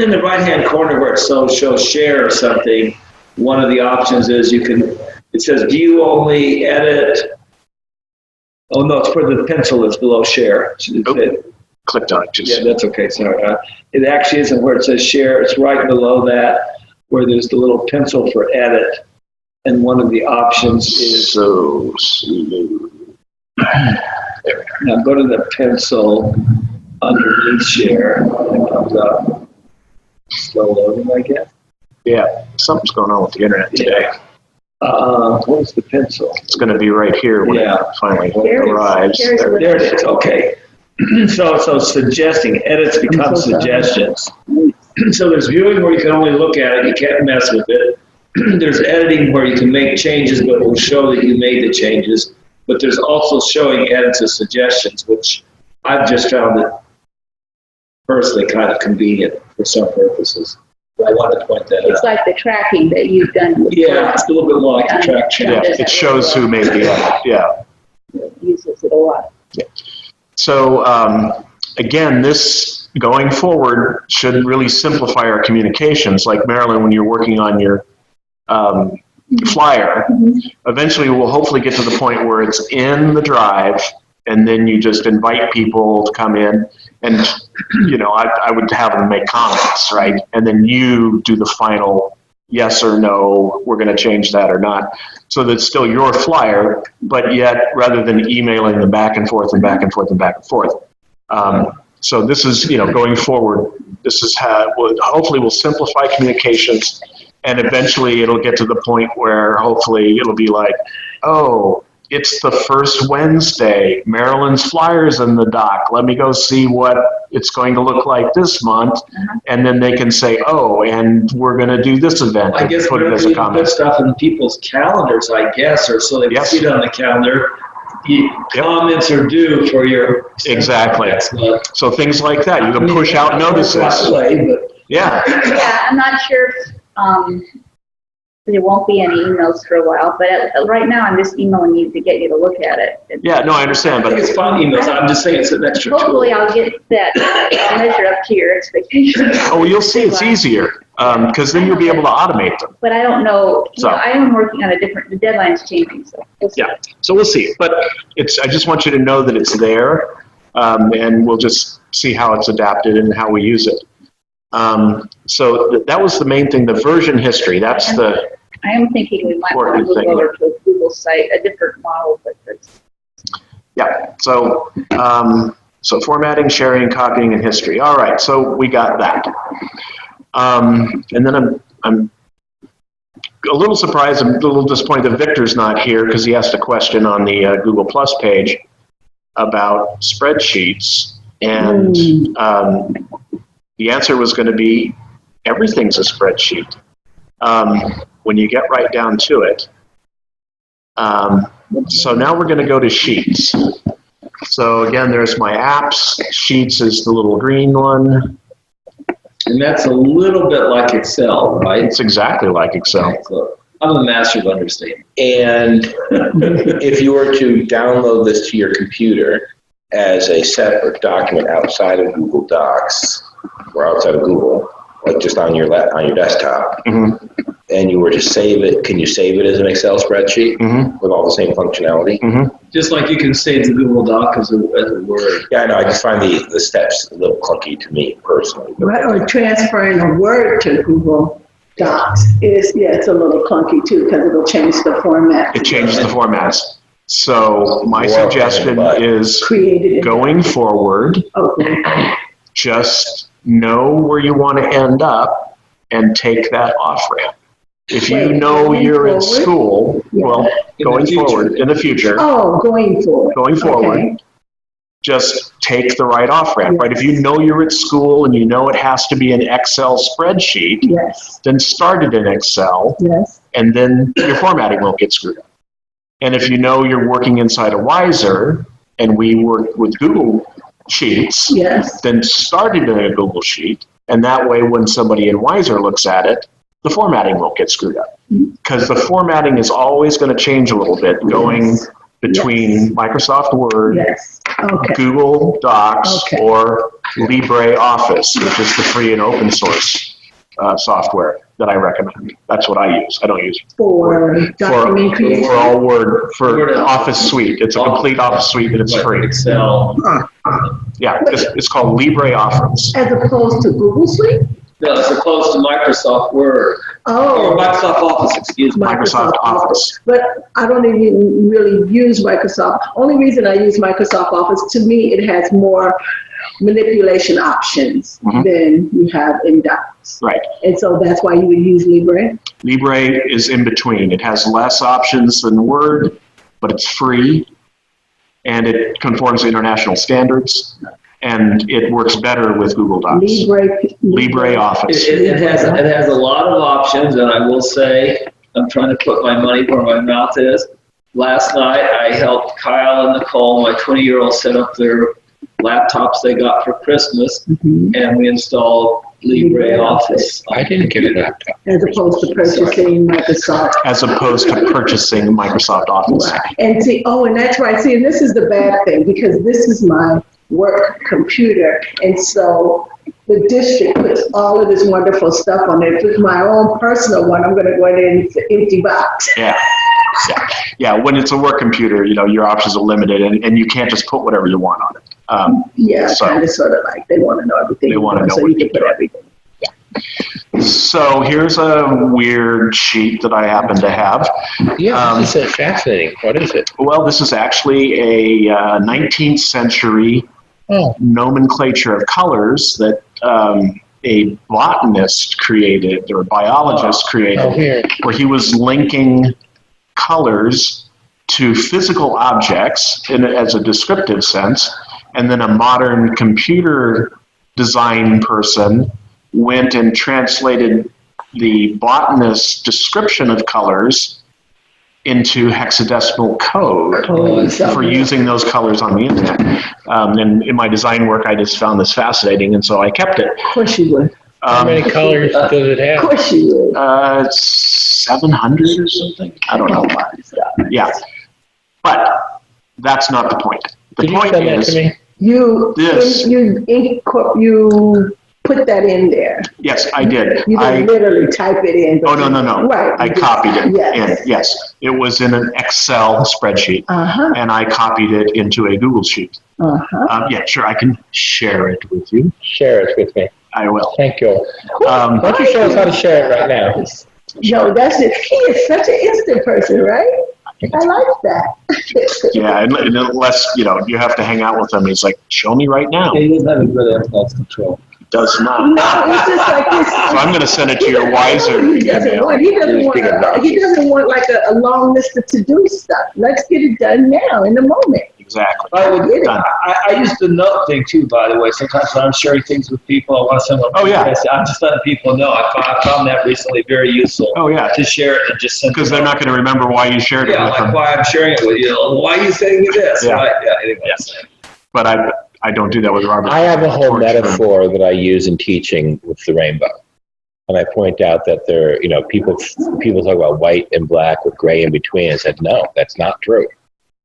in the right-hand corner where it shows share or something, one of the options is it says view only, edit. Oh no, it's for the pencil that's below share. Clicked on it. Yeah, that's okay, sorry. It actually isn't where it says share, it's right below that where there's the little pencil for edit. And one of the options is, So slow. now go to the pencil underneath share, and it comes up. Slow loading, I guess. Yeah, something's going on with the internet today. Where's the pencil? It's going to be right here when it finally arrives. There it is, okay. So suggesting, edits become suggestions. So there's viewing where you can only look at it, you can't mess with it. There's editing where you can make changes, but it will show that you made the changes. But there's also showing edits as suggestions, which I've just found it personally kind of convenient for some purposes. I wanted to point that out. It's like the tracking that you've done. Yeah, it's a little bit more like the track Yeah, change. it shows who made the edit. Yeah. Uses it a lot. So again, this going forward should really simplify our communications. Like Marilyn, when you're working on your flyer, eventually we'll hopefully get to the point where it's in the drive, and then you just invite people to come in, and I would have them make comments, right? And then you do the final yes or no, we're going to change that or not. So that's still your flyer, but yet rather than emailing them back and forth and back and forth and back and forth. So this is, going forward, this is how, hopefully will simplify communications, and eventually it'll get to the point where hopefully it'll be like, oh, it's the first Wednesday, Maryland's flyers in the dock. Let me go see what it's going to look like this month. And then they can say, oh, and we're going to do this event. I guess put it as a we comment. put stuff in people's calendars, I guess, or so they can see it on the calendar. Comments are due for your... Exactly. So things like that. You can push out notices. Yeah. Yeah, I'm not sure if there won't be any emails for a while, but right now I'm just emailing you to get you to look at it. Yeah, no, I understand, I but think it's fun emails. I'm just saying it's an extra tool. Hopefully I'll get that measure up to your expectations. oh, you'll see it's easier because then you'll be able to automate them. But I don't know, So- I am working on the deadline's changing, so. We'll see. Yeah, so we'll see. But I just want you to know that it's there, and we'll just see how it's adapted and how we use it. So that was the main thing, the version history. That's the... I am thinking we might want to move over to a Google site, a different model, but that's. Yeah, so formatting, sharing, copying, and history. All right, so we got that. And then I'm a little surprised, I'm a little disappointed that Victor's not here because he asked a question on the Google Plus page about spreadsheets. And the answer was going to be everything's a spreadsheet. When you get right down to it. So now we're going to go to Sheets. So again, there's my apps. Sheets is the little green one. And that's a little bit like Excel, right? It's exactly like Excel. So I'm a master of understatement. And if you were to download this to your computer as a separate document outside of Google Docs or outside of Google, like just on your desktop, and you were to save it, can you save it as an Excel spreadsheet with all the same functionality? Just like you can save the Google Doc as a Word. Yeah, I know. I just find the steps a little clunky to me personally. Right, or transferring a Word to Google Docs it's a little clunky too because it'll change the format. It changes the formats. So my suggestion is going forward, just know where you want to end up and take that off ramp. If you Wait, know going you're in forward? school, well, going forward, in the future, Oh, going forward. going forward, Okay. just take the right off ramp, right? If you know you're at school and you know it has to be an Excel spreadsheet, Yes, then start it in Excel, yes, and then your formatting won't get screwed up. And if you know you're working inside a Wiser, and we work with Google Sheets, yes. then start it in a Google Sheet, and that way when somebody in Wiser looks at it, the formatting won't get screwed up. Because the formatting is always going to change a little bit going between Microsoft Word, Yes, okay. Google Docs, Okay. or LibreOffice, which is the free and open source software that I recommend. That's what I use. I don't use For document creation? for all Word, for Word. Office Suite. It's a complete Office Suite and it's free. Excel. Yeah, it's called LibreOffice. As opposed to Google Suite? No, as opposed to Microsoft Word. Or Oh, Microsoft Office, excuse me. Microsoft Office. but I don't even really use Microsoft. Only reason I use Microsoft Office, to me, it has more manipulation options than you have in Docs. Right. And so that's why you would use Libre? Libre is in between. It has less options than Word, but it's free, and it conforms to international standards, and it works better with Google Docs. LibreOffice. It has a lot of options, and I will say, I'm trying to put my money where my mouth is. Last night, I helped Kyle and Nicole, my 20-year-old, set up their laptops they got for Christmas, and we installed LibreOffice. I didn't get a laptop. As opposed to purchasing Microsoft. As opposed to purchasing Microsoft Office. And see, and that's right. See, and this is the bad thing, because this is my work computer. And so the district puts all of this wonderful stuff on it. With my own personal one, I'm going to go in there and it's an empty box. Yeah, when it's a work computer, your options are limited, and you can't just put whatever you want on it. So- kind of sort of like they want to know everything. They wanna know so what you can you're put doing. everything. So here's a weird sheet that I happen to have. Yeah, this is fascinating. What is it? Well, this is actually a 19th century nomenclature of colors that a botanist created, or biologist created, where he was linking colors to physical objects as a descriptive sense, and then a modern computer design person went and translated the botanist's description of colors into hexadecimal code for using those colors on the internet. And in my design work, I just found this fascinating, and so I kept it. Of course you would. How many colors does it Of have? course you would. It's 700 or something. I don't know. Yeah, but that's not the point. The Could you point send that is, to me? You put that in there. yes, I did. You didn't literally type it in. Oh, no. Right. I copied it Yes. in. Yes, it was in an Excel spreadsheet, Uh-huh. and I copied it into a Google Sheet. Uh-huh. Yeah, sure, I can share it with you. Share it with me. I will. Thank you. Why don't you show us how to share it right now? Yo, that's it. He is such an instant person, right? I like that. Yeah, and unless, you have to hang out with him, he's like, show me right now. He doesn't have a good impulse control. Does not. No, it's just like this. So I'm going to send it to your Wiser He doesn't email. want. He doesn't want like a long list of to-do stuff. Let's get it done now in the moment. Exactly. I would Get it. Done. I use the note thing too, by the way. Sometimes when I'm sharing things with people, I want to send them. Oh, yeah. I'm just letting people know. I found that recently very useful. Oh, yeah. To share it and just send. Because they're not going to remember why you shared it Yeah, with like them. why I'm sharing it with you. Why are you saying me this? Yeah. Right? Yeah. Anyway. But I don't do that with Robert. I have a whole metaphor that I use in teaching with the rainbow. And I point out that people talk about white and black with gray in between. I said, no, that's not true.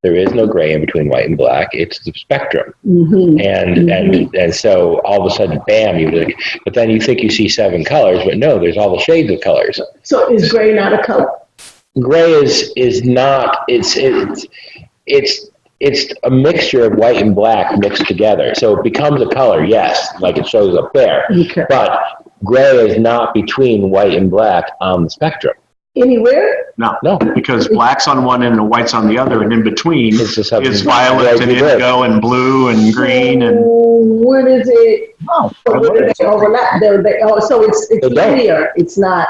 There is no gray in between white and black. It's the spectrum. And so all of a sudden, bam, but then you think you see 7 colors, but no, there's all the shades of colors. So is gray not a color? Gray is not, it's a mixture of white and black mixed together. So it becomes a color, yes, like it shows up there. Okay. But gray is not between white and black on the spectrum. Anywhere? No. No. Because black's on one end and white's on the other, and in between It's just something is violet and indigo and blue and green and. What is it? Oh, Where do they overlap? So it's They don't. linear. It's not.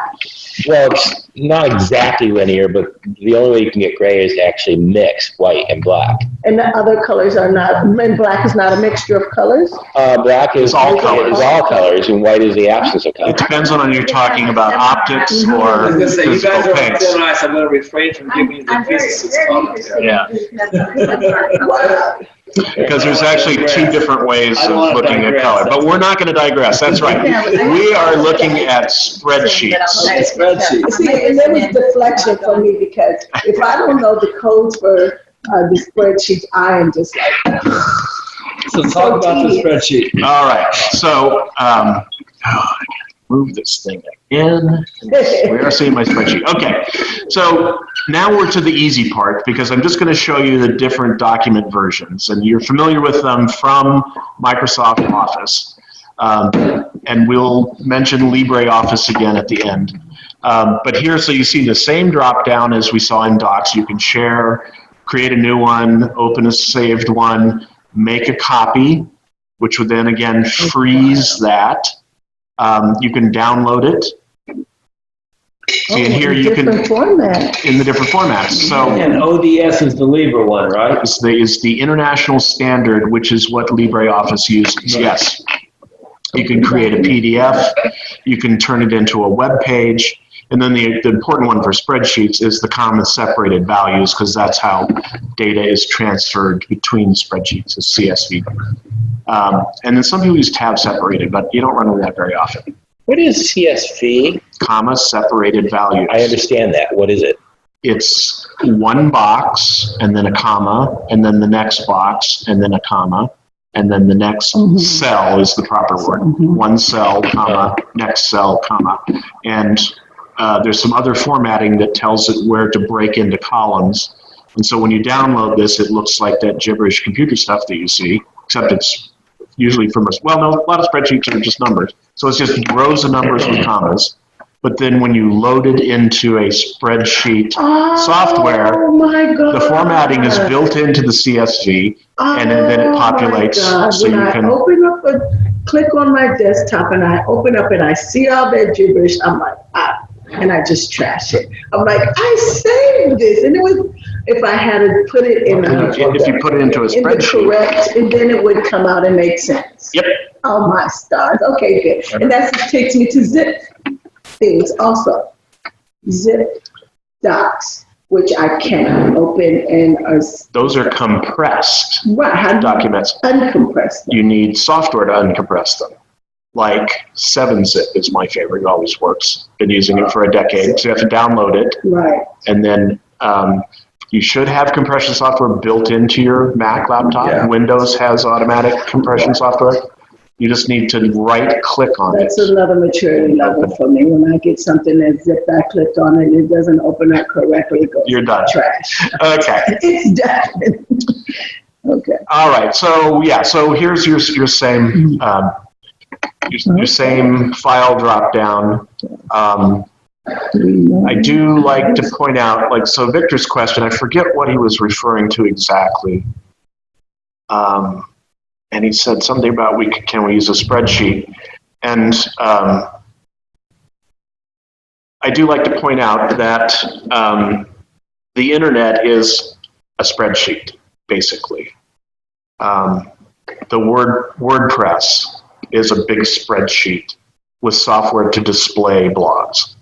Well, it's not exactly linear, but the only way you can get gray is to actually mix white and black. And the other colors are not. And black is not a mixture of colors. Black is all colors. Is all colors, and white is the absence of color. It depends on whether you're talking about optics I was or gonna say, you guys physical are paints. so nice, I'm gonna refrain from giving you the I'm very, physicist very comments. interested. Yeah. Because there's actually two different ways I of don't wanna looking at digress. color, but we're not going to digress. That's right. We are looking at spreadsheets. Spreadsheets. See, and there was deflection for me because if I don't know the codes for the spreadsheets, I am just like. So talk about the spreadsheet. All right. So, I gotta move this thing again. We are seeing my spreadsheet. Okay. So now we're to the easy part because I'm just going to show you the different document versions, and you're familiar with them from Microsoft Office. And we'll mention LibreOffice again at the end. But here, so you see the same drop down as we saw in Docs. You can share, create a new one, open a saved one, make a copy, which would then again freeze that. You can download it. See, and here you can, format. in the different formats. So And ODS is the Libre one, right? is the international standard, which is what LibreOffice uses. Yes. You can create a PDF. You can turn it into a web page. And then the important one for spreadsheets is the comma separated values, because that's how data is transferred between spreadsheets, is CSV. And then some people use tab separated, but you don't run into that very often. What is CSV? Comma separated values. I understand that. What is it? It's one box, and then a comma, and then the next box, and then a comma, and then the next cell is the proper word. One cell, comma, next cell, comma. And there's some other formatting that tells it where to break into columns. And so when you download this, it looks like that gibberish computer stuff that you see, except it's usually from a lot of spreadsheets are just numbers. So it's just rows of numbers with commas. But then when you load it into a spreadsheet software, Oh my God. the formatting is built into the CSV, and then it populates. So When you I can. open up click on my desktop and I open up and I see all that gibberish, I'm like, and I just trash it. I'm like, I saved this, and it was, if I had to put it in If you put it into a in the spreadsheet. correct, and then it would come out and make sense. Yep. Oh my stars. Okay, good. And that takes me to zip things also. Zip docs, which I cannot open in a. Those are compressed Right. How do you documents. uncompress them? You need software to uncompress them. Like 7-zip is my favorite. It always works. Been using it for a decade. So you have to download it, Right. and then you should have compression software built into your Mac laptop. Yeah. Windows has automatic compression software. You just need to right-click on That's it. another maturity level for me. When I get something that's zipped, I clicked on it, it doesn't open up correctly, it goes You're done. trash. Okay. It's done. Okay. All right. So yeah. So here's your same your same file drop down. I do like to point out, like, so Victor's question, I forget what he was referring to exactly. And he said something about can we use a spreadsheet? And I do like to point out that the internet is a spreadsheet, basically. The WordPress is a big spreadsheet with software to display blogs.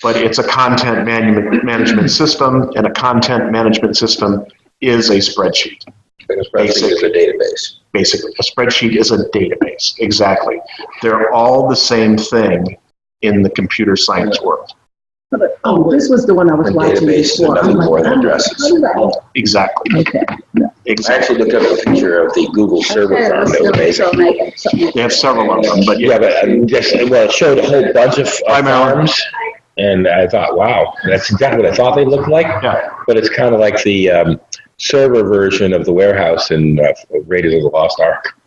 But it's a content management system, and a content management system is a spreadsheet. A spreadsheet is a database. Basically, a spreadsheet is a database. Exactly. They're all the same thing in the computer science world. Oh, this was the one I was A watching database is before. nothing more than addresses. Exactly. Okay. I Exactly. actually looked up a picture of the Google server farm. It was amazing. They have several of them, but Yeah, but it showed a whole bunch of Maryland. farms, and I thought, wow, that's exactly what I thought they looked like. Yeah. But it's kind of like the server version of the warehouse in Raiders of the Lost Ark.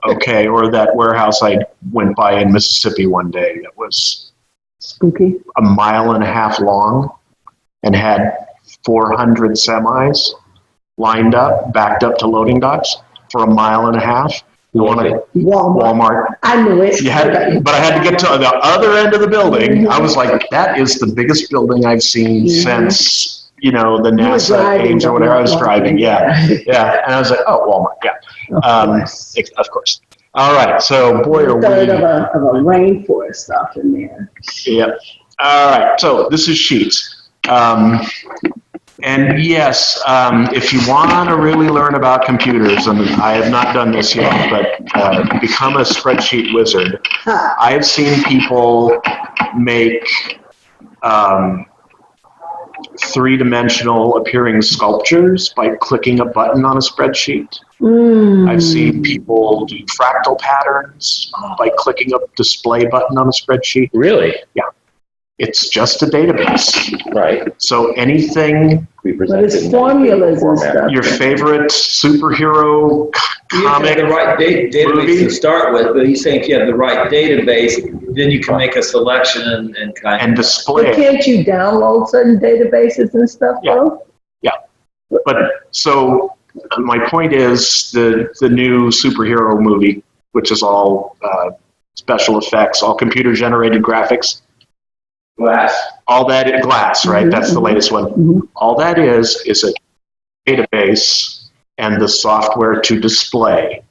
Okay, or that warehouse I went by in Mississippi one day that was Spooky. a mile and a half long, and had 400 semis lined up, backed up to loading docks for 1.5 miles. Walmart. I knew it. But I had to get to the other end of the building. I was like, that is the biggest building I've seen since, the NASA age or whatever I was driving. Yeah. Yeah. And I was like, oh, Walmart. Yeah. Of course. All right. So, boy, are we. Of a rainforest off in there. Yep. All right. So, this is Sheets. And yes, if you want to really learn about computers, and I have not done this yet, but become a spreadsheet wizard. I have seen people make three-dimensional appearing sculptures by clicking a button on a spreadsheet. I've seen people do fractal patterns by clicking a display button on a spreadsheet. Really? Yeah. It's just a database. Right. So anything, but it's formulas and stuff. your favorite superhero You have comic, the right database to start with, but he's saying if you have the right database, then you can make a selection and kind and of. display But it. can't you download certain databases and stuff, though? But so my point is the new superhero movie, which is all special effects, all computer generated graphics. Glass. All that glass, right? That's the latest one. All that is a database and the software to display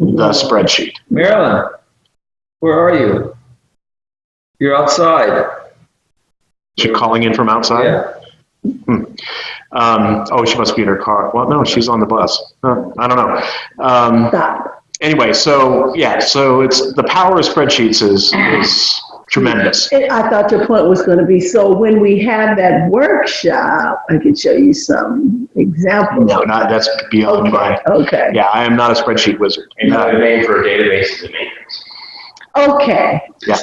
the spreadsheet. Marilyn, where are you? You're outside. She calling in from outside? Yeah. Oh, she must be in her car. Well, no, she's on the bus. I don't know. Stop. Anyway, so it's the power of spreadsheets is tremendous. I thought your point was going to be, so when we have that workshop, I could show you some examples. No, that's beyond my. Okay. Yeah, I am not a spreadsheet wizard. Another name for databases and maintenance. Okay. Yeah.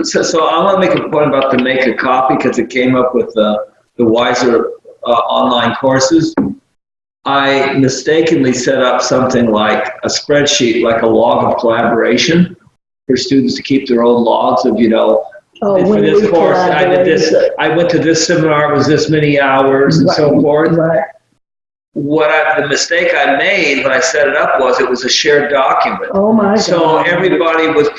So I want to make a point about the make a copy because it came up with the Wiser online courses. I mistakenly set up something like a spreadsheet, like a log of collaboration for students to keep their own logs of, for this course, I did this, I went to this seminar, it was this many hours and so forth. Right. The mistake I made when I set it up was it was a shared document. Oh my God. So everybody was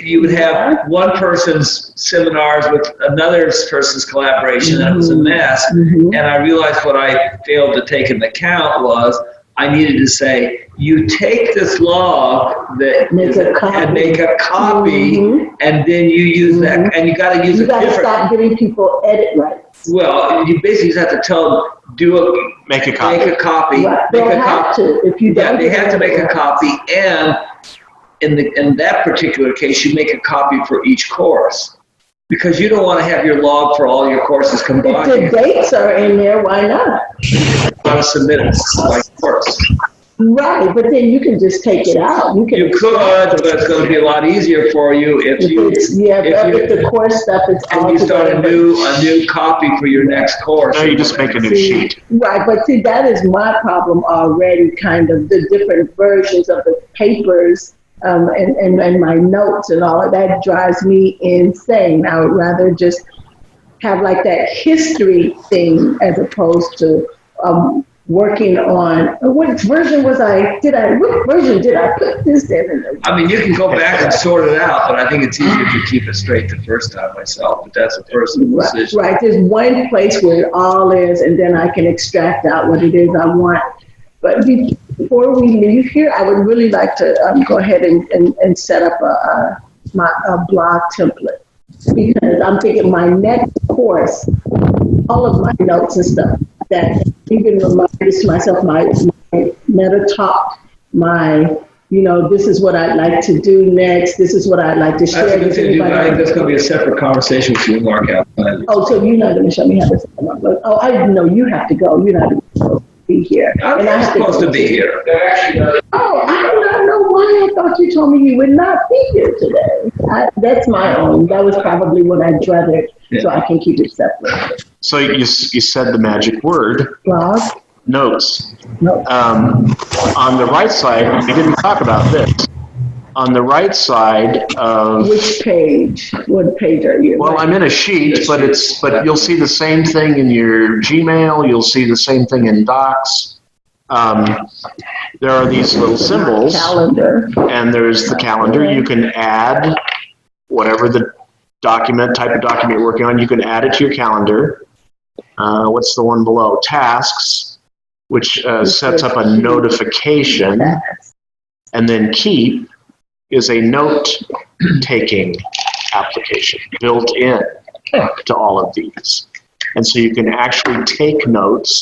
you would have one person's seminars with another person's collaboration, and it was a mess. And I realized what I failed to take into account was I needed to say, you take this log and make a copy, and then you use that, and you got to use it different. You got to stop giving people edit rights. Well, you basically just have to tell them, Make a copy. Make a copy. Right. They have to. If you don't, they have to make a copy, and in that particular case, you make a copy for each course. Because you don't want to have your log for all your courses combined. If the dates are in there, why not? You want to submit it like course. Right, but then you can just take it out. You could, but it's going to be a lot easier for you if the course stuff is all. And you start a new copy for your next course. No, you just make a new sheet. Right, but see, that is my problem already. Kind of the different versions of the papers. And my notes and all of that drives me insane. I would rather just have like that history thing as opposed to working on what version did I put this in? I mean, you can go back and sort it out, but I think it's easier to keep it straight the first time myself. But that's a personal decision. Right. There's one place where it all is, and then I can extract out what it is I want. But before we leave here, I would really like to go ahead and set up a blog template, because I'm thinking my next course, all of my notes and stuff, that even reminders to myself, my meta talk, this is what I'd like to do next. This is what I'd like to share. I think that's going to be a separate conversation with you, Mark. Oh, so you're not going to show me how to set them up? Oh, I didn't know you have to go. You're not supposed to be here. I'm supposed to be here. Oh, I do not know why I thought you told me you would not be here today. That's my own. That was probably what I dreaded, so I can keep it separate. So you said the magic word. Blog? Notes. On the right side, we didn't talk about this. on the right side of, Which page? What page are you? well, I'm in a sheet, but you'll see the same thing in your Gmail. You'll see the same thing in Docs. There are these little symbols. Calendar. And there's the calendar. You can add whatever the type of document you're working on. You can add it to your calendar. What's the one below? Tasks, which sets up a notification. And then Keep is a note-taking application built in to all of these. And so you can actually take notes.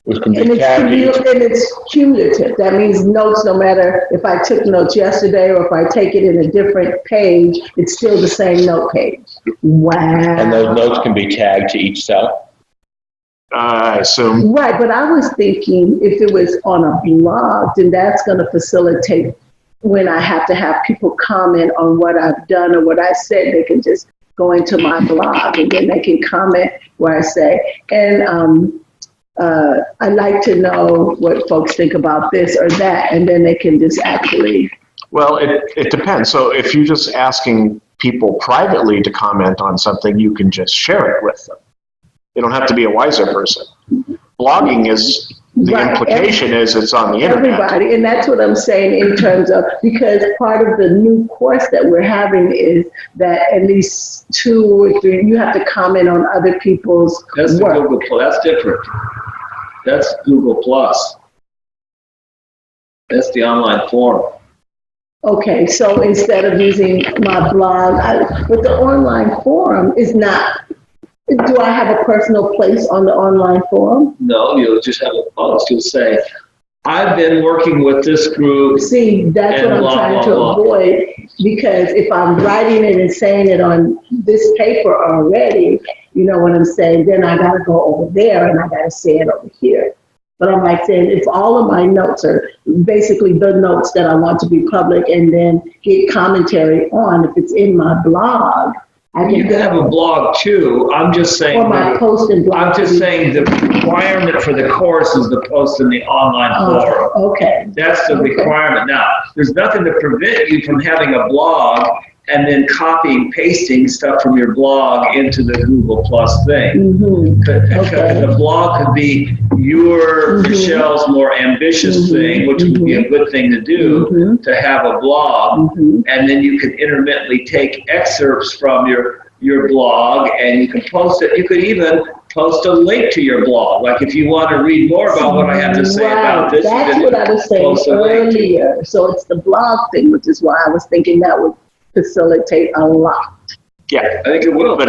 Which can be And tagged. it's cumulative. That means notes, no matter if I took notes yesterday or if I take it in a different page, it's still the same note page. Wow. And those notes can be tagged to each cell. I assume. Right, but I was thinking if it was on a blog, then that's going to facilitate when I have to have people comment on what I've done or what I said. They can just go into my blog and then they can comment where I say. And I'd like to know what folks think about this or that, and then they can just actually. Well, it depends. So if you're just asking people privately to comment on something, you can just share it with them. You don't have to be a Wiser person. Blogging is, the implication is it's on the internet. Everybody, and that's what I'm saying in terms of, because part of the new course that we're having is that at least 2 or 3, you have to comment on other people's That's work. the Google Plus. That's different. That's Google Plus. That's the online forum. Okay, so instead of using my blog, but the online forum is not, do I have a personal place on the online forum? No, you'll just have a post. You'll say, I've been working with this group. See, that's what I'm trying to avoid, because if I'm writing it and saying it on this paper already, you know what I'm saying, then I gotta go over there and I gotta say it over here. But I'm like saying, if all of my notes are basically the notes that I want to be public and then get commentary on, if it's in my blog, I can. You can have a blog too. I'm just saying. Or my post and blog. I'm just saying the requirement for the course is the post in the online forum. Okay. That's the requirement. Now, there's nothing to prevent you from having a blog and then copying, pasting stuff from your blog into the Google Plus thing. Okay. The blog could be your, Michelle's more ambitious thing, which would be a good thing to do, to have a blog, and then you could intermittently take excerpts from your blog and you can post it. You could even post a link to your blog. Like if you want to read more about what I have to say about this. That's what I was saying earlier. So it's the blog thing, which is why I was thinking that would facilitate a lot. Yeah, I think it will. But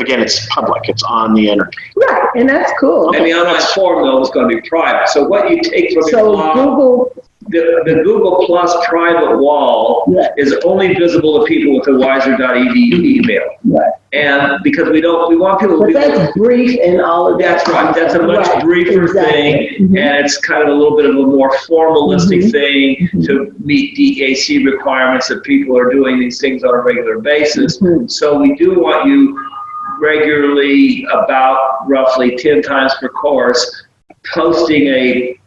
again, it's public. It's on the internet. Right, and that's cool. And the online forum though is going to be private. So what you take from your blog, Google, the Google Plus private wall is only visible to people with a wiser.edu email. Right. And because we want people to but that's brief and all of that. That's right. That's a much briefer thing, and it's kind of a little bit of a more formalistic thing to meet DAC requirements that people are doing these things on a regular basis. So we do want you regularly, about roughly 10 times per course, posting a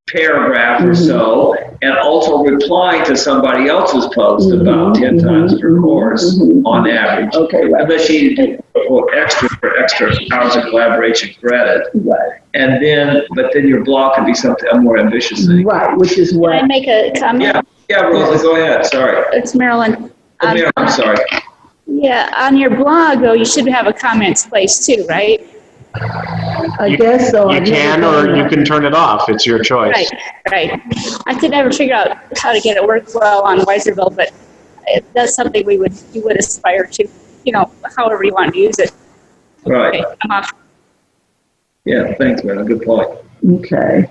paragraph or so, and also replying to somebody else's post about 10 times per course on average. Okay, right. Unless you need extra hours of collaboration credit. Right. And then, but then your blog can be something, a more ambitious thing. Right, which is what. Can I make a comment? Yeah, Rosa, go ahead, sorry. It's Marilyn. I'm sorry. Yeah, on your blog, though, you should have a comments place too, right? I guess so. You can, or you can turn it off. It's your choice. Right. I could never figure out how to get it work well on Wiserville, but that's something you would aspire to, however you want to use it. Right. Okay, I'm off. Yeah, thanks, man. Good point. Okay.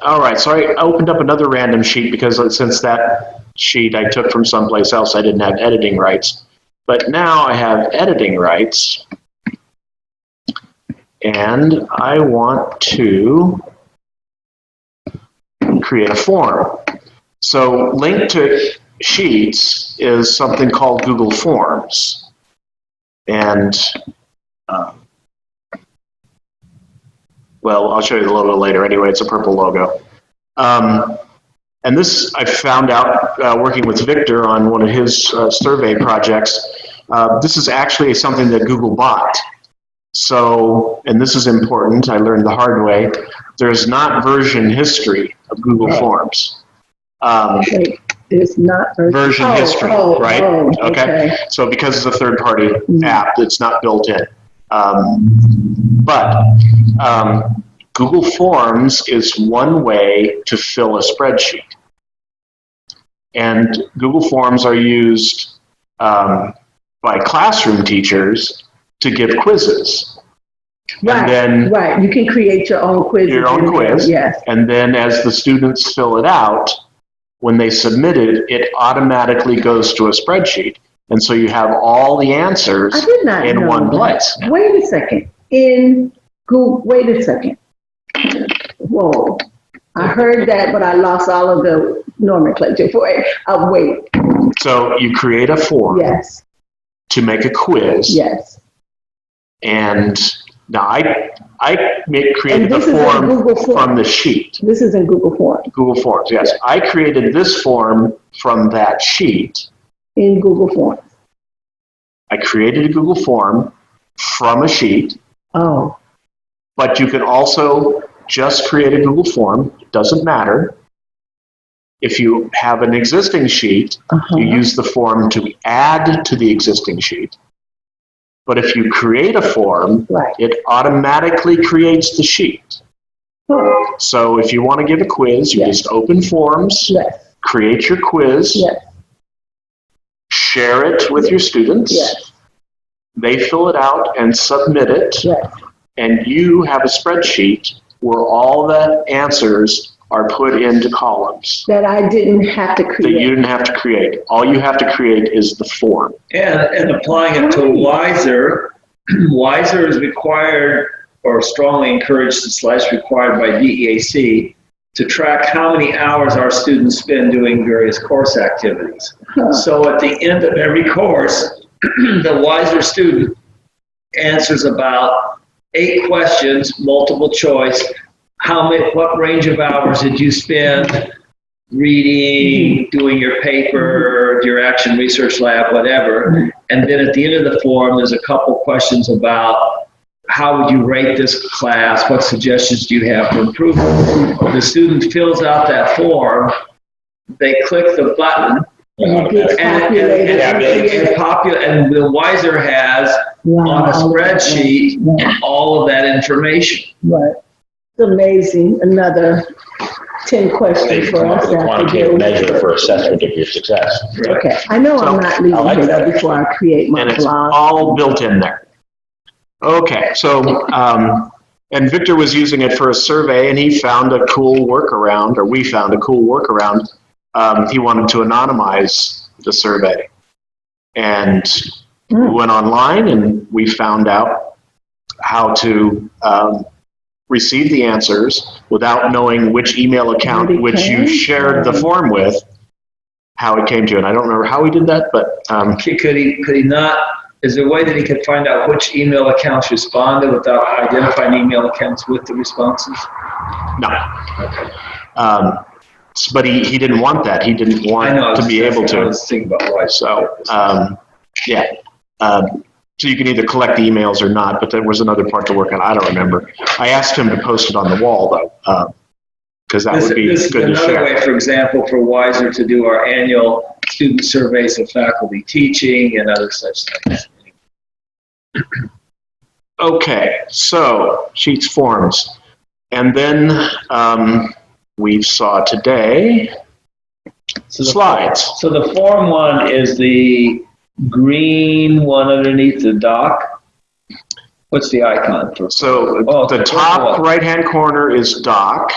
All right, so I opened up another random sheet because since that sheet I took from someplace else, I didn't have editing rights. But now I have editing rights, and I want to create a form. So linked to Sheets is something called Google Forms. And, well, I'll show you the logo later. Anyway, it's a purple logo. and this I found out working with Victor on one of his survey projects. This is actually something that Google bought. So, and this is important, I learned the hard way, there's not version history of Google Forms. It's not Version history, right? Okay. So because it's a third-party app, it's not built in. But Google Forms is one way to fill a spreadsheet. And Google Forms are used by classroom teachers to give quizzes. Right, and then you can create your own quiz. Your own quiz. Yes. And then as the students fill it out, when they submit it, it automatically goes to a spreadsheet. And so you have all the answers in one place. Wait a second. In Google, wait a second. Whoa. I heard that, but I lost all of the nomenclature for it. Wait. So you create a form. Yes. To make a quiz. Yes. And now I created the form from the sheet. This is in Google Forms. Google Forms, yes. I created this form from that sheet. In Google Forms. I created a Google form from a sheet. Oh. But you can also just create a Google form. It doesn't matter. If you have an existing sheet, you use the form to add to the existing sheet. But if you create a form, it automatically creates the sheet. Oh. So if you want to give a quiz, you just open Forms, create your quiz, share it with your students. They fill it out and submit it. And you have a spreadsheet where all the answers are put into columns. That I didn't have to create. That you didn't have to create. All you have to create is the form. And applying it to Wiser, Wiser is required or strongly encouraged / required by DEAC to track how many hours our students spend doing various course activities. So at the end of every course, the Wiser student answers about 8 questions, multiple choice. What range of hours did you spend reading, doing your paper, your action research lab, whatever? And then at the end of the form, there's a couple questions about how would you rate this class? What suggestions do you have for improvement? The student fills out that form, they click the button, and the Wiser has on a spreadsheet all of that information. Right. It's amazing. Another 10 questions for us. Quantitative measure for assessment of your success. Okay. I know I'm not leaving here before I create my blog. And it's all built in there. Okay. So, and Victor was using it for a survey, and he found a cool workaround, or we found a cool workaround. He wanted to anonymize the survey. And we went online, and we found out how to receive the answers without knowing which email account which you shared the form with, how it came to you. And I don't remember how he did that, but could he not? Is there a way that he could find out which email accounts responded without identifying email accounts with the responses? No. Okay. But he didn't want that. He didn't want to be able to. I was thinking about why. So yeah. So you can either collect the emails or not, but there was another part to work on. I don't remember. I asked him to post it on the wall, though, because that would be good to share. This is another way, for example, for Wiser to do our annual student surveys of faculty teaching and other such things. Okay, so sheets, forms. And then we saw today slides. So the form one is the green one underneath the doc. What's the icon for? So the top right-hand corner is doc.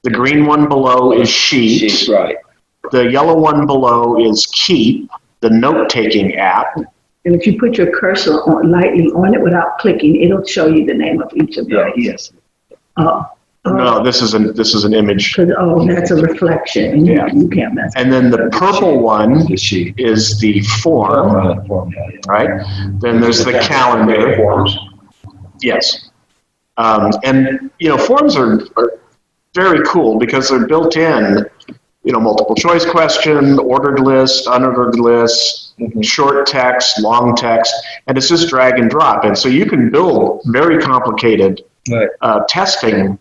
The green one below is sheet. Sheet, right. The yellow one below is keep, the note-taking app. And if you put your cursor lightly on it without clicking, it'll show you the name of each of those. Yes. No, this is an image. That's a reflection. Yeah. You can't mess. And then the purple one is the form, right? Then there's the calendar. Forms. Yes. And, forms are very cool because they're built in multiple choice question, ordered list, unordered list, short text, long text, and it's just drag and drop. And so you can build very complicated testing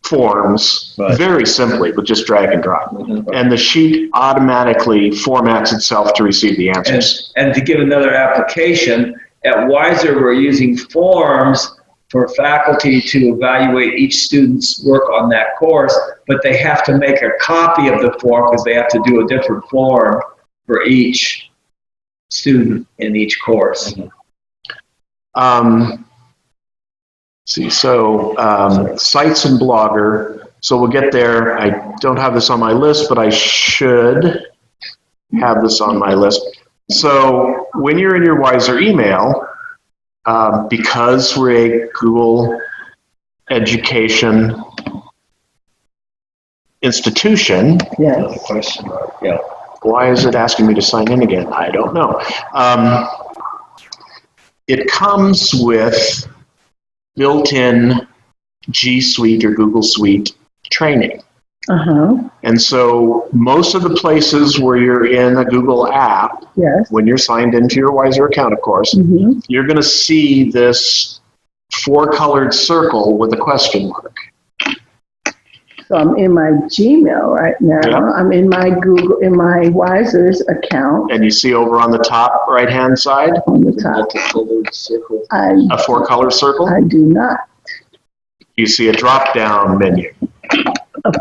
forms very simply with just drag and drop. And the sheet automatically formats itself to receive the answers. And to give another application, at Wiser, we're using forms for faculty to evaluate each student's work on that course, but they have to make a copy of the form because they have to do a different form for each student in each course. See, so sites and Blogger. So we'll get there. I don't have this on my list, but I should have this on my list. So when you're in your Wiser email, because we're a Google education institution, why is it asking me to sign in again? I don't know. It comes with built-in G Suite or Google Suite training. And so most of the places where you're in a Google app, when you're signed into your Wiser account, of course, you're going to see this 4-colored circle with a question mark. So I'm in my Gmail right now. I'm in my Google, in my Wiser's account. And you see over on the top right-hand side? On the top. A 4-color circle? I do not. You see a drop-down menu.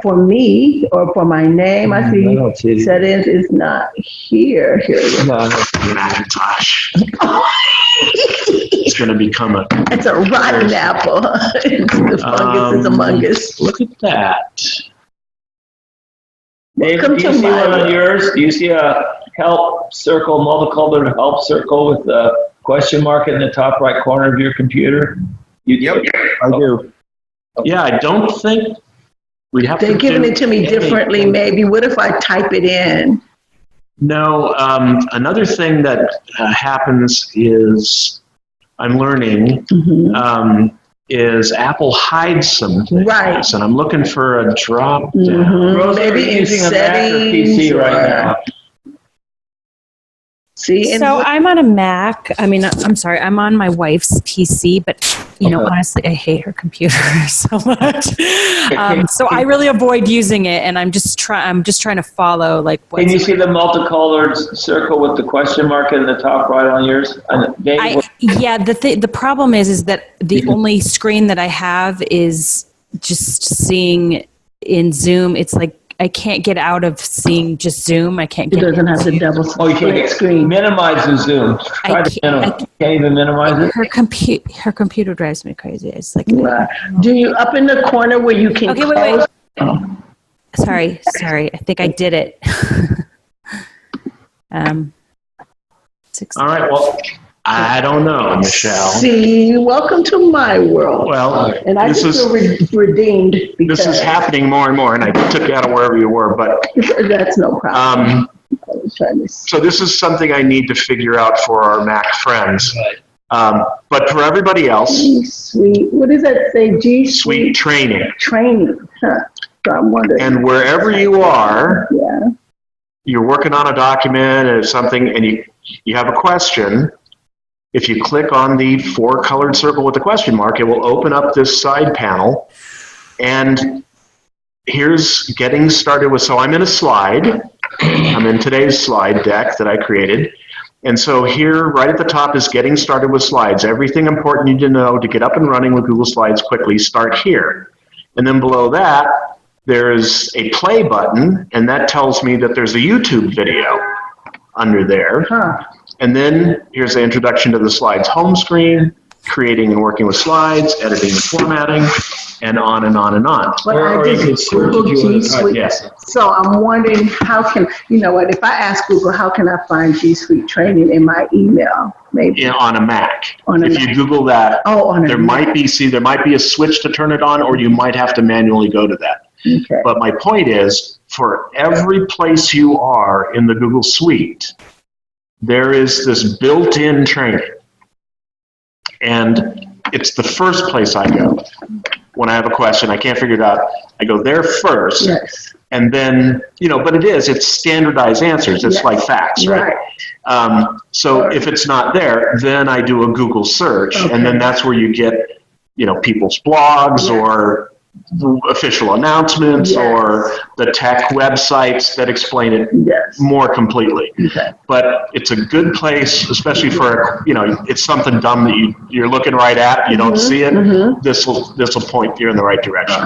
For me, or for my name, I see settings is not here. Here it is. Macintosh. It's going to become a... It's a rotten apple. The fungus is among us. Look at that. Dave, do you see one on yours? Do you see a help circle, multicolored help circle with the question mark in the top right corner of your computer? Yep, I do. Yeah, I don't think we'd have They're giving it to me differently, maybe. What if I type it in? No, another thing that happens is, I'm learning, is Apple hides some things. Right. And I'm looking for a drop down. Rose, Maybe in using a Mac or PC right now? See, So I'm on a Mac. I mean, I'm sorry, I'm on my wife's PC, but honestly, I hate her computer so much. So I really avoid using it, and I'm just trying to follow like. Can you see the multicolored circle with the question mark in the top right on yours? The problem is that the only screen that I have is just seeing in Zoom. It's like I can't get out of seeing just Zoom. I can't get. It doesn't have the double screen. Minimize the Zoom. Try to minimize. Can't even minimize it. Her computer drives me crazy. It's like. Do you up in the corner where you can? Okay, wait. Oh. Sorry. I think I did it. All right. Well, I don't know, Michelle. See, welcome to my world. Well, and I just feel redeemed. This is happening more and more, and I took you out of wherever you were, but that's no problem. So this is something I need to figure out for our Mac friends. But for everybody else, G Suite. What does that say? G Suite training. Training. Huh. So I'm wondering. And wherever you are, you're working on a document or something, and you have a question. If you click on the 4-colored circle with the question mark, it will open up this side panel. And here's getting started with, so I'm in a slide. I'm in today's slide deck that I created. And so here, right at the top is getting started with slides. Everything important you need to know to get up and running with Google Slides quickly, start here. And then below that, there's a play button, and that tells me that there's a YouTube video under there. And then here's the introduction to the slides home screen, creating and working with slides, editing and formatting, and on and on and on. But I just Googled G Suite. Yes. So I'm wondering how can, if I ask Google, how can I find G Suite training in my email? Maybe. On a Mac. On a if Mac. you Google that, there might be a switch to turn it on, or you might have to manually go to that. Okay. But my point is, for every place you are in the Google Suite, there is this built-in training. And it's the first place I go. When I have a question, I can't figure it out. I go there first. Yes. And then, but it's standardized answers. It's like facts, right? So if it's not there, then I do a Google search, and then that's where you get, people's blogs or official announcements or the tech websites that explain it more completely. But it's a good place, especially for, it's something dumb that you're looking right at, you don't see it. This will point you in the right direction.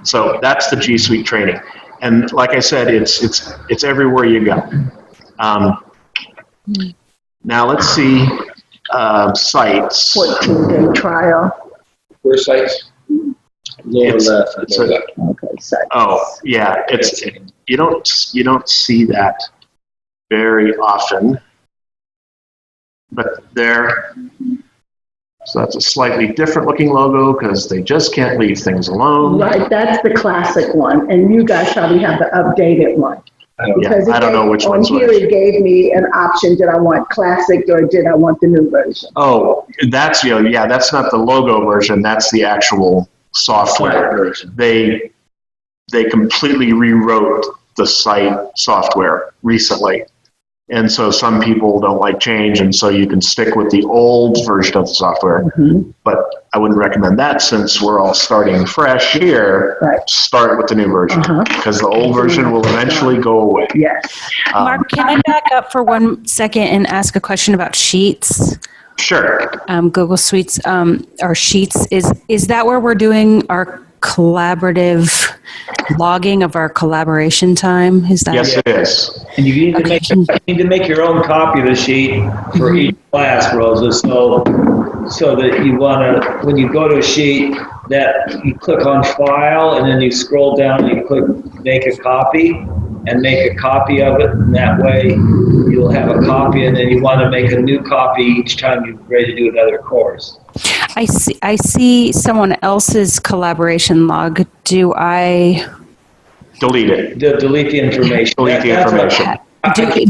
So that's the G Suite training. And like I said, it's everywhere you go. Now let's see sites. 14-day trial. Where sites? Okay, sites. Oh, yeah, you don't see that very often, but there. So that's a slightly different looking logo because they just can't leave things alone. Right, that's the classic one, and you guys probably have the updated one. I don't know which one's which. On here it gave me an option, did I want classic or did I want the new version? Oh, that's, that's not the logo version, that's the actual software version. They completely rewrote the site software recently. And so some people don't like change, and so you can stick with the old version of the software. But I wouldn't recommend that since we're all starting fresh here. Start with the new version because the old version will eventually go away. Yes. Mark, can I back up for 1 second and ask a question about Sheets? Sure. Google Suites or Sheets, is that where we're doing our collaborative logging of our collaboration time? Is that? Yes, it is. And you need to make your own copy of the sheet for each class, Rosa. So that you want to, when you go to a sheet, that you click on File, and then you scroll down and you click Make a Copy, and make a copy of it. And that way, you'll have a copy, and then you want to make a new copy each time you're ready to do another course. I see someone else's collaboration log. Do I delete it? Delete the information. Delete the information.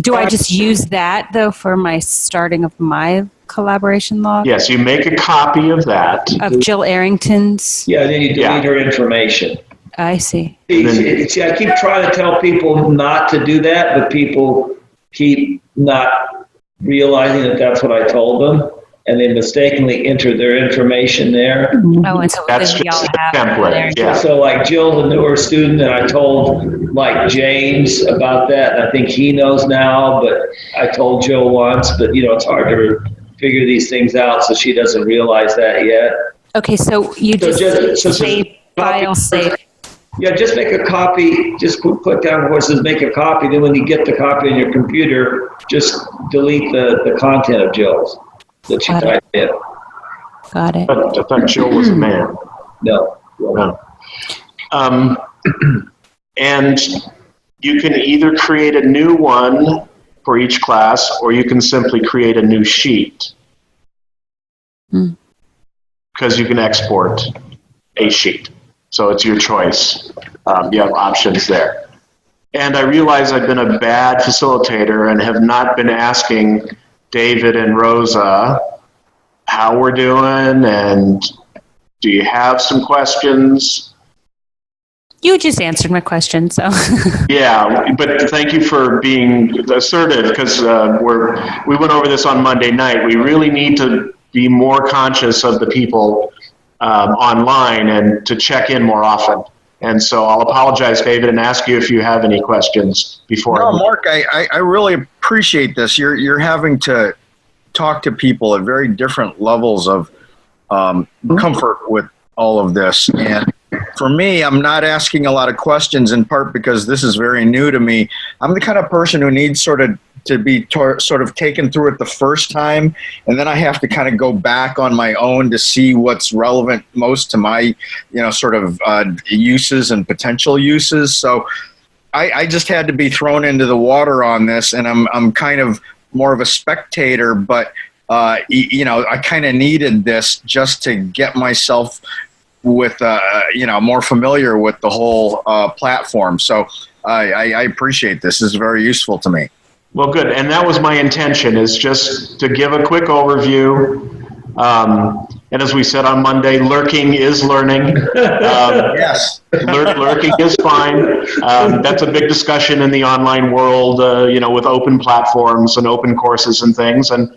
Do I just use that though for my starting of my collaboration log? Yes, you make a copy of that. Of Jill Arrington's? Yeah, then you delete her information. I see. See, I keep trying to tell people not to do that, but people keep not realizing that that's what I told them. And they mistakenly enter their information there. Oh, and so that's just a template. Yeah. So like Jill's a newer student, and I told like James about that, and I think he knows now, but I told Jill once, but it's hard to figure these things out, so she doesn't realize that yet. Okay, so you just save file, save. Yeah, just make a copy, just click down where it says make a copy, then when you get the copy on your computer, just delete the content of Jill's. That you typed in. Got it. I thought Jill was a man. No. And you can either create a new one for each class, or you can simply create a new sheet. Because you can export a sheet. So it's your choice. You have options there. And I realize I've been a bad facilitator and have not been asking David and Rosa how we're doing, and do you have some questions? You just answered my question, so. Yeah, but thank you for being assertive, because we went over this on Monday night. We really need to be more conscious of the people online and to check in more often. And so I'll apologize, David, and ask you if you have any questions before. No, Mark, I really appreciate this. You're having to talk to people at very different levels of comfort with all of this. And for me, I'm not asking a lot of questions, in part because this is very new to me. I'm the kind of person who needs to be sort of taken through it the first time, and then I have to kind of go back on my own to see what's relevant most to my, sort of uses and potential uses. So I just had to be thrown into the water on this, and I'm kind of more of a spectator, but I kind of needed this just to get myself with more familiar with the whole platform. So I appreciate this. This is very useful to me. Well, good. And that was my intention, is just to give a quick overview. And as we said on Monday, lurking is learning. Yes. Lurking is fine. That's a big discussion in the online world, with open platforms and open courses and things. And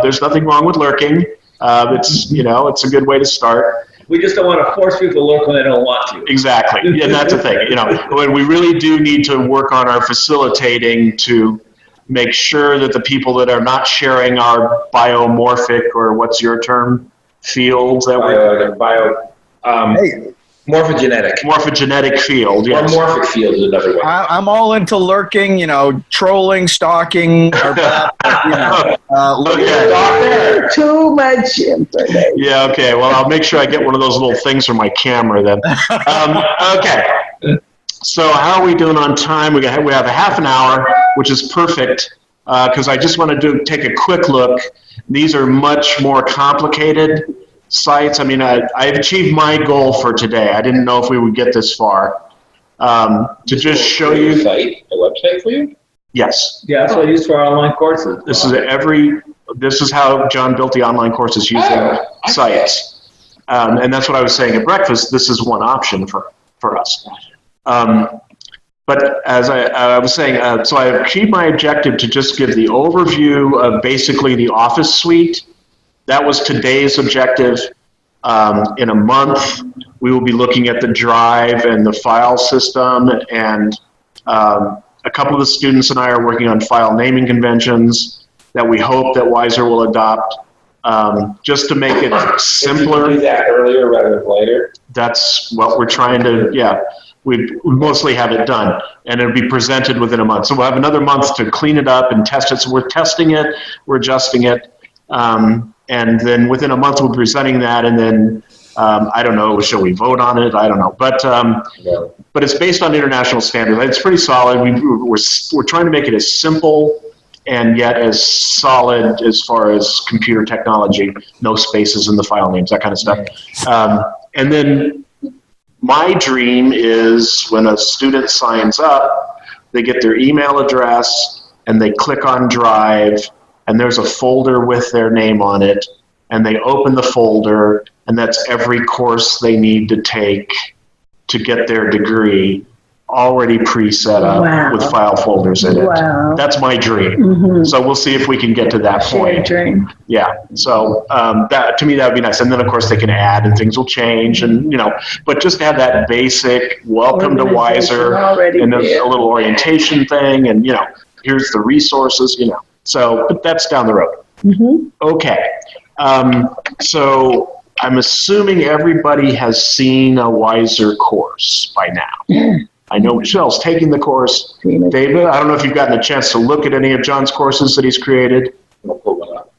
there's nothing wrong with lurking. It's a good way to start. We just don't want to force people to lurk when they don't want to. Exactly. And that's the thing. When we really do need to work on our facilitating to make sure that the people that are not sharing our biomorphic, or what's your term, fields that morphogenetic field. Yes. Or morphic field is another way. I'm all into lurking, trolling, stalking, or Too much information. Yeah, okay. Well, I'll make sure I get one of those little things for my camera then. Okay. So how are we doing on time? We have a half an hour, which is perfect, because I just want to take a quick look. These are much more complicated sites. I mean, I've achieved my goal for today. I didn't know if we would get this far. To just show you. A website for you? Yes. Yeah, that's what I use for our online courses. This is how John built the online courses using sites. And that's what I was saying at breakfast. This is one option for us. But as I was saying, so I achieved my objective to just give the overview of basically the Office suite. That was today's objective. In a month, we will be looking at the drive and the file system, and a couple of the students and I are working on file naming conventions that we hope that Wiser will adopt, just to make it simpler. If you do that earlier rather than later. That's what we're trying to, we mostly have it done, and it'll be presented within a month. So we'll have another month to clean it up and test it. So we're testing it, we're adjusting it, and then within a month we'll be presenting that, and then I don't know, shall we vote on it? I don't know, but it's based on international standards. It's pretty solid. We're trying to make it as simple and yet as solid as far as computer technology, no spaces in the file names, that kind of stuff. And then my dream is when a student signs up, they get their email address and they click on Drive, and there's a folder with their name on it, and they open the folder, and that's every course they need to take to get their degree, already pre-set up with file folders in it. Wow. That's my dream. Mm-hmm. So we'll see if we can get to that point. Dream. Yeah. So that, to me, that would be nice. And then of course they can add and things will change, and but just to have that basic welcome to Wiser and a little orientation thing, and here's the resources, So, but that's down the road. Mm-hmm. Okay. So I'm assuming everybody has seen a Wiser course by now. I know Michelle's taking the course. David, I don't know if you've gotten a chance to look at any of John's courses that he's created. I'll pull one up.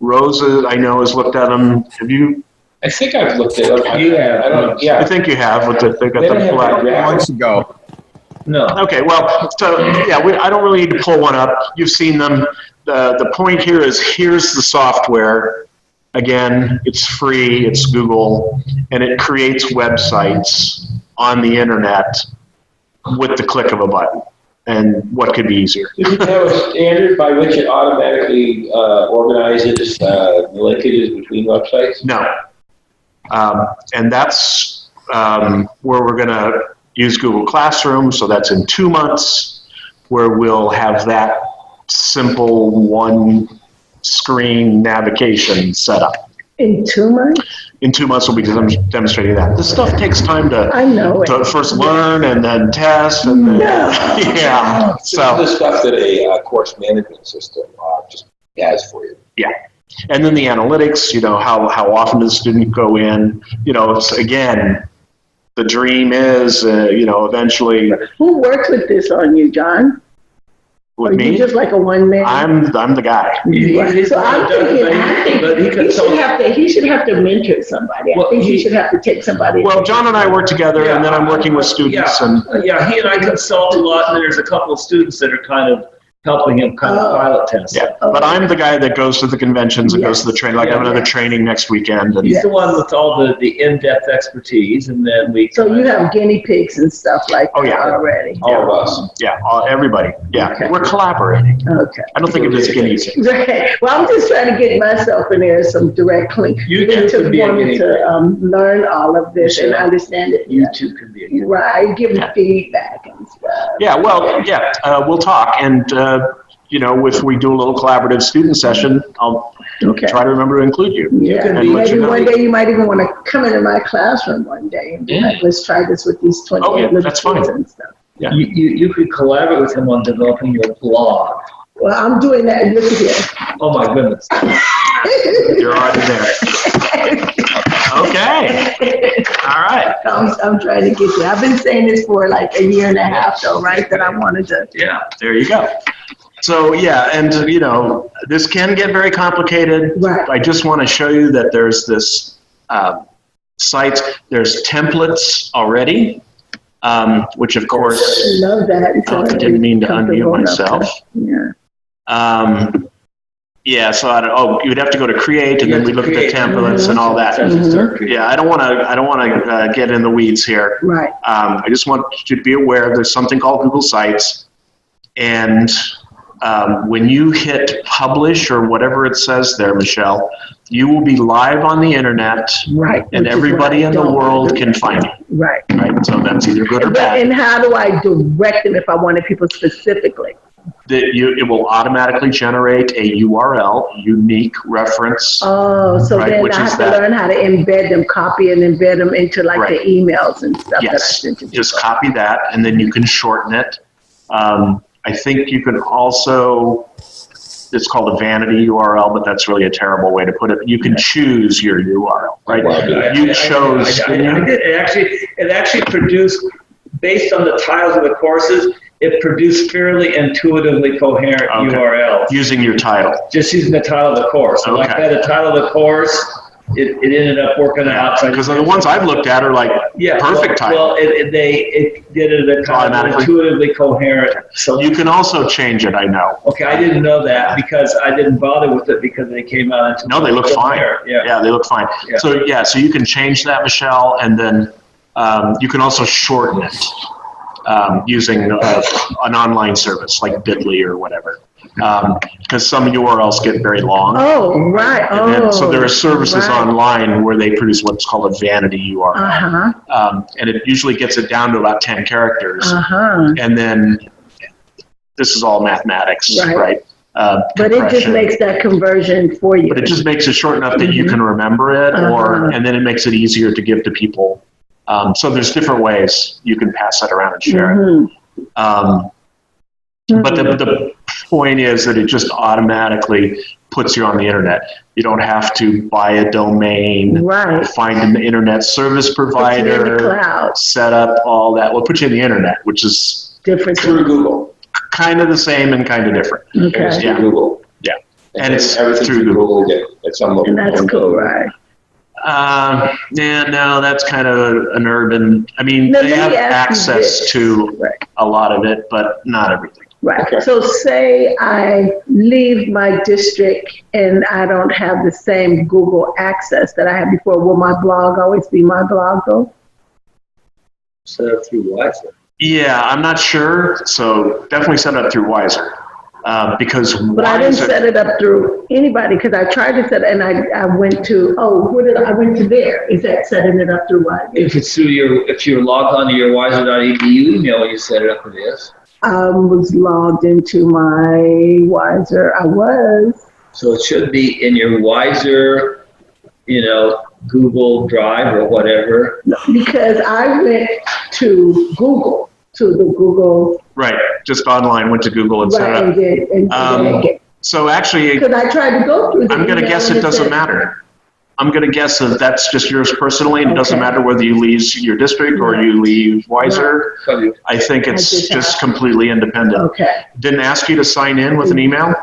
Rosa, I know, has looked at them. Have you? I think I've looked at them. You have. I don't. Yeah. I think you have. They've got They the don't have black. that. months ago. No. Okay, well, so yeah, I don't really need to pull one up. You've seen them. The point here is, here's the software. Again, it's free. It's Google, and it creates websites on the internet with the click of a button. And what could be easier? Did you have a standard by which it automatically organizes the linkages between websites? No. And that's where we're going to use Google Classroom. So that's in 2 months, where we'll have that simple one screen navigation set up. In 2 months? In 2 months, we'll be demonstrating that. This stuff takes time to first learn and then test. And then, yeah. So this is the stuff that a course management system just has for you. Yeah. And then the analytics, how often does the student go in? It's, again, the dream is, eventually. Who works with this on you, John? With me? You just like a one-man? I'm the guy. So I'm thinking, he should have to mentor somebody. I think he should have to take somebody. Well, John and I work together, and then I'm working with students. He and I consult a lot, and then there's a couple of students that are kind of helping him kind of pilot test. Yeah, but I'm the guy that goes to the conventions and goes to the training. Like I have another training next weekend. And He's the one with all the in-depth expertise, and then we. So you have guinea pigs and stuff like that already. All of us. Yeah, everybody. Yeah, Okay. we're collaborating. Okay. I don't think of it as guinea pigs. Right. Well, I'm just trying to get myself in there some direct link. You too could be a guinea pig. To learn all of this and understand it. You too can be a guinea pig. Right. Give me feedback and stuff. Yeah, well, we'll talk. And, if we do a little collaborative student session, I'll try to remember to include you. Yeah. And let Maybe you know. one day you might even want to come into my classroom one day and be like, let's try this with these 20 little that's kids fine. and stuff. Yeah. You could collaborate with him on developing your blog. Well, I'm doing that. Look at here. Oh my goodness. You're already there. Okay. All right. I'm trying to get there. I've been saying this for like a year and a half though, right? That I wanted to. Yeah, there you go. So, and this can get very complicated. Right. I just want to show you that there's this site, there's templates already, which of course, Love that. I didn't mean to unmute myself. Yeah. So you'd have to go to create, and then we look at the templates and all that. Yeah, I don't want to get in the weeds here. Right. I just want you to be aware there's something called Google Sites, and when you hit publish or whatever it says there, Michelle, you will be live on the internet, right? And everybody in the world can find you. Right. Right. So that's either good or bad. And how do I direct them if I wanted people specifically? It will automatically generate a URL, unique reference. Oh, so then I have to learn how to embed them, copy and embed them into like the emails and stuff that I sent to people. Just copy that, and then you can shorten it. I think you can also, it's called a vanity URL, but that's really a terrible way to put it. You can choose your URL, right? You chose. I did. It actually produced, based on the titles of the courses, it produced fairly intuitively coherent URLs. Using your title. Just using the title of the course. So like the title of the course, it ended up working out. Because the ones I've looked at are like perfect title. Well, it did it a kind of intuitively coherent. So you can also change it, I know. Okay, I didn't know that because I didn't bother with it because they came out. No, they look fine. Yeah, they look fine. Yeah. So you can change that, Michelle, and then you can also shorten it using an online service like Bitly or whatever. Because some URLs get very long. Oh, right. And so there are services online where they produce what's called a vanity URL. And it usually gets it down to about 10 characters. And then this is all mathematics, right? But it just makes that conversion for you. But it just makes it short enough that you can remember it, and then it makes it easier to give to people. So there's different ways you can pass that around and share it. But the point is that it just automatically puts you on the internet. You don't have to buy a domain, find an internet service provider, set up all that. We'll put you in the internet, which is different through Google. Kind of the same and kind of different. Okay. Yeah. Google. Yeah. And it's through Google. At some level. And that's cool, right? No, that's kind of an urban. I mean, they have access to a lot of it, but not everything. Right. Okay. So say I leave my district and I don't have the same Google access that I had before. Will my blog always be my blog though? Set up through Wiser. Yeah, I'm not sure. So definitely set it up through Wiser. Because but I didn't set it up through anybody because I tried to set it and I went to I went to there. Is that setting it up through Wiser? If it's through if you're logged onto your wiser.edu email, you set it up for this. I was logged into my Wiser. I was. So it should be in your Wiser, Google Drive or whatever. No, because I went to Google. To the Google. Right, just online, went to Google and set it up. So actually, because I tried to go through. I'm going to guess it doesn't matter. I'm going to guess that that's just yours personally, and it doesn't matter whether you leave your district or you leave Wiser. I think it's just completely independent. Okay. Didn't ask you to sign in with an email?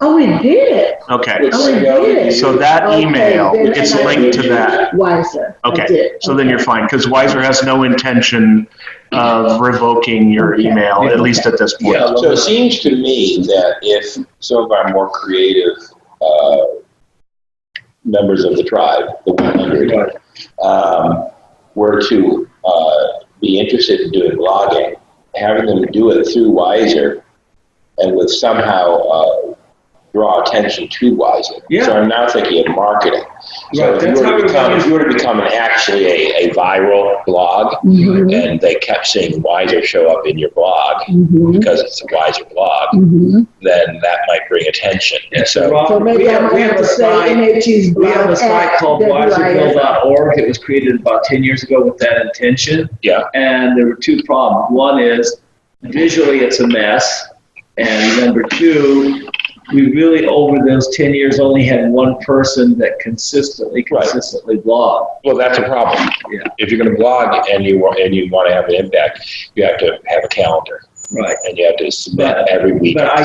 Oh, it did. Okay. Oh, it did. So that email, it's linked to that. Wiser. Okay. So then you're fine, because Wiser has no intention of revoking your email, at least at this point. Yeah, so it seems to me that if some of our more creative members of the tribe, the 100, were to be interested in doing blogging, having them do it through Wiser, and would somehow draw attention to Wiser. Yeah. So I'm now thinking of marketing. So Right, if you were to become actually a viral blog, and they kept seeing Wiser show up in your blog because it's a Wiser blog, then that might bring attention. And So maybe I might have to say MHE's blog. We have a site called wiserbill.org. It was created about 10 years ago with that intention. Yeah. And there were two problems. One is visually it's a mess. And number two, we really, over those 10 years, only had one person that consistently blogged. Well, that's a problem. Yeah. If you're going to blog and you want to have an impact, you have to have a calendar. Right. And you have to submit every week. But I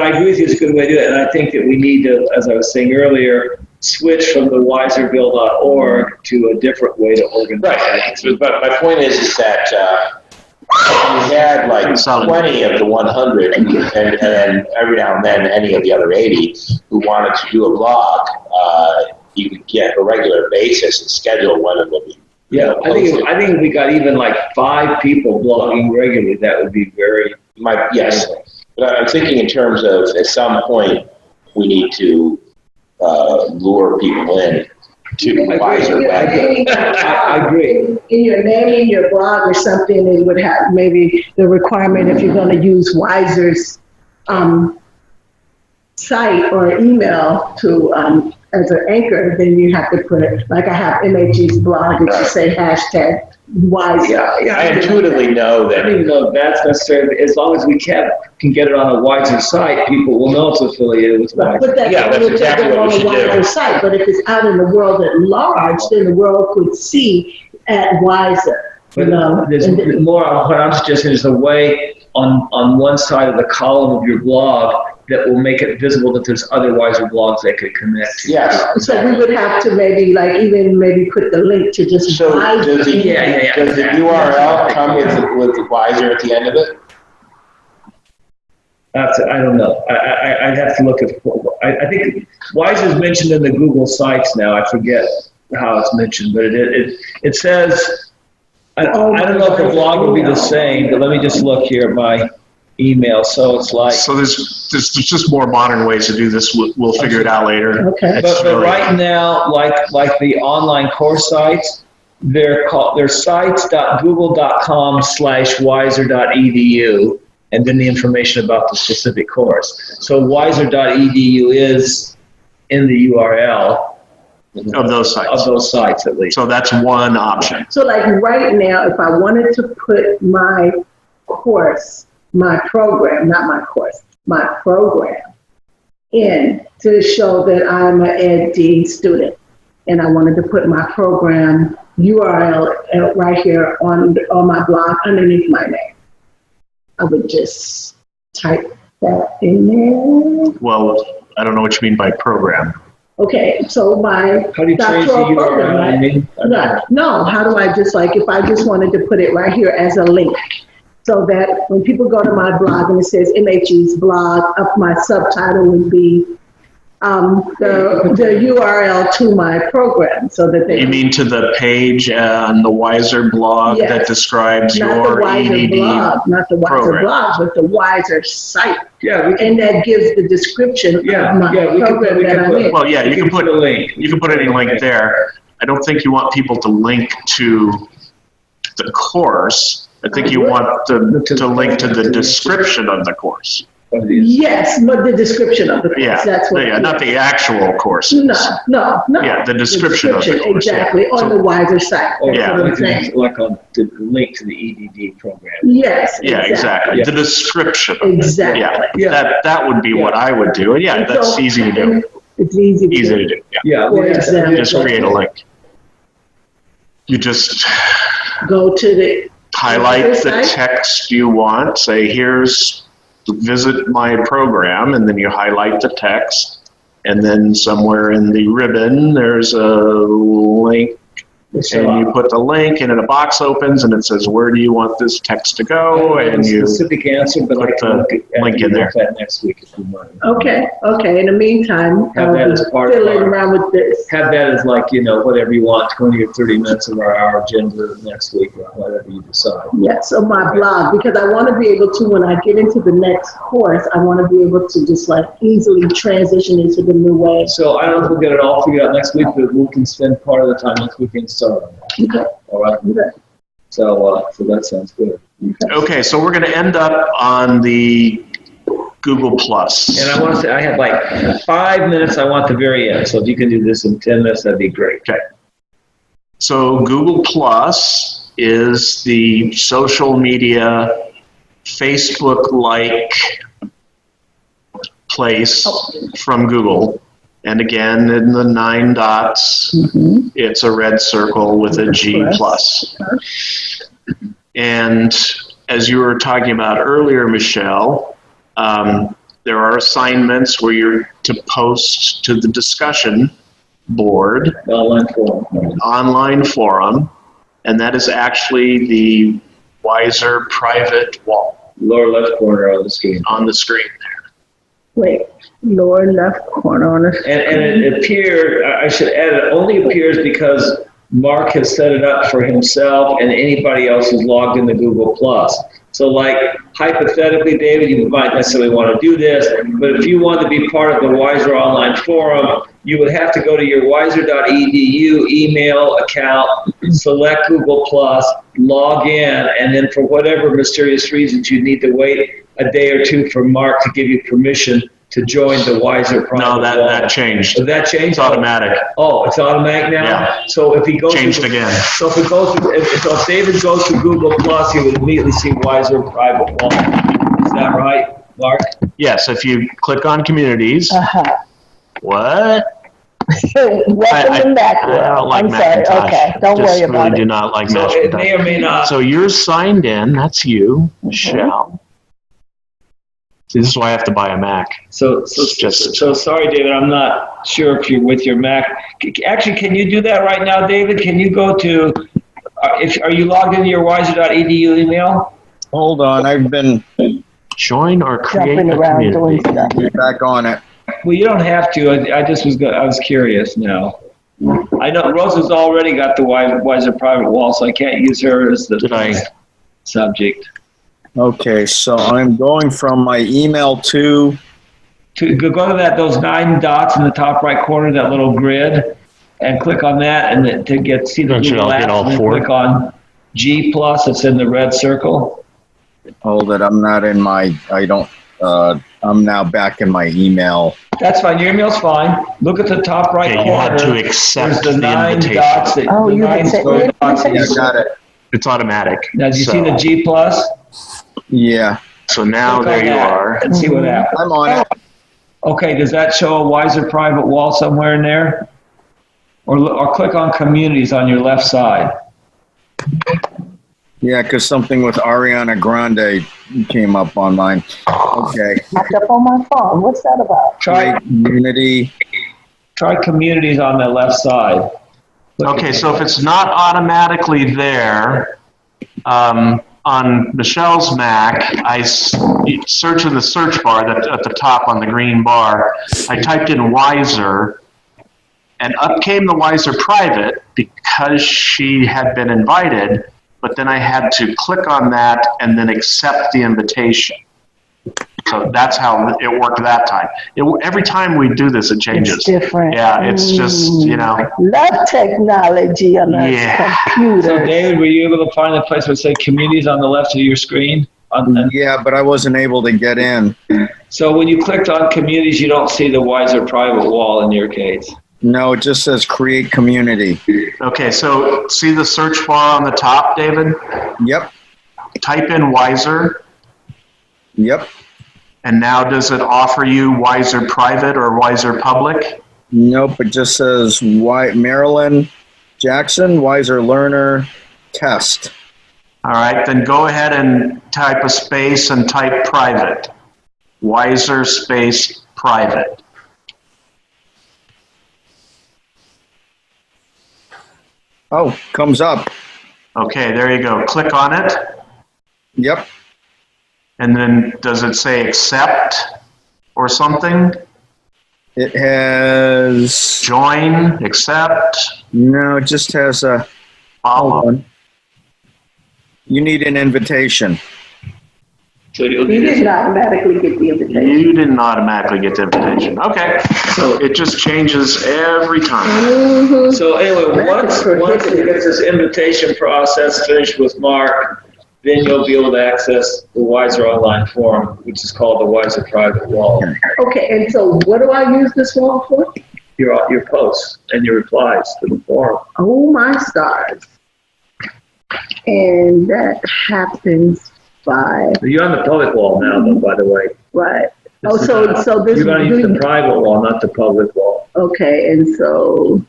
agree with you, it's a good way to do it. And I think that we need to, as I was saying earlier, switch from the wiserbill.org to a different way to organize. Right. But my point is that we had like 20 of the 100, and then every now and then any of the other 80 who wanted to do a blog, you could get a regular basis and schedule when it would be. Yeah, I think if we got even like 5 people blogging regularly, that would be very. Yes, but I'm thinking in terms of at some point we need to lure people in to Wiser. I agree. In your naming your blog or something, it would have maybe the requirement if you're going to use Wiser's site or email to as an anchor, then you have to put it, like I have MHE's blog, and you say hashtag Wiser. Yeah, I intuitively know that. I don't even know if that's necessary. As long as we can get it on a Wiser site, people will know it's affiliated with Wiser. But that's exactly what we should do. Site. But if it's out in the world at large, then the world could see at Wiser. But there's more. What I'm suggesting is a way on one side of the column of your blog that will make it visible that there's other Wiser blogs they could connect to. Yes. So we would have to maybe put the link to just Wiser. Does the URL come with the Wiser at the end of it? I don't know. I'd have to look at. I think Wiser is mentioned in the Google Sites now. I forget how it's mentioned, but it says. I don't know if the blog will be the same, but let me just look here at my email. So it's like. So there's just more modern ways to do this. We'll figure it out later. Okay. But right now, like the online course sites, they're sites.google.com/wiser.edu, and then the information about the specific course. So wiser.edu is in the URL. Of those sites. At least. So that's one option. So like right now, if I wanted to put my program in to show that I'm an Ed.D. student, and I wanted to put my program URL right here on my blog underneath my name, I would just type that in there. Well, I don't know what you mean by program. Okay, so my how do you change the URL? No, how do I just if I just wanted to put it right here as a link, so that when people go to my blog and it says MHE's blog, up my subtitle would be the URL to my program, so that they. You mean to the page on the Wiser blog that describes your EDD blog, not the Wiser blog, but the Wiser site. Yeah, and that gives the description of my program that I'm in. Well, yeah, you can put a link. You can put any link there. I don't think you want people to link to the course. I think you want them to link to the description of the course. Yes, but the description of the course. Yeah, that's what. Yeah, not the actual course. No. Yeah, the description of the course. Exactly, on the Wiser site. Like on the link to the EDD program. Yes. Yeah, exactly. The description. Exactly. Yeah, that would be what I would do. And that's easy to do. It's easy to do. Yeah. For example, just create a link. You just go to the highlight the text you want. Say, visit my program, and then you highlight the text, and then somewhere in the ribbon there's a link and you put the link, and then a box opens, and it says, where do you want this text to go? And you specific answer, but put the link in there. That next week if you want. Okay. In the meantime, Have I'll that be as part of fiddling our- around with this. Have that as like, whatever you want, 20 or 30 minutes of our agenda next week, or whatever you decide. Yes, on my blog, because I want to be able to, when I get into the next course, I want to be able to just like easily transition into the new way. So I don't know if we'll get it all figured out next week, but we can spend part of the time next week and start on that. Okay. All right. Okay. So that sounds good. Okay, so we're going to end up on the Google Plus. And I want to say, I have like 5 minutes I want the very end. So if you can do this in 10 minutes, that'd be great. Okay. So Google Plus is the social media, Facebook-like place from Google. And again, in the 9 dots, it's a red circle with a G plus. And as you were talking about earlier, Michelle, there are assignments where you're to post to the discussion board, online forum, and that is actually the Wiser private wall. Lower left corner on the screen. On the screen there. Wait, lower left corner on the screen. And it appeared, I should add, it only appears because Mark has set it up for himself and anybody else who's logged into Google+. So like, hypothetically, David, you might necessarily want to do this, but if you want to be part of the Wiser Online Forum, you would have to go to your wiser.edu email account, select Google+, log in, and then for whatever mysterious reasons, you need to wait a day or two for Mark to give you permission to join the Wiser private No, wall. that changed. Did that change? It's automatic. Oh, it's automatic now? Yeah. So if he goes Changed to, again. So if it goes to, so if David goes to Google+, he would immediately see Wiser private wall. Is that right, Mark? Yes, if you click on communities. What? Welcome back. I don't like I'm Macintosh. sorry. Okay, don't worry about Really do it. not like So it Macintosh. may or may not. So you're signed in. That's you, Michelle. See, this is why I have to buy a Mac. So sorry, David, I'm not sure if you're with your Mac. Actually, can you do that right now, David? Can you go to, are you logged into your wiser.edu email? Hold on, I've been Join or create Jumping a around community. doing stuff. back on it. Well, you don't have to. I was curious now. I know Rosa's already got the Wiser private wall, so I can't use her as the Did I? subject. Okay, so I'm going from my email to, To go to those 9 dots in the top right corner, that little grid, and click on that, and then to see the Don't you Google all get Apps, all and then 4? click on G+, it's in the red circle. hold it, I'm not in my, I'm now back in my email. That's fine, your email's fine. Look at the top right Okay, you had corner. to accept There's the the 9 invitation. dots. Oh, you had sent me an Yeah, got it. It's automatic. Now, do you So- see the G+? Yeah, So now Click on there you that are. And see what happens. I'm on it. Okay, does that show a Wiser private wall somewhere in there? Or click on communities on your left side. Yeah, because something with Ariana Grande came up on mine. Okay. Popped up on my phone. What's that about? Try Community. communities on the left side. Okay, so if it's not automatically there, on Michelle's Mac, I search in the search bar at the top on the green bar. I typed in Wiser, and up came the Wiser private because she had been invited, but then I had to click on that and then accept the invitation. So that's how it worked that time. Every time we do this, it changes. It's different. Yeah, it's just, Love technology on a Yeah. computer. So David, were you able to find the place where it said communities on the left of your screen? Yeah, but I wasn't able to get in. So when you clicked on communities, you don't see the Wiser private wall in your case. No, it just says create community. Okay, so see the search bar on the top, David? Yep, Type in Wiser, yep. and now does it offer you Wiser Private or Wiser Public? Nope, it just says Marilyn Jackson, Wiser Learner, test. All right, then go ahead and type a space and type private. Wiser space private. Oh, comes up. Okay, there you go. Click on it. Yep. And then does it say accept or something? It has, Join, accept, no, it just has a, hold follow. on. You need an invitation. So you'll You get didn't automatically get the invitation. You didn't automatically get the invitation. Okay, so it just changes every time. Mhm. So anyway, once he gets this invitation process finished with Mark, then you'll be able to access the Wiser online forum, which is called the Wiser private wall. Okay, and so what do I use this wall for? Your posts and your replies to the forum. Oh my stars. And that happens by, You're on the public wall now, though, by the way. right. Oh, so this. You're going to use the private wall, not the public wall. Okay, and so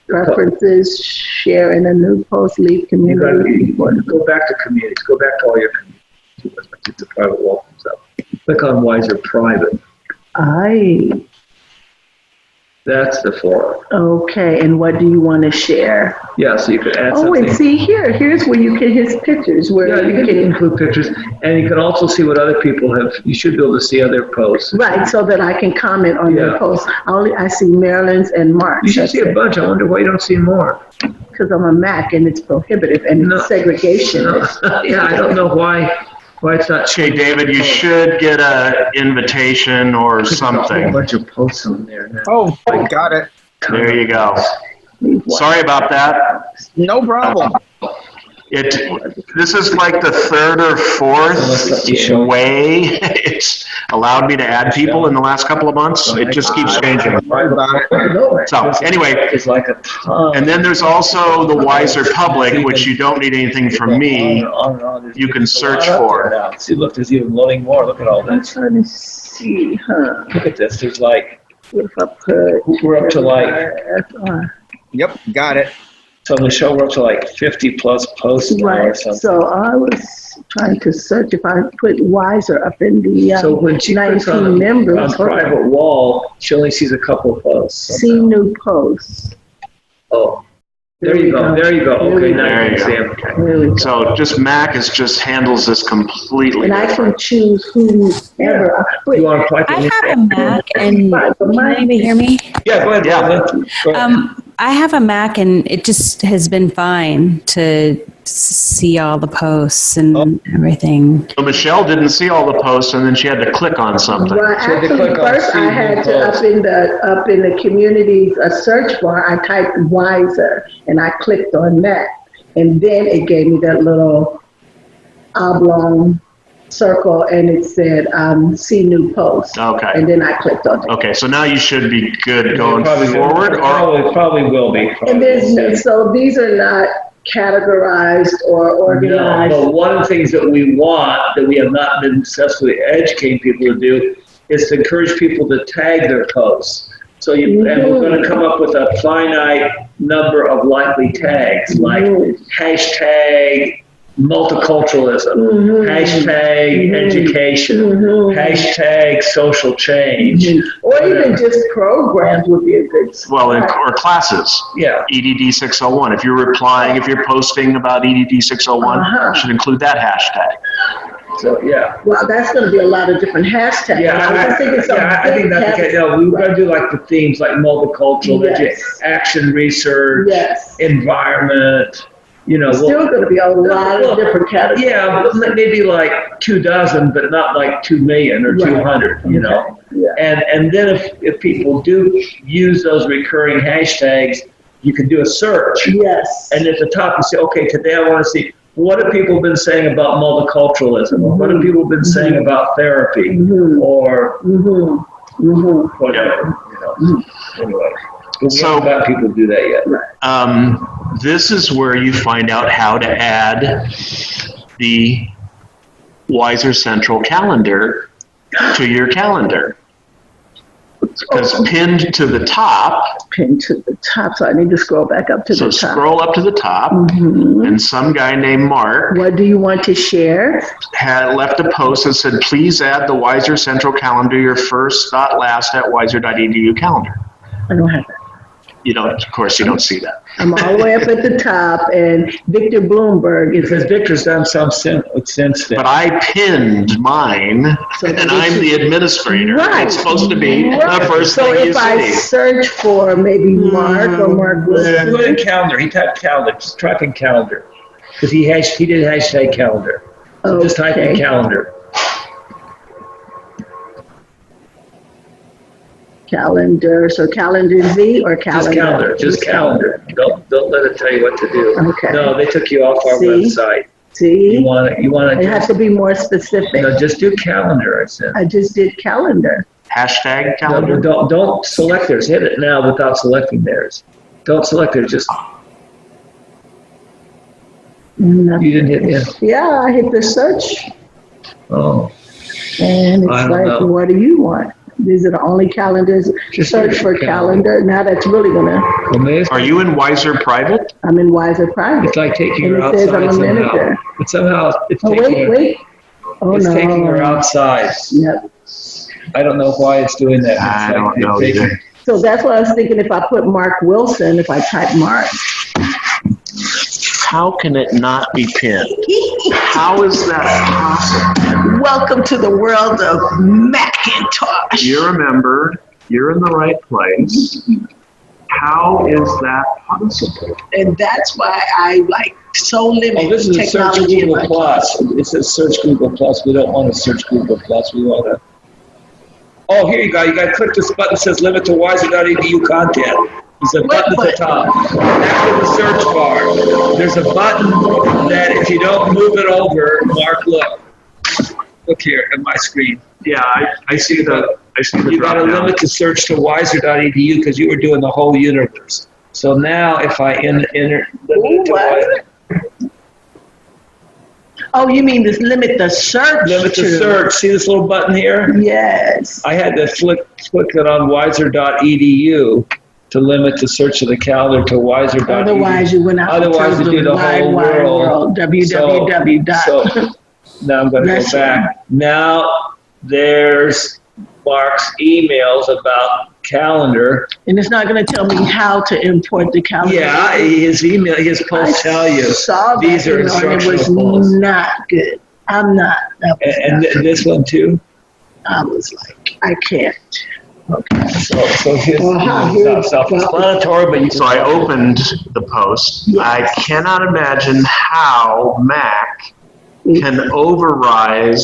preferences, share in a new post, leave You got community. to go back to communities. Go back to all your communities. The private wall comes up. Click on Wiser Private. That's the forum. Okay, and what do you want to share? Yeah, so you could add Oh, something. and see here's where you get his pictures, where Yeah, you can include pictures, and you can also see what other people have. You should be able to see other posts. right, so that I can comment on their Yeah. posts. I see Marilyn's and Mark's. You should see a bunch. I wonder why you don't see more. Because I'm a Mac and it's prohibitive and No. it's segregationist. Yeah, I don't know why it's not. Okay, David, you should get a invitation or A something. bunch of posts on there now. Oh, I got it. There you go. Sorry about that. No problem. This is like the third or fourth way it's allowed me to add people in the last couple of months. It just keeps changing. Sorry about it. So anyway, It's like a ton. and then there's also the Wiser Public, which you don't need anything from me. You can search for. See, look, there's even loading more. Look at all I'm this. trying to see, Look at this. There's like, If I put. we're up to like, Yep, got it. so on the show, we're up to like 50 plus posts now or Right, something. so I was trying to search if I put Wiser up in the So when she clicks 19 on members. private wall, she only sees a couple of posts. See new posts. Oh, there you go. There you go. Okay, now There you you can go. see them. There we go. So just Mac just handles this completely And I different. can choose whoever. I put. You want to apply to I any- have a Mac, and can anybody hear me? Yeah, go ahead. Yeah. Linda. Go ahead. I have a Mac, and it just has been fine to see all the posts and everything. So Michelle didn't see all the posts, and then she had to click on something. Right, So they actually, click on first see I new had to, posts. up in the communities, a search bar, I typed Wiser, and I clicked on that. And then it gave me that little oblong circle, and it said, see new posts. Okay. And then I clicked on it. Okay, so now you should be good going Probably will. forward, or Probably will be. And there's, so these are not categorized or No, organized. but one of the things that we want, that we have not been successfully educating people to do, is to encourage people to tag their posts. So and we're going to come up with a finite number of likely tags, like hashtag multiculturalism, hashtag education, hashtag social change. Or even just programs would be a good well, start. or classes. Yeah. EDD 601. If you're replying, if you're posting about EDD 601, you should include that hashtag. So, yeah. Well, that's going to be a lot of different hashtags. Yeah, I was thinking some I think big that's okay. No, we were going to do like the themes like multicultural, Yes. action research, Yes. environment, you know. Still going to be a lot of different categories. Yeah, but maybe like 24, but not like 2 million or Right. 200, you know. Yeah. And then if people do use those recurring hashtags, you can do a search. Yes. And at the top you say, okay, today I want to see, what have people been saying about multiculturalism? What have people been saying about therapy? Or whatever, you know. Anyway, but we haven't got people to do that yet. This is where you find out how to add the Wiser Central calendar to your calendar. Because pinned to the top, Pinned to the top, so I need to scroll back up to so the top. scroll up to the top, and some guy named Mark What do you want to share? had left a post that said, please add the Wiser Central calendar, your first, last at wiser.edu calendar. I don't have that. You don't, of course, you don't see that. I'm all the way up at the top, and Victor Bloomberg is. Because Victor's done some since then. But I pinned mine, and I'm the administrator. Right. It's supposed to be the first So thing you if I see. search for maybe Mark or Mark Wilson. Go ahead, calendar. He typed calendar. Just type in calendar. Because he did hashtag calendar. So just type in calendar. Calendar, so calendar Z or calendar? Just calendar. Don't let it tell you what to do. Okay. No, they took you off our website. See? You want It to has to be more specific. no, just do calendar, I said. I just did calendar. Hashtag No, calendar. don't select theirs. Hit it now without selecting theirs. Don't select theirs. Just Nothing. you didn't hit it. Yeah, I hit the search, Oh, and I it's don't like, know. what do you want? These are the only calendars. Just Search search for calendar. Now that's really gonna. well, maybe it's, Are you in Wiser Private? I'm in Wiser Private. it's like taking And her it says I'm outside a somehow. manager. But somehow it's Oh, taking wait. Oh, it's no. taking her outside. Yep. I don't know why it's doing that. I It's like don't know taking- either. So that's what I was thinking. If I put Mark Wilson, if I type Mark. How can it not be pinned? How is that possible? Welcome to the world of Macintosh. You're a member, you're in the right place. How is that possible? And that's why I like so Oh, limited this is a search technology in Google my Plus. It says search Google Plus. We don't want to search Google Plus. We want to. Oh, here you go. You got to click this button that says limit to wiser.edu content. There's a button at the top. After the search bar, there's a button that if you don't move it over, Mark, look here at my screen. Yeah, I see the You got to drop down. limit the search to wiser.edu because you were doing the whole universe. So now if I enter limit it to What? Oh, you mean this limit the search? limit the to- search. See this little button here? Yes. I had to click it on wiser.edu to limit the search of the calendar to wiser.edu. Otherwise, you went out Otherwise, to you do the wide, whole wide world. www. So now I'm going to go That's back. Now there's Mark's emails about calendar. And it's not going to tell me how to import the calendar. Yeah, his email, his posts tell you. Saw that These are email and it was instructional posts. not good. I'm not. That was And not good. this one too. I was like, I can't. Okay. So his Uh-huh, is here not we go. self-explanatory, but you So I opened the post. I cannot imagine how Mac can override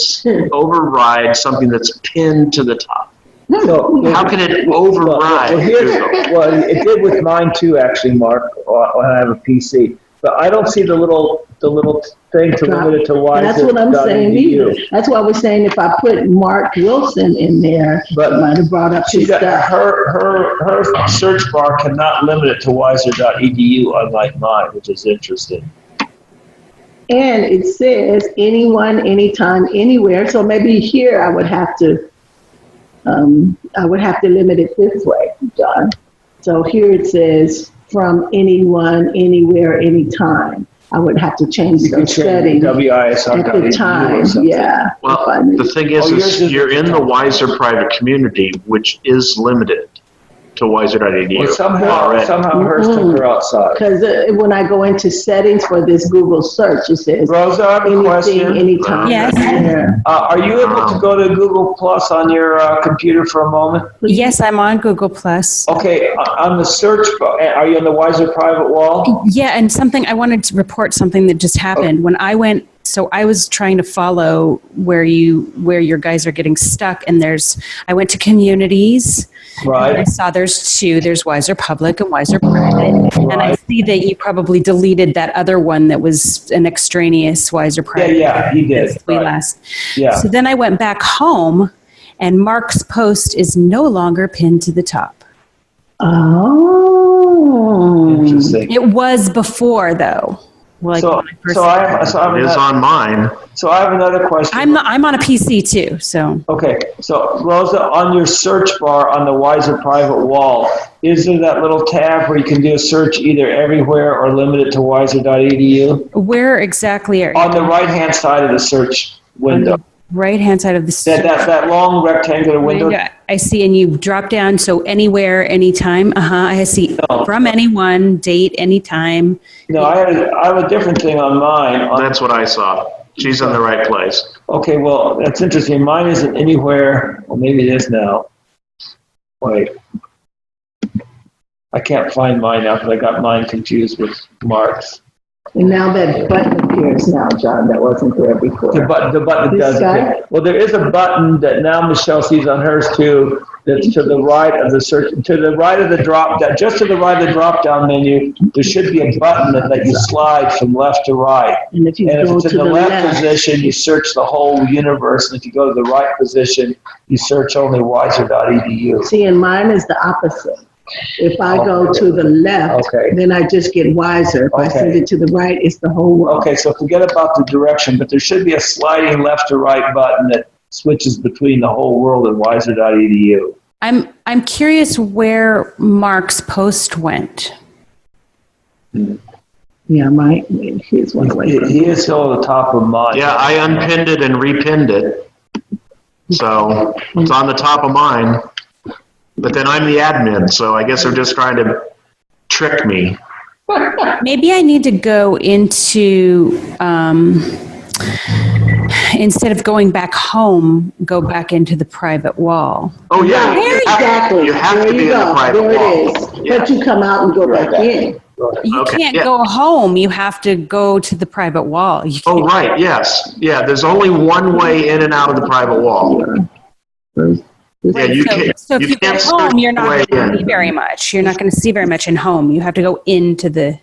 something that's pinned to the top. So, How can it override Google? Well, it did with mine too, actually, Mark, when I have a PC. But I don't see the little thing to limit it to That's what I'm saying either. wiser.edu. That's why I was saying if I put Mark Wilson in there, But it might have brought up She his got stuff. her search bar cannot limit it to wiser.edu, unlike mine, which is interesting. And it says anyone, anytime, anywhere. So maybe here I would have to limit it this way, John. So here it says from anyone, anywhere, anytime. I would have to change You can those change settings at WISR.edu the or time. something. Yeah. Well, if I need- the thing is yours is- you're in the Wiser Private community, which is limited to wiser.edu. Well, somehow already. hers took her outside. Because when I go into settings for this Google search, it says Rosa, I have a anything, question. anytime. Yes. anywhere. Are you able to go to Google Plus on your computer for a moment? Yes, I'm on Google Plus. Okay, on the search bar, are you on the Wiser private wall? Yeah, and I wanted to report something that just happened when I went. So I was trying to follow where your guys are getting stuck, and I went to communities. Right. And I saw there's two. There's Wiser Public and Wiser Private, and I Right. see that you probably deleted that other one that was an extraneous Wiser Private. Yeah, he did. Since we Right. last. Yeah. So then I went back home, and Mark's post is no longer pinned to the top. Oh. Interesting. It was before, though. Like So, when I first- so I have It is another, on mine. so I have another question. I'm on a PC too, so. Okay, so Rosa, on your search bar on the Wiser private wall, is there that little tab where you can do a search either everywhere or limit it to wiser.edu? Where exactly are you? On the right-hand side of the search window. right-hand side of the That long rectangular window? I see, and you drop down, so anywhere, anytime. I see from anyone, date, anytime. No, I have a different thing on mine. That's what I saw. She's in the right place. Okay, well, that's interesting. Mine isn't anywhere. Well, maybe it is now. Wait. I can't find mine now because I got mine confused with Mark's. And now that button appears now, John, that wasn't there before. The button This does guy? appear. Well, there is a button that now Michelle sees on hers too, that's to the right of the search, to the right of the drop down, just to the right of the drop down menu, there should be a button that you slide from left to right. And if you And if go it's to in the left position, you search the whole universe. And if you go to the right position, you search only wiser.edu. see, and mine is the opposite. If I go to the left, Okay. then I just get wiser. If I Okay. send it to the right, it's the whole world. Okay, so forget about the direction, but there should be a sliding left to right button that switches between the whole world and wiser.edu. I'm curious where Mark's post went. Yeah, here's one away from He is still at the top of mine. Yeah, I unpinned it and repinned it. So it's on the top of mine. But then I'm the admin, so I guess they're just trying to trick me. Maybe I need to go into, instead of going back home, go back into the private wall. Oh, yeah. Exactly. You have There to be in you the go. private There wall. it is. Yeah. But you come out and go back in. You Okay, can't yeah. go home. You have to go to the private wall. You Oh, can't- right, yes. Yeah, there's only one way in and out of the private wall. Yeah, you can't. So if you go can't home, search you're your not way going to in. see very much. You're not going to see very much in home. You have to go into the.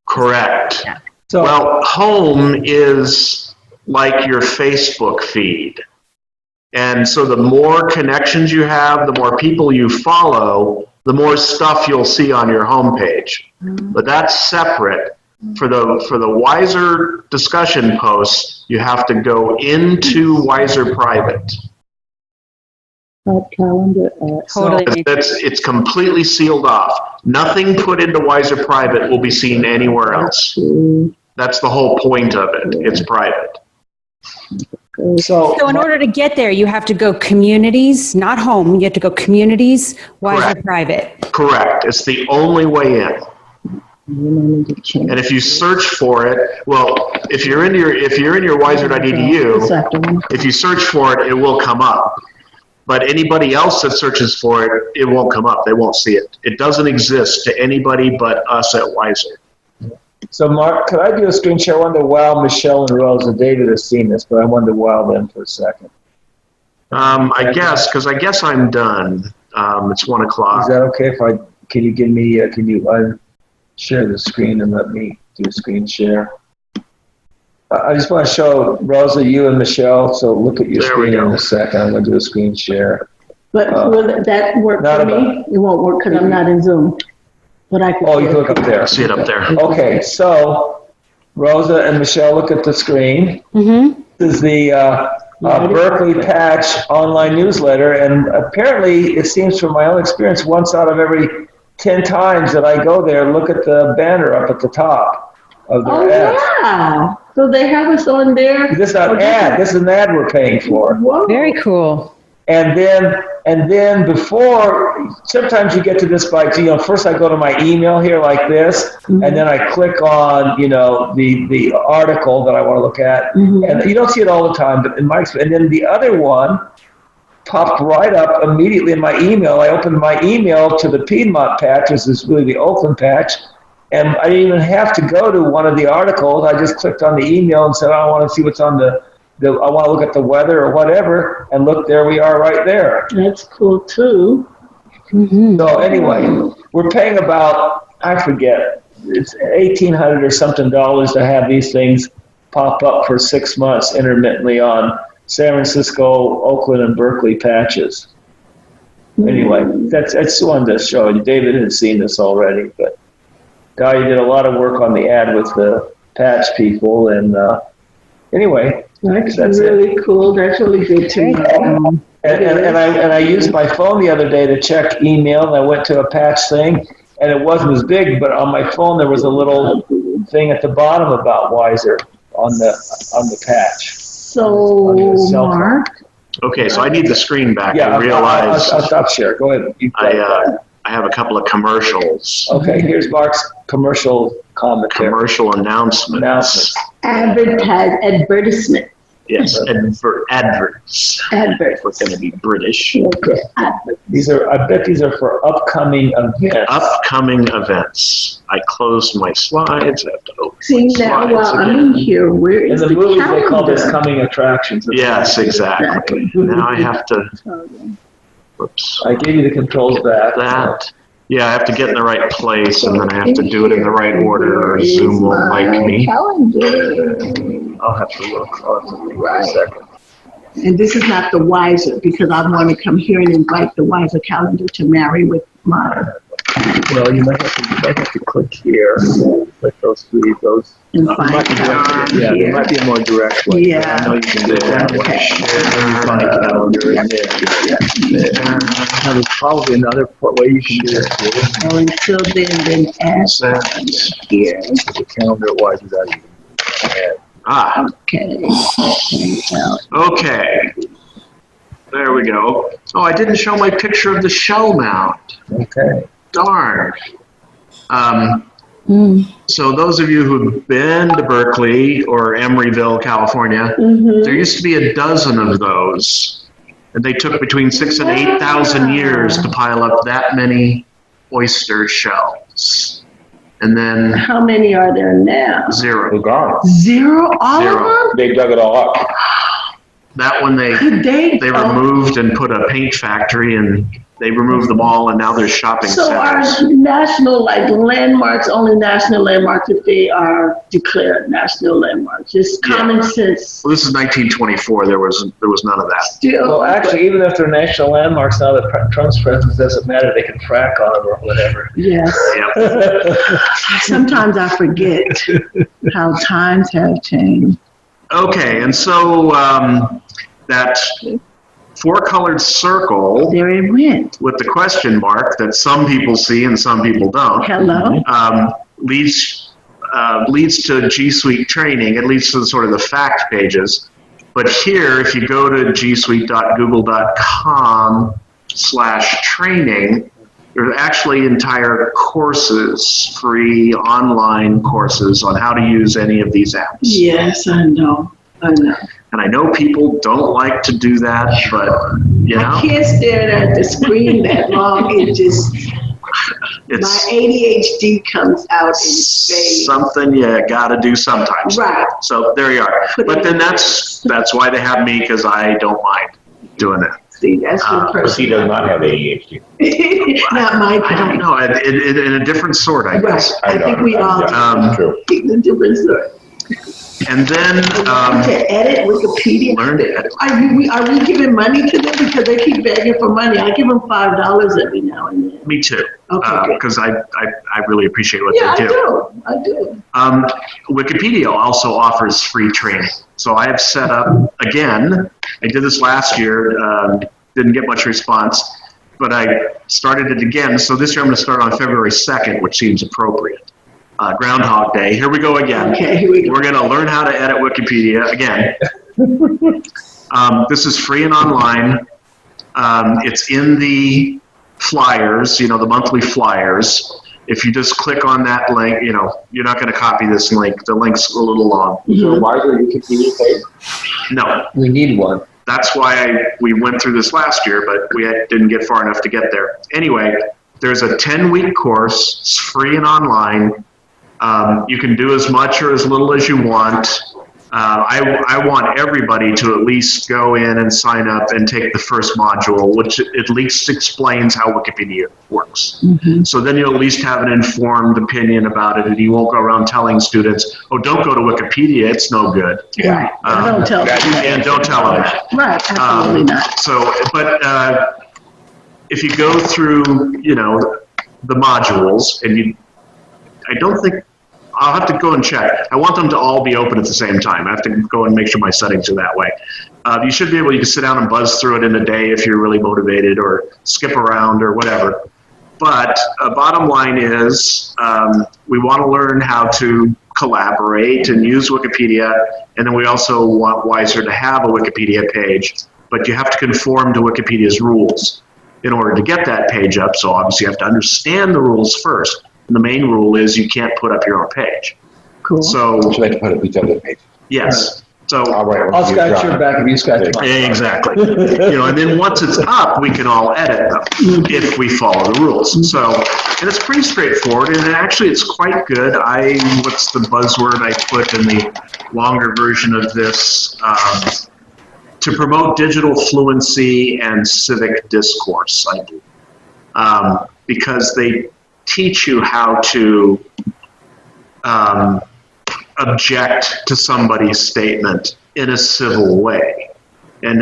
Correct. So, Well, home is like your Facebook feed. And so the more connections you have, the more people you follow, the more stuff you'll see on your homepage. But that's separate. For the Wiser discussion posts, you have to go into Wiser Private. Calendar. Totally. It's completely sealed off. Nothing put into Wiser Private will be seen anywhere else. That's the whole point of it. It's private. So in order to get there, you have to go communities, not home. You have to go communities, Wiser Correct. Private. Correct. It's the only way in. And if you search for it, well, if you're in your wiser.edu, if you search for it, it will come up. But anybody else that searches for it, it won't come up. They won't see it. It doesn't exist to anybody but us at Wiser. so Mark, could I do a screen share? I wanted to wow Michelle and Rose, and David has seen this, but I wanted to wow them for a second. I guess I'm done. It's 1 o'clock. Is that okay if can you share the screen and let me do a screen share? I just want to show Rosa, you and Michelle, so look at your There we screen in go. a second. I'm going to do a screen share. But will that work Not for me? It won't work because I'm not in Zoom. But I can. Oh, you can look up there. I see it up there. Okay, so Rosa and Michelle, look at the screen. Mm-hmm. This is the Berkeley Patch online newsletter, and apparently it seems from my own experience, once out of every 10 times that I go there, look at the banner up at the top of their Oh, ads. yeah. So they have us on there. This is an ad. This is an ad we're paying for. Whoa. Very cool. And then before, sometimes you get to this by, first I go to my email here like this, and then I click on, the article that I want to look at. And you don't see it all the time, but in my experience, and then the other one popped right up immediately in my email. I opened my email to the Piedmont patch, which is really the Oakland patch, and I didn't even have to go to one of the articles. I just clicked on the email and said, I want to see what's on I want to look at the weather or whatever, and look, there we are right there. That's cool too. So anyway, we're paying about, I forget, it's $1,800 or something to have these things pop up for 6 months intermittently on San Francisco, Oakland, and Berkeley patches. Anyway, I just wanted to show you. David has seen this already, but Dahlia did a lot of work on the ad with the patch people, and anyway. That's really cool. That's really good to know. And I used my phone the other day to check email, and I went to a patch thing, and it wasn't as big, but on my phone there was a little thing at the bottom about Wiser on the patch. So, your cell phone. Mark, Okay, so I need the screen back. Yeah, I realize I'll stop share. Go ahead. I have a couple of commercials. Okay, here's Mark's commercial commentary. Commercial announcements. advertisement. Yes, adverts. Adverts. We're going to be British. Okay, adverts. I bet these are for upcoming events. Upcoming events. I closed my slides. I have to open See, my now slides while I'm again. in here, where In is the the movies, they call calendar? this coming attractions. Yes, exactly. Now I have to, whoops, I gave you the controls back. that. Yeah, I have to get in the right place and then I have to do it in the right order or Zoom won't like me. Calendar. I'll have to look. I'll have to think for a second. And this is not the Wiser, because I want to come here and invite the Wiser calendar to marry with mine. Well, you might have to click here. Click those three. Those. And There find might be calendar yeah, there here. might be a more direct way. Yeah. I know you can do it that way. Okay. Find calendar in there. Now, there's probably another way you can do it too. Oh, until then add here. The calendar wise is that you Ah, Okay. okay. There we go. Oh, I didn't show my picture of the shell mount. okay. Darn. So those of you who've been to Berkeley or Emeryville, California, there used to be a dozen of those. And they took between 6,000 and 8,000 years to pile up that many oyster shells. And then How many are there now? zero. They're gone. Zero? All Zero. of them? They dug it all up. That one they They removed and put a paint factory and they removed them all and now there's shopping So are centers. national, like landmarks, only national landmarks if they are declared national landmarks? Just Yeah. common sense Well, this is 1924. There was none of that. still. Well, actually, even if they're national landmarks now, that Trump's presence doesn't matter. They can frack on them or whatever. Yes. Yep. Sometimes I forget how times have changed. Okay, and so that four-colored circle There it went. with the question mark that some people see and some people don't Hello? leads to G Suite training. It leads to sort of the fact pages. But here, if you go to gsuite.google.com/training, there's actually entire courses, free online courses on how to use any of these apps. Yes, I know. I know. And I know people don't like to do that, but, you I know, can't stare at the screen that long. It just, my it's ADHD comes out in spades. something you gotta do sometimes. Right. So there you are. But then that's why they have me, because I don't mind doing it. See, that's your Because he does not have ADHD. Not my I don't kind. know, in a different sort, I Right. guess. I think we all True. take the different sort. And then To edit Wikipedia. learn to edit. Are we giving money to them because they keep begging for money? I give them $5 every now and then. Me too, Okay, good. because I really appreciate what Yeah, they do. I do. Wikipedia also offers free training. So I have set up, again, I did this last year, didn't get much response, but I started it again. So this year I'm going to start on February 2nd, which seems appropriate. Groundhog Day. Here we go again. Okay, here we go. We're going to learn how to edit Wikipedia again. This is free and online. It's in the flyers, the monthly flyers. If you just click on that link, you're not going to copy this link. The link's a little long. Mhm. Why is there a Wikipedia page? No, We need one. that's why we went through this last year, but we didn't get far enough to get there. Anyway, there's a 10-week course. It's free and online. You can do as much or as little as you want. I want everybody to at least go in and sign up and take the first module, which at least explains how Wikipedia works. So then you'll at least have an informed opinion about it, and you won't go around telling students, oh, don't go to Wikipedia, it's no good. Right. Don't tell them. And don't tell them. Right, absolutely not. So, but if you go through, the modules, and I don't think, I'll have to go and check. I want them to all be open at the same time. I have to go and make sure my settings are that way. You should be able to sit down and buzz through it in a day if you're really motivated, or skip around or whatever. But bottom line is, we want to learn how to collaborate and use Wikipedia. And then we also want Wiser to have a Wikipedia page, but you have to conform to Wikipedia's rules in order to get that page up. So obviously you have to understand the rules first. And the main rule is you can't put up your own page. Cool. So, So they can put up each other's pages. yes. So, I'll scratch your back if you scratch mine. exactly. And then once it's up, we can all edit them if we follow the rules. So, and it's pretty straightforward, and actually it's quite good. What's the buzzword I put in the longer version of this? To promote digital fluency and civic discourse, I do. Because they teach you how to object to somebody's statement in a civil way, and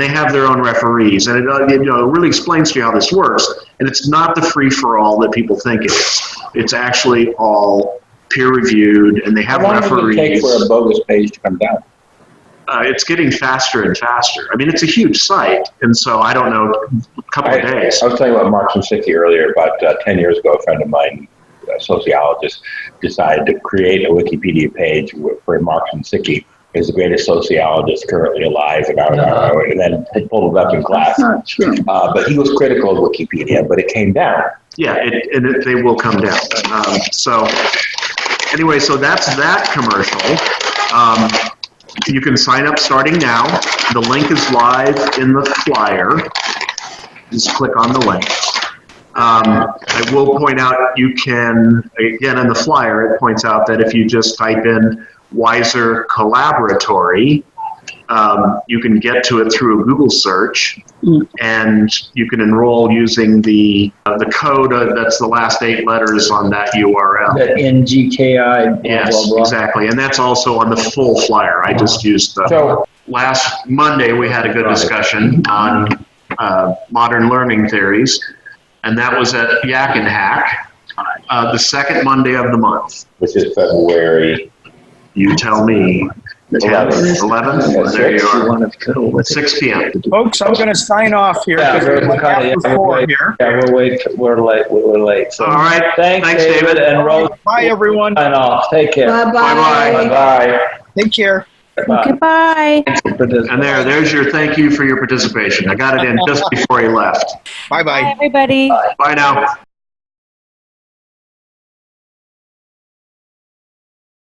they have their own referees, and it really explains to you how this works. And it's not the free-for-all that people think it is. It's actually all peer-reviewed, and they have referees. How long does it take for a bogus page to come down? It's getting faster and faster. I mean, it's a huge site, and so I don't know, a couple of days. I was telling you about Marx and Sickey earlier. About 10 years ago, a friend of mine, a sociologist, decided to create a Wikipedia page for Marx and Sickey, is the greatest sociologist currently alive, and then he pulled it up in class. Not true. But he was critical of Wikipedia, but it came down. Yeah, they will come down. So anyway, so that's that commercial. You can sign up starting now. The link is live in the flyer. Just click on the link. I will point out you can, again, in the flyer, it points out that if you just type in Wiser Collaboratory, you can get to it through a Google search, and you can enroll using the code that's the last 8 letters on that URL. That NGKI, blah, Yes, blah, blah. exactly, and that's also on the full flyer. I just used the. So Last Monday, we had a good discussion on modern learning theories, and that was at Yak and Hack, the second Monday of the month. which is February. You tell me. 10th, 11th, there you You are. want to go with it. 6 p.m. Folks, I'm going to sign off here. Yeah, because we're we're kinda- after yeah, 4 we're- here. Yeah, we're late. So, All right. Thanks, Thanks, David, and Rose. Bye, everyone. Sign off. Take care. Bye-bye. Bye. Take care. Bye. Goodbye. And there's your thank you for your participation. I got it in just before he left. Bye-bye. Bye, everybody. Bye now.